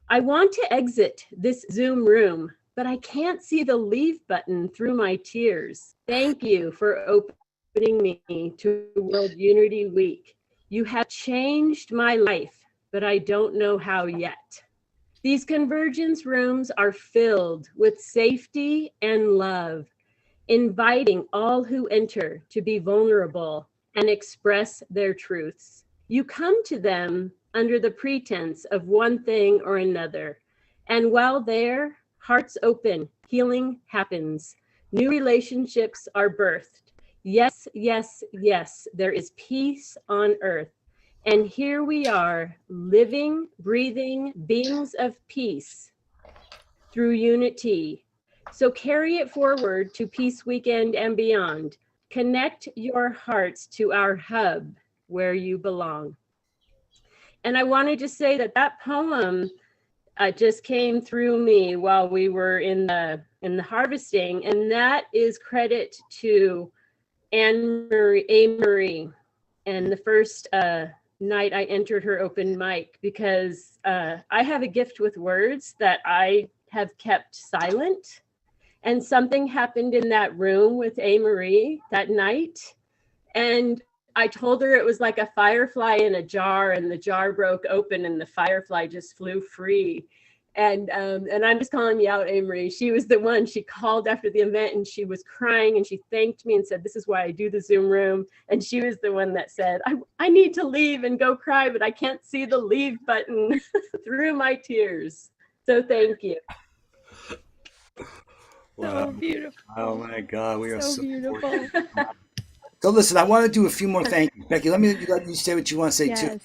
I want to exit this Zoom room, but I can't see the leave button through my tears. Thank you for opening me to World Unity Week. You have changed my life, but I don't know how yet. These convergence rooms are filled with safety and love, inviting all who enter to be vulnerable and express their truths. You come to them under the pretense of one thing or another, and while there, hearts open, healing happens, new relationships are birthed. Yes, yes, yes, there is peace on earth. And here we are, living, breathing beings of peace through unity. So carry it forward to Peace Weekend and beyond. Connect your hearts to our hub where you belong. And I wanted to say that poem just came through me while we were in the harvesting, and that is credit to Marie, and the first night I entered her open mic, because I have a gift with words that I have kept silent, and something happened in that room with Marie that night, and I told her it was like a firefly in a jar, and the jar broke open and the firefly just flew free. And I'm just calling you out, Marie. She was the one. She called after the event and she was crying and she thanked me and said, this is why I do the Zoom room. And she was the one that said, I need to leave and go cry, but I can't see the leave button through my tears. So thank you. Wow. So beautiful. Oh my God, we are so beautiful. fortunate. So listen, I want to do a few more thank you. Becky, let you say what you want to say too.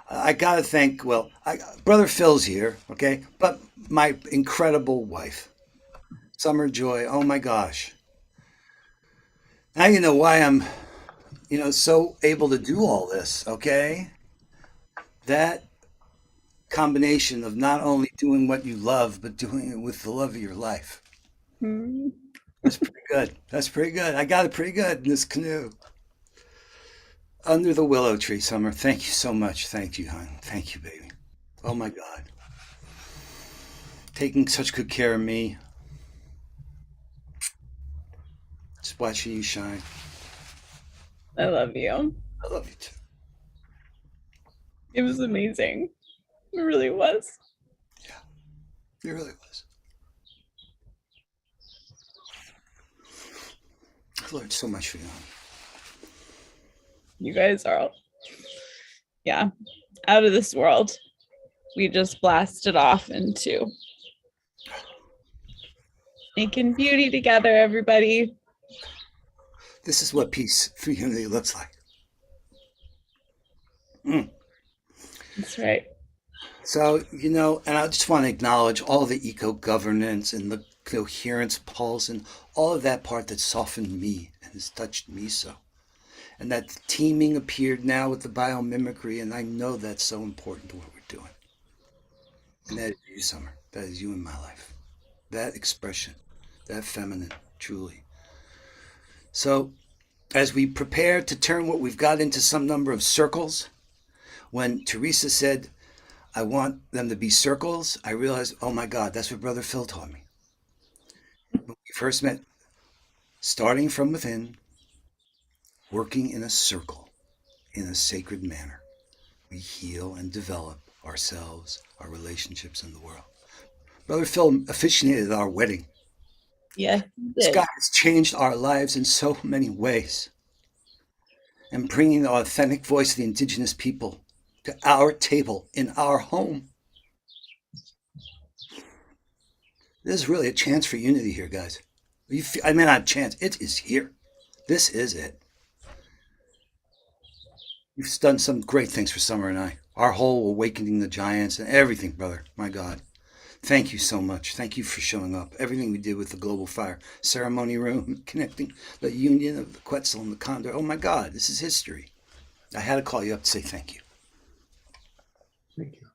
I got to thank, Brother Phil's here, okay? But my incredible wife, Summer Joy, oh my gosh. Now you know why I'm, so able to do all this, okay? That combination of not only doing what you love, but doing it with the love of your life. That's pretty good. That's pretty good. I got it pretty good in this canoe. Under the willow tree, Summer. Thank you so much. Thank you, hon. Thank you, baby. Oh my God. Taking such good care of me. Just watching you shine. I love you. I love you too. It was amazing. It really was. It really was. I've learned so much from you. You guys are, yeah, out of this world. We just blasted off into making beauty together, everybody. This is what peace through unity looks like. Mm. That's right. So, and I just want to acknowledge all the eco-governance and the coherence pulse and all of that part that softened me and has touched me so. And that teaming appeared now with the biomimicry, and I know that's so important to what we're doing. And that is you, Summer. That is you in my life. That expression, that feminine, truly. So, as we prepare to turn what we've got into some number of circles, when Teresa said, I want them to be circles, I realized, oh my God, that's what Brother Phil taught me. When we first met, starting from within, working in a circle, in a sacred manner, we heal and develop ourselves, our relationships in the world. Brother Phil officiated our wedding. Yeah. This guy has changed our lives in so many ways. And bringing the authentic voice of the indigenous people to our table in our home. There's really a chance for unity here, guys. I mean, not a chance. It is here. This is it. You've done some great things for Summer and I. Our whole awakening the giants and everything, brother. My God. Thank you so much. Thank you for showing up. Everything we did with the Global Fire Ceremony Room, connecting the union of the Quetzal and the Condor. Oh my God, this is history. I had to call you up to say thank you. Thank you.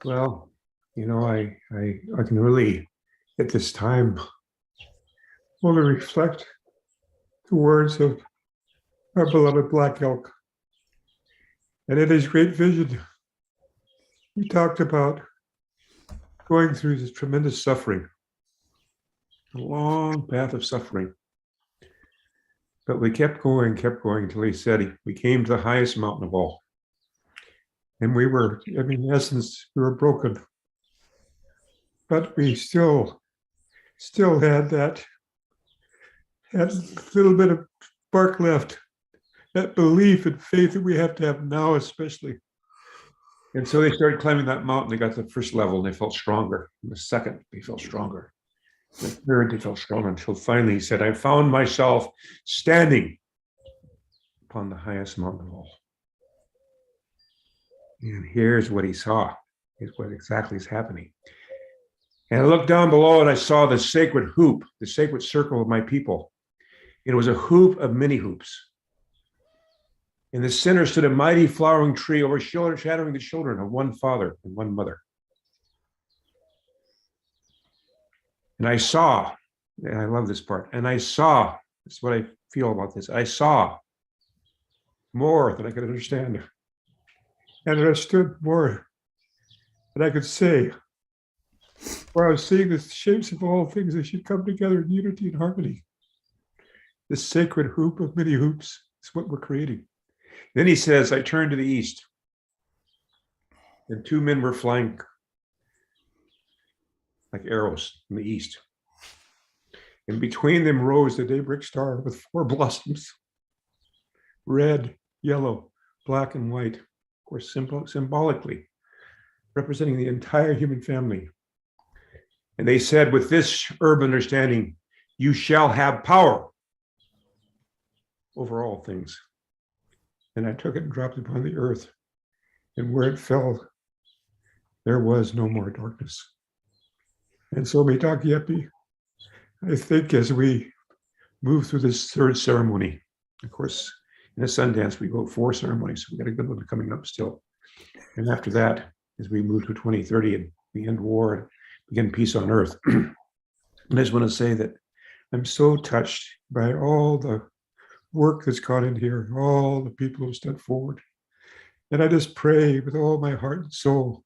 Well, I can really, at this time, only reflect the words of our beloved Black Elk. And in his great vision, he talked about going through this tremendous suffering, a long path of suffering. But we kept going until he said we came to the highest mountain of all. And we were, in essence, we were broken. But we still had that little bit of spark left, that belief and faith that we have to have now, especially. And so they started climbing that mountain. They got to the first level and they felt stronger. And the second, they felt stronger. The third, they felt stronger until finally he said, I found myself standing upon the highest mountain of all. And here's what he saw. Here's what exactly is happening. And I looked down below and I saw the sacred hoop, the sacred circle of my people. It was a hoop of many hoops. In the center stood a mighty flowering tree overshadowing the children of one father and one mother. And I saw, and I love this part, and I saw, that's what I feel about this, I saw more than I could understand. And understood more than I could say. Where I was seeing the shapes of all things that should come together in unity and harmony. This sacred hoop of many hoops is what we're creating. Then he says, I turned to the east, and two men were flying like arrows in the east. And between them rose the daybreak star with four blossoms, red, yellow, black, and white, of course, symbolically representing the entire human family. And they said, with this herb understanding, you shall have power over all things. And I took it and dropped it upon the earth. And where it fell, there was no more darkness. And so, Mitakiyepi, I think as we move through this third ceremony, of course, in a Sundance, we go 4 ceremonies. So we got a good one coming up still. And after that, as we move to 2030 and we end war and begin peace on earth. And I just want to say that I'm so touched by all the work that's gone in here, all the people who stepped forward. And I just pray with all my heart and soul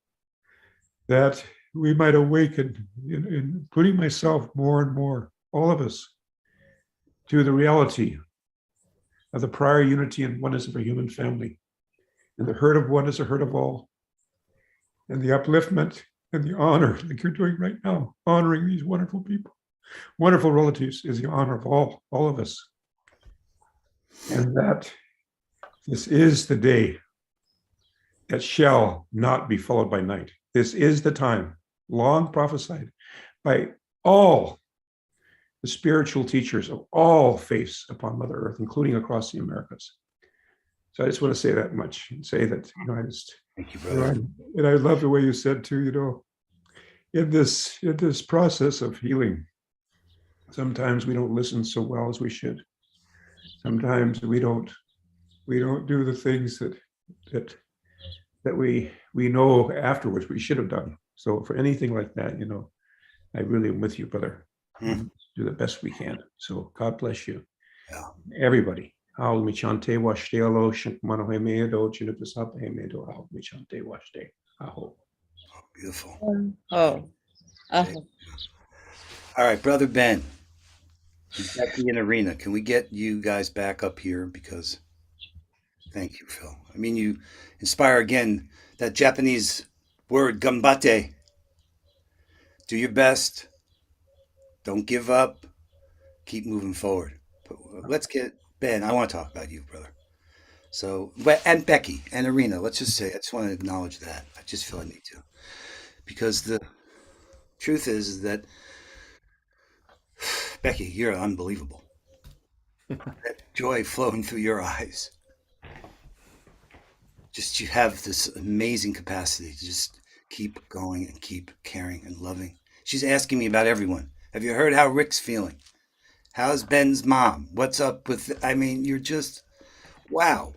that we might awaken, including myself more and more, all of us, to the reality of the prior unity and oneness of a human family. And the hurt of one is a hurt of all. and the upliftment and the honor like you're doing right now, honoring these wonderful people, wonderful relatives, is the honor of all of us. And that this is the day that shall not be followed by night. This is the time, long prophesied by all the spiritual teachers of all faiths upon Mother Earth, including across the Americas. So I just want to say that much and say that, I just, thank you, brother. And I love the way you said too, in this process of healing, sometimes we don't listen so well as we should. Sometimes we don't do the things that we know afterwards we should have done. So for anything like that, I really am with you, brother. Do the best we can. So God bless you. Yeah. Everybody. Beautiful. Oh. All right, brother Ben, Becky and Arena, can we get you guys back up here? Because thank you, Phil. I mean, you inspire again that Japanese word gambate. Do your best. Don't give up. Keep moving forward. But let's get Ben. I want to talk about you, brother. So, and Becky and Arena. Let's just say I just want to acknowledge that. I just feel I need to, because the truth is that Becky, you're unbelievable. That joy flowing through your eyes. Just you have this amazing capacity to just keep going and keep caring and loving. She's asking me about everyone. Have you heard how Rick's feeling? How's Ben's mom? What's up with, I mean, you're just, wow.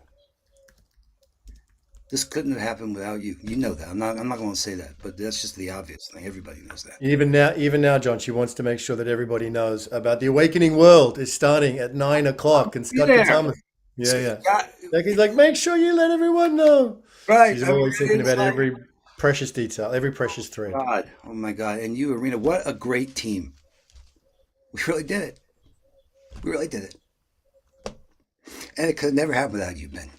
This couldn't have happened without you. You know that. I'm not going to say that, but that's just the obvious thing. Everybody knows that. Even now, John, she wants to make sure that everybody knows about the Awakening World is starting at 9:00, and Scott Thomas. Yeah. Becky's like, make sure you let everyone know. Right. She's always thinking about every precious detail, every precious thread. God, oh my God. And you, Arena, what a great team. We really did it. We really did it. And it could never happen without you, Ben.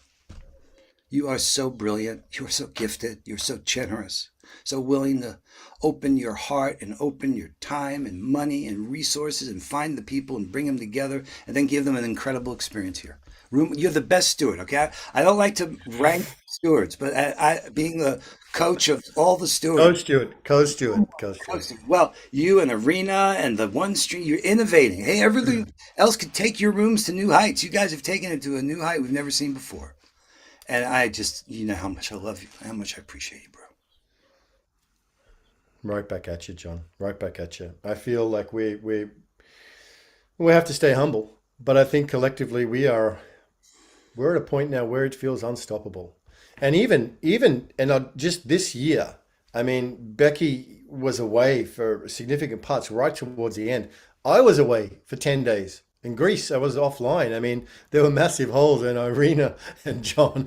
You are so brilliant. You are so gifted. You're so generous, so willing to open your heart and open your time and money and resources and find the people and bring them together and then give them an incredible experience here. You're the best steward, okay? I don't like to rank stewards, but I being the coach of all the stewards. Co-steward. Well, you and Arena and the One Street, you're innovating. Hey, everything else could take your rooms to new heights. You guys have taken it to a new height we've never seen before. And I just, you know how much I love you, how much I appreciate you, bro. Right back at you, John. Right back at you. I feel like we have to stay humble, but I think collectively we're at a point now where it feels unstoppable. And even just this year, I mean, Becky was away for significant parts right towards the end. I was away for 10 days. In Greece, I was offline. I mean, there were massive holes, and Irina and John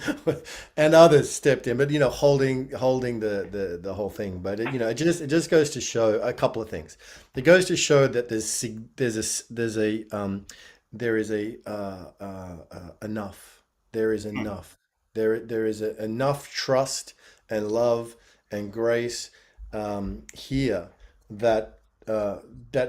and others stepped in, but holding the whole thing. But it just goes to show a couple of things. It goes to show that there is enough. There is enough. There is enough trust and love and grace here that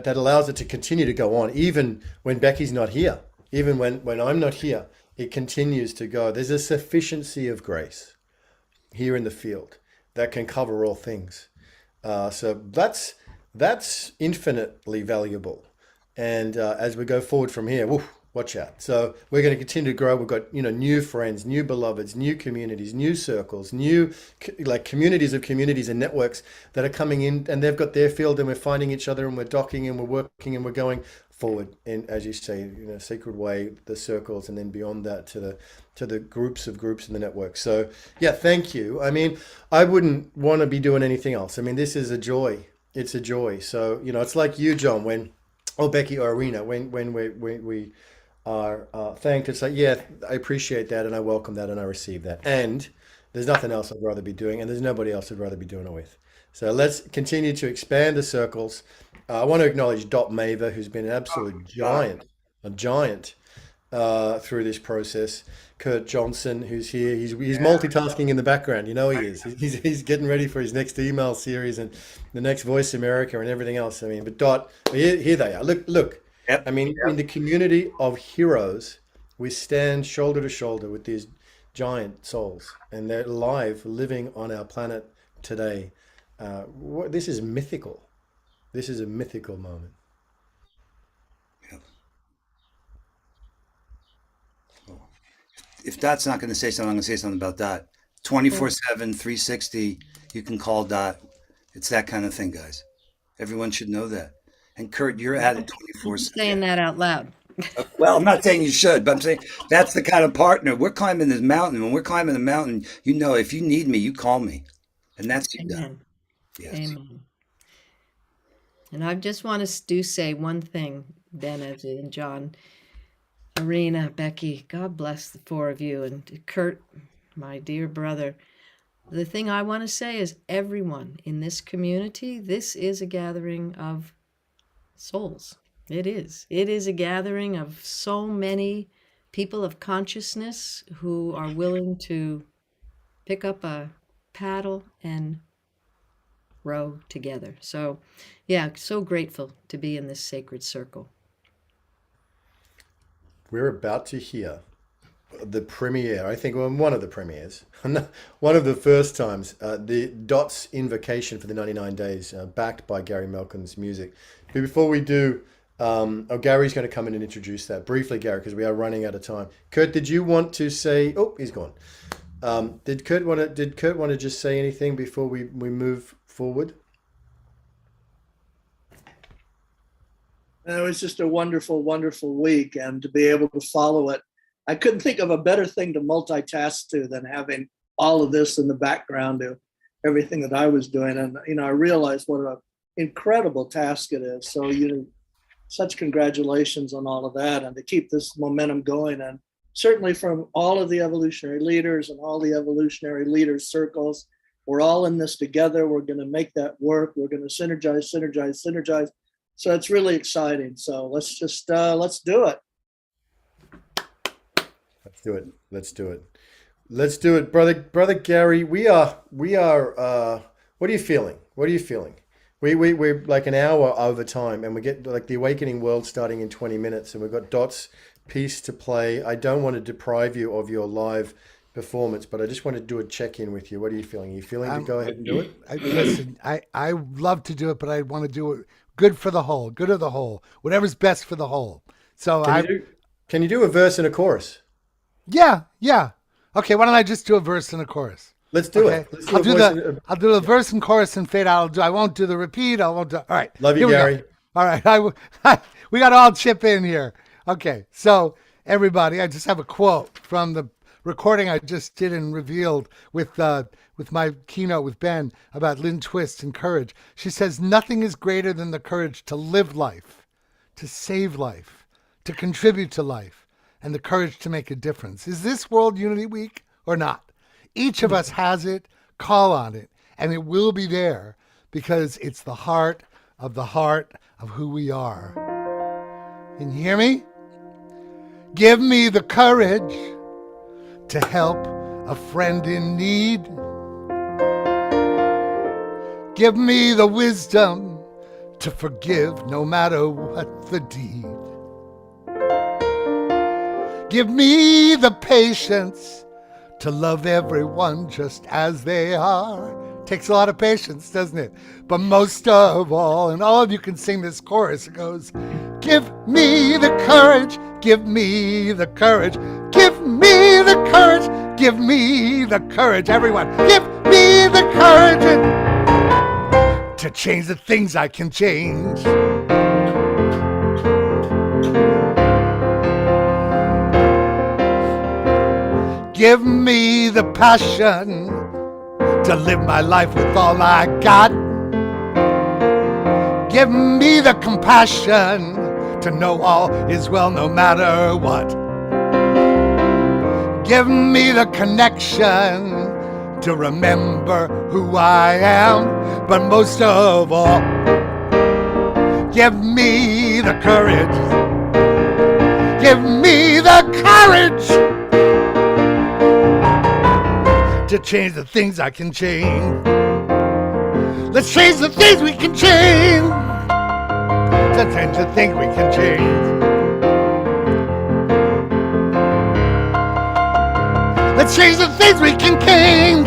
allows it to continue to go on, even when Becky's not here, even when I'm not here, it continues to go. There's a sufficiency of grace here in the field that can cover all things. So that's infinitely valuable. And as we go forward from here, watch out. So we're going to continue to grow. We've got new friends, new beloveds, new communities, new circles, new communities of communities and networks that are coming in, and they've got their field, and we're finding each other, and we're docking, and we're working, and we're going forward in, as you say, sacred way, the circles, and then beyond that to the groups in the network. So yeah, thank you. I mean, I wouldn't want to be doing anything else. I mean, this is a joy. It's a joy. So it's like you, John, or Becky or Arena, when we are thanked. It's like, yeah, I appreciate that, and I welcome that, and I receive that. And there's nothing else I'd rather be doing, and there's nobody else I'd rather be doing it with. So let's continue to expand the circles. I want to acknowledge Dot Maver, who's been an absolute giant, through this process. Kurt Johnson, who's here, he's multitasking in the background. You know he is. He's getting ready for his next email series and the next Voice America and everything else. I mean, but Dot, here they are. Look. Yep. I mean, in the community of heroes, we stand shoulder to shoulder with these giant souls, and they're alive, living on our planet today. This is mythical. This is a mythical moment. If Dot's not going to say something, I'm going to say something about Dot. 24/7, 360, you can call Dot. It's that kind of thing, guys. Everyone should know that. And Kurt, you're at it 24/7. Saying that out loud. Well, I'm not saying you should, but I'm saying that's the kind of partner. We're climbing this mountain. When we're climbing the mountain, you know, if you need me, you call me. And that's you, Dot. Amen. Yes. Amen. And I just want to say one thing, Ben and John, Arena, Becky, God bless the four of you, and Kurt, my dear brother. The thing I want to say is everyone in this community, this is a gathering of souls. It is. It is a gathering of so many people of consciousness who are willing to pick up a paddle and row together. So, yeah, so grateful to be in this sacred circle. We're about to hear the premiere, I think, well, one of the premieres, one of the first times, the Dot's Invocation for the 99 Days, backed by Gary Malcolm's music. But before we do, Gary's going to come in and introduce that briefly, Gary, because we are running out of time. Kurt, did you want to say? Oh, he's gone. Did Kurt want to just say anything before we move forward? It was just a wonderful, wonderful week, and to be able to follow it. I couldn't think of a better thing to multitask to than having all of this in the background to everything that I was doing. And, I realized what an incredible task it is. So, such congratulations on all of that, and to keep this momentum going. And certainly from all of the evolutionary leaders and all the evolutionary leaders circles, we're all in this together. We're going to make that work. We're going to synergize. So it's really exciting. So let's just, let's do it. Let's do it. Brother Gary, we are, what are you feeling? We're like an hour over time, and we get like the Awakening World starting in 20 minutes, and we've got Dot's piece to play. I don't want to deprive you of your live performance, but I just want to do a check-in with you. What are you feeling? Are you feeling to go ahead and do it? Listen, I love to do it, but I want to do it good for the whole, good of the whole, whatever's best for the whole. So can you do a verse and a chorus? Yeah. Okay, why don't I just do a verse and a chorus? Let's do it. I'll do the verse and chorus and fade out. I won't do the repeat. All right. Love you, Gary. All right. We got to all chip in here. Okay. So everybody, I just have a quote from the recording I just did and revealed with my keynote with Ben about Lynn Twist and courage. She says, nothing is greater than the courage to live life, to save life, to contribute to life, and the courage to make a difference. Is this World Unity Week or not? Each of us has it, call on it, and it will be there because it's the heart of who we are. Can you hear me? Give me the courage to help a friend in need. Give me the wisdom to forgive no matter what the deed. Give me the patience to love everyone just as they are. Takes a lot of patience, doesn't it? But most of all, and all of you can sing this chorus, it goes, give me the courage, give me the courage, give me the courage, give me the courage. Everyone, give me the courage to change the things I can change. Give me the passion to live my life with all I got. Give me the compassion to know all is well no matter what. Give me the connection to remember who I am, but most of all, give me the courage. Give me the courage to change the things I can change. Let's change the things we can change. Let's change the things we can change. Let's change the things we can change.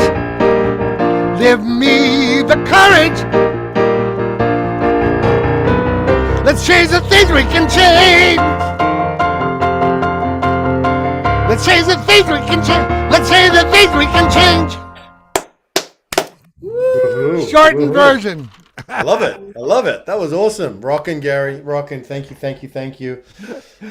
Give me the courage. Let's change the things we can change. Let's change the things we can change. Let's change the things we can change. Shortened version. I love it. I love it. That was awesome. Rockin', Gary. Rockin'. Thank you. Thank you. Thank you.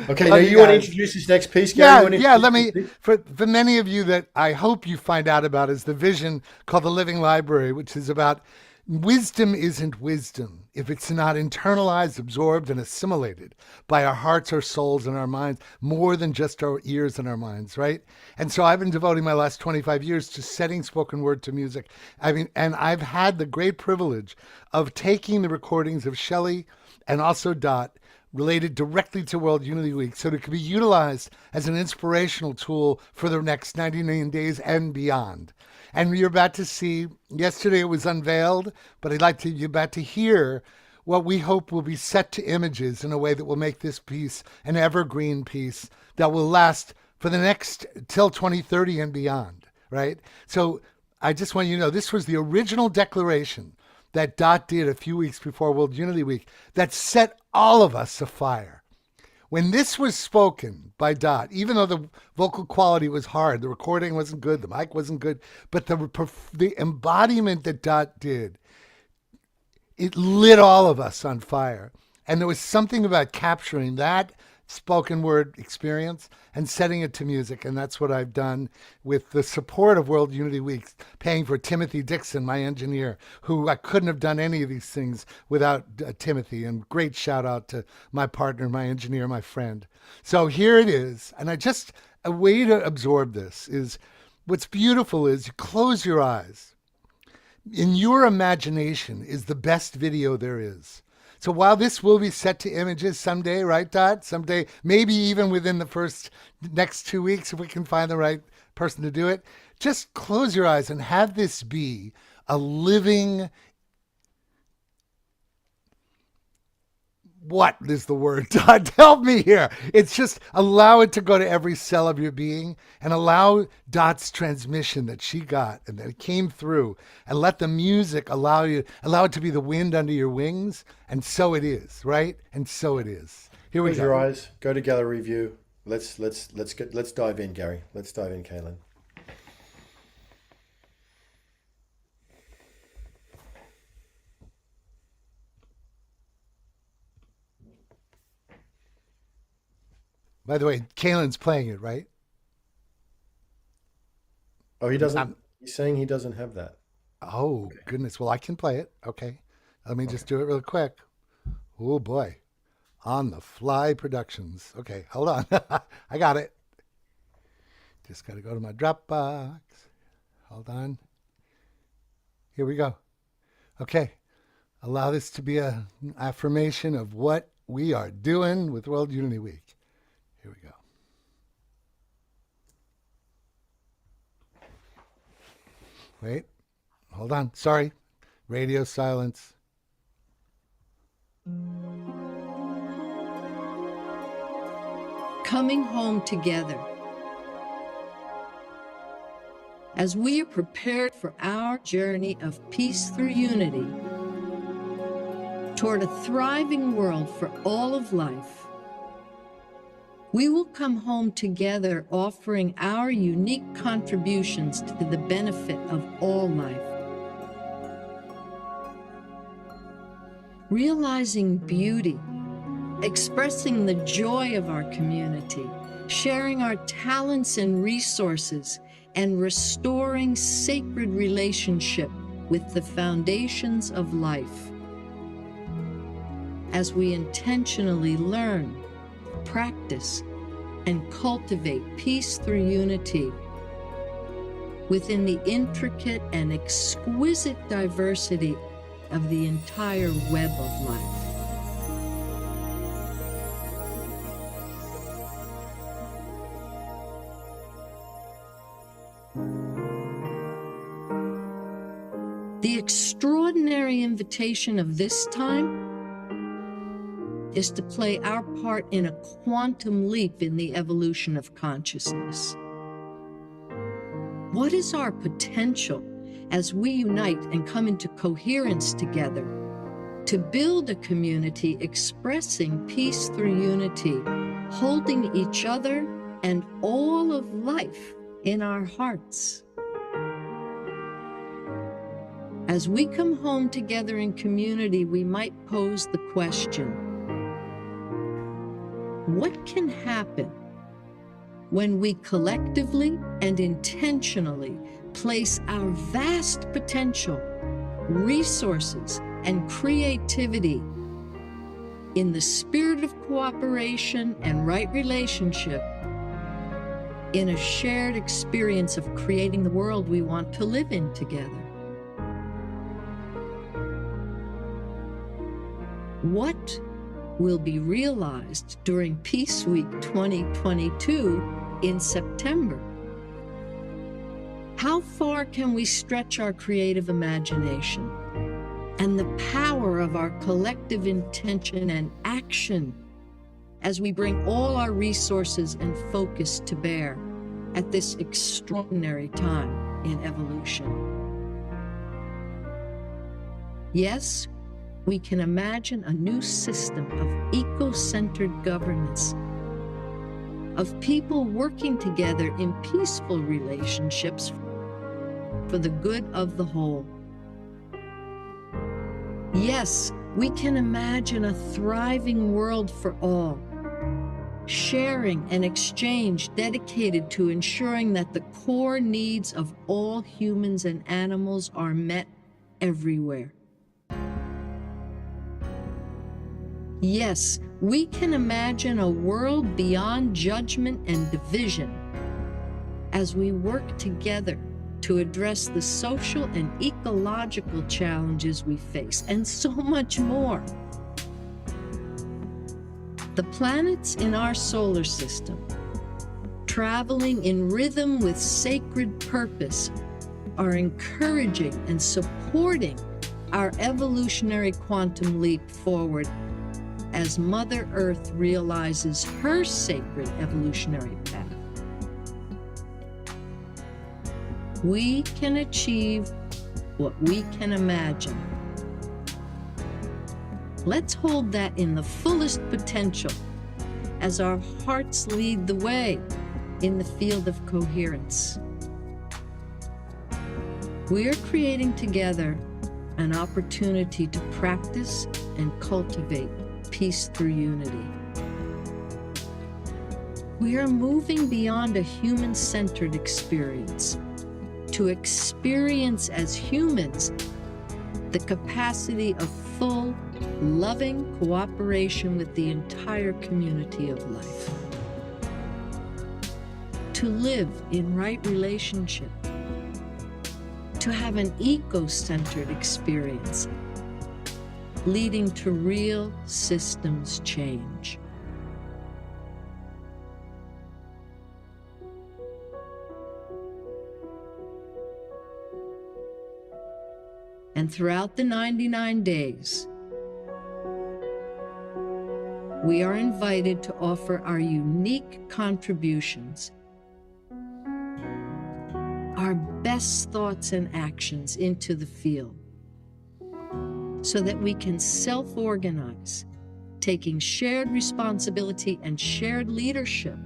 Okay, now you want to introduce this next piece, Gary? Yeah. Let me. For many of you that I hope you find out about is the vision called the Living Library, which is about wisdom isn't wisdom if it's not internalized, absorbed, and assimilated by our hearts, our souls, and our minds, more than just our ears and our minds, right? And so I've been devoting my last 25 years to setting spoken word to music. And I've had the great privilege of taking the recordings of Shelley and also Dot related directly to World Unity Week so that it can be utilized as an inspirational tool for the next 99 days and beyond. And you're about to see, yesterday it was unveiled, but you're about to hear what we hope will be set to images in a way that will make this piece an evergreen piece that will last for the next, till 2030 and beyond, right? So I just want you to know, this was the original declaration that Dot did a few weeks before World Unity Week that set all of us afire. When this was spoken by Dot, even though the vocal quality was hard, the recording wasn't good, the mic wasn't good, but the embodiment that Dot did, it lit all of us on fire. And there was something about capturing that spoken word experience and setting it to music. And that's what I've done with the support of World Unity Week, paying for Timothy Dixon, my engineer, who I couldn't have done any of these things without Timothy. And great shout out to my partner, my engineer, my friend. So here it is. And a way to absorb this is, what's beautiful is you close your eyes. In your imagination is the best video there is. So while this will be set to images someday, right, Dot? Someday, maybe even within the next 2 weeks, if we can find the right person to do it, just close your eyes and have this be a living, what is the word, Dot? Help me here. It's just allow it to go to every cell of your being and allow Dot's transmission that she got and that it came through, and let the music allow it to be the wind under your wings. And so it is, right? And so it is. Here we go. Close your eyes. Go to gallery view. Let's dive in, Gary. Let's dive in, Kaylin. By the way, Kaylin's playing it, right? Oh, he doesn't. He's saying he doesn't have that. Oh, okay. Goodness. Well, I can play it. Okay. Let me just do it real quick. Oh, boy. On the Fly Productions. Okay, hold on. I got it. Just got to go to my Dropbox. Hold on. Here we go. Okay. Allow this to be an affirmation of what we are doing with World Unity Week. Here we go. Wait, hold on. Sorry. Radio silence. Coming home together. As we are prepared for our journey of peace through unity toward a thriving world for all of life, we will come home together offering our unique contributions to the benefit of all life. Realizing beauty, expressing the joy of our community, sharing our talents and resources, and restoring sacred relationship with the foundations of life. As we intentionally learn, practice, and cultivate peace through unity within the intricate and exquisite diversity of the entire web of life. The extraordinary invitation of this time is to play our part in a quantum leap in the evolution of consciousness. What is our potential as we unite and come into coherence together to build a community expressing peace through unity, holding each other and all of life in our hearts? As we come home together in community, we might pose the question, what can happen when we collectively and intentionally place our vast potential, resources, and creativity in the spirit of cooperation and right relationship in a shared experience of creating the world we want to live in together? What will be realized during Peace Week 2022 in September? How far can we stretch our creative imagination and the power of our collective intention and action as we bring all our resources and focus to bear at this extraordinary time in evolution? Yes, we can imagine a new system of eco-centered governance, of people working together in peaceful relationships for the good of the whole. Yes, we can imagine a thriving world for all, sharing and exchange dedicated to ensuring that the core needs of all humans and animals are met everywhere. Yes, we can imagine a world beyond judgment and division as we work together to address the social and ecological challenges we face, and so much more. The planets in our solar system, traveling in rhythm with sacred purpose, are encouraging and supporting our evolutionary quantum leap forward as Mother Earth realizes her sacred evolutionary path. We can achieve what we can imagine. Let's hold that in the fullest potential as our hearts lead the way in the field of coherence. We are creating together an opportunity to practice and cultivate peace through unity. We are moving beyond a human-centered experience to experience as humans the capacity of full, loving cooperation with the entire community of life. To live in right relationship, to have an eco-centered experience, leading to real systems change. And throughout the 99 days, we are invited to offer our unique contributions, our best thoughts and actions into the field, so that we can self-organize, taking shared responsibility and shared leadership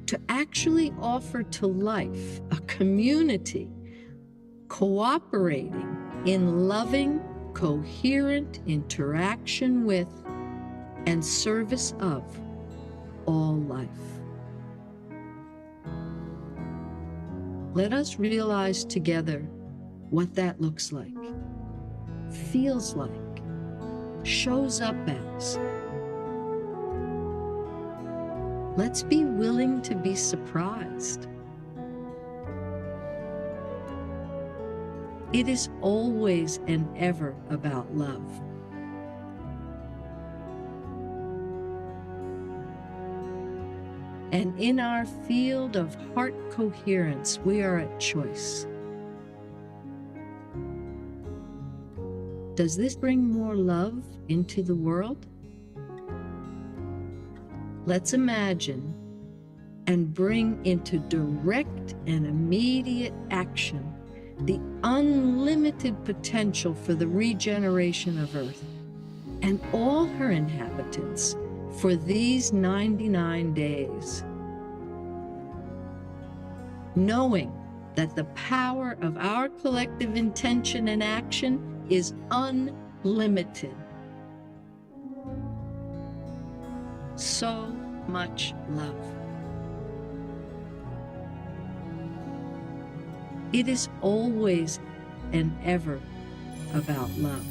to actually offer to life a community cooperating in loving, coherent interaction with and service of all life. Let us realize together what that looks like, feels like, shows up as. Let's be willing to be surprised. It is always and ever about love. And in our field of heart coherence, we are at choice. Does this bring more love into the world? Let's imagine and bring into direct and immediate action the unlimited potential for the regeneration of Earth and all her inhabitants for these 99 days. Knowing that the power of our collective intention and action is unlimited. So much love. It is always and ever about love.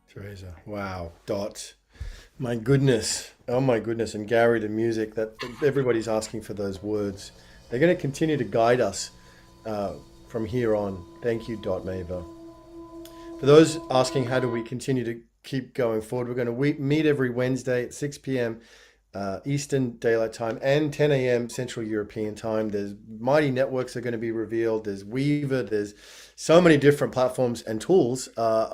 Teresa, wow, Dot, my goodness, oh my goodness, and Gary, the music that everybody's asking for those words. They're going to continue to guide us from here on. Thank you, Dot Maver. For those asking how do we continue to keep going forward, we're going to meet every Wednesday at 6 p.m. Eastern Daylight Time and 10 a.m. Central European Time. There's mighty networks that are going to be revealed. There's Weaver. There's so many different platforms and tools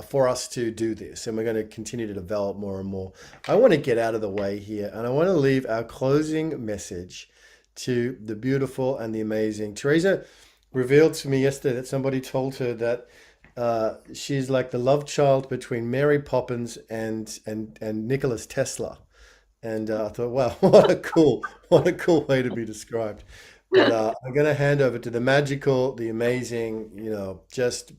for us to do this. And we're going to continue to develop more and more. I want to get out of the way here, and I want to leave our closing message to the beautiful and the amazing. Teresa revealed to me yesterday that somebody told her that she's like the love child between Mary Poppins and Nikola Tesla. And I thought, wow, what a cool way to be described. But I'm going to hand over to the magical, the amazing, just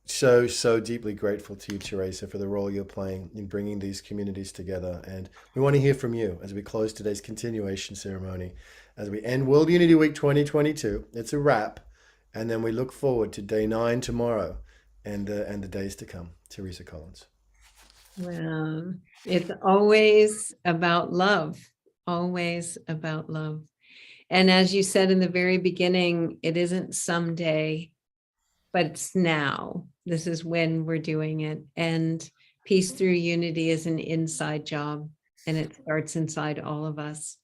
so deeply grateful to you, Teresa, for the role you're playing in bringing these communities together. And we want to hear from you as we close today's continuation ceremony, as we end World Unity Week 2022. It's a wrap. And then we look forward to day 9 tomorrow and the days to come. Teresa Collins. Well, it's always about love, always about love. And as you said in the very beginning, it isn't someday, but it's now. This is when we're doing it. And Peace Through Unity is an inside job, and it starts inside all of us.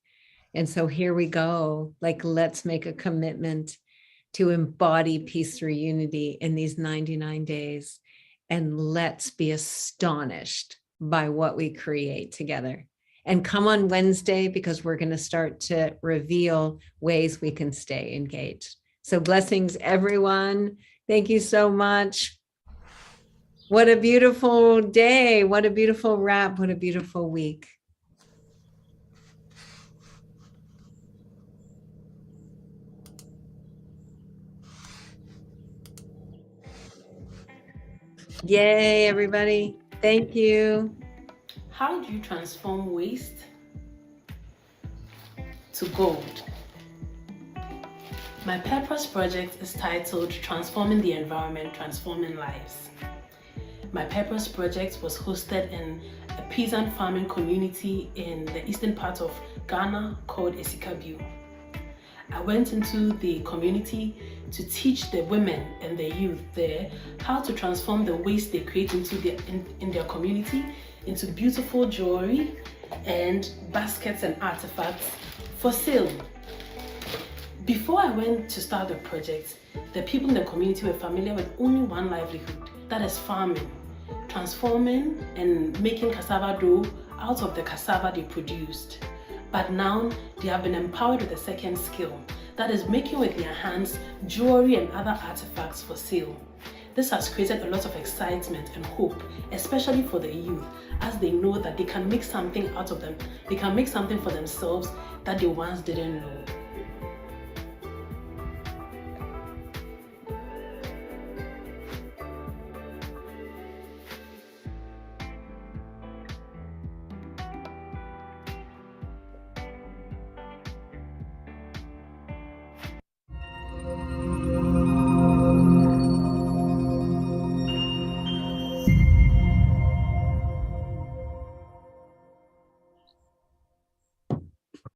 And so here we go. Like, let's make a commitment to embody Peace Through Unity in these 99 days. And let's be astonished by what we create together. And come on Wednesday, because we're going to start to reveal ways we can stay engaged. So blessings, everyone. Thank you so much. What a beautiful day. What a beautiful wrap. What a beautiful week. Yay, everybody. Thank you. How do you transform waste to gold? My purpose project is titled Transforming the Environment, Transforming Lives. My purpose project was hosted in a peasant farming community in the eastern part of Ghana called Esikabu. I went into the community to teach the women and the youth there how to transform the waste they create in their community into beautiful jewelry and baskets and artifacts for sale. Before I went to start the project, the people in the community were familiar with only one livelihood, that is farming, transforming and making cassava dough out of the cassava they produced. But now they have been empowered with a second skill, that is making with their hands jewelry and other artifacts for sale. This has created a lot of excitement and hope, especially for the youth, as they know that they can make something out of them. They can make something for themselves that they once didn't know.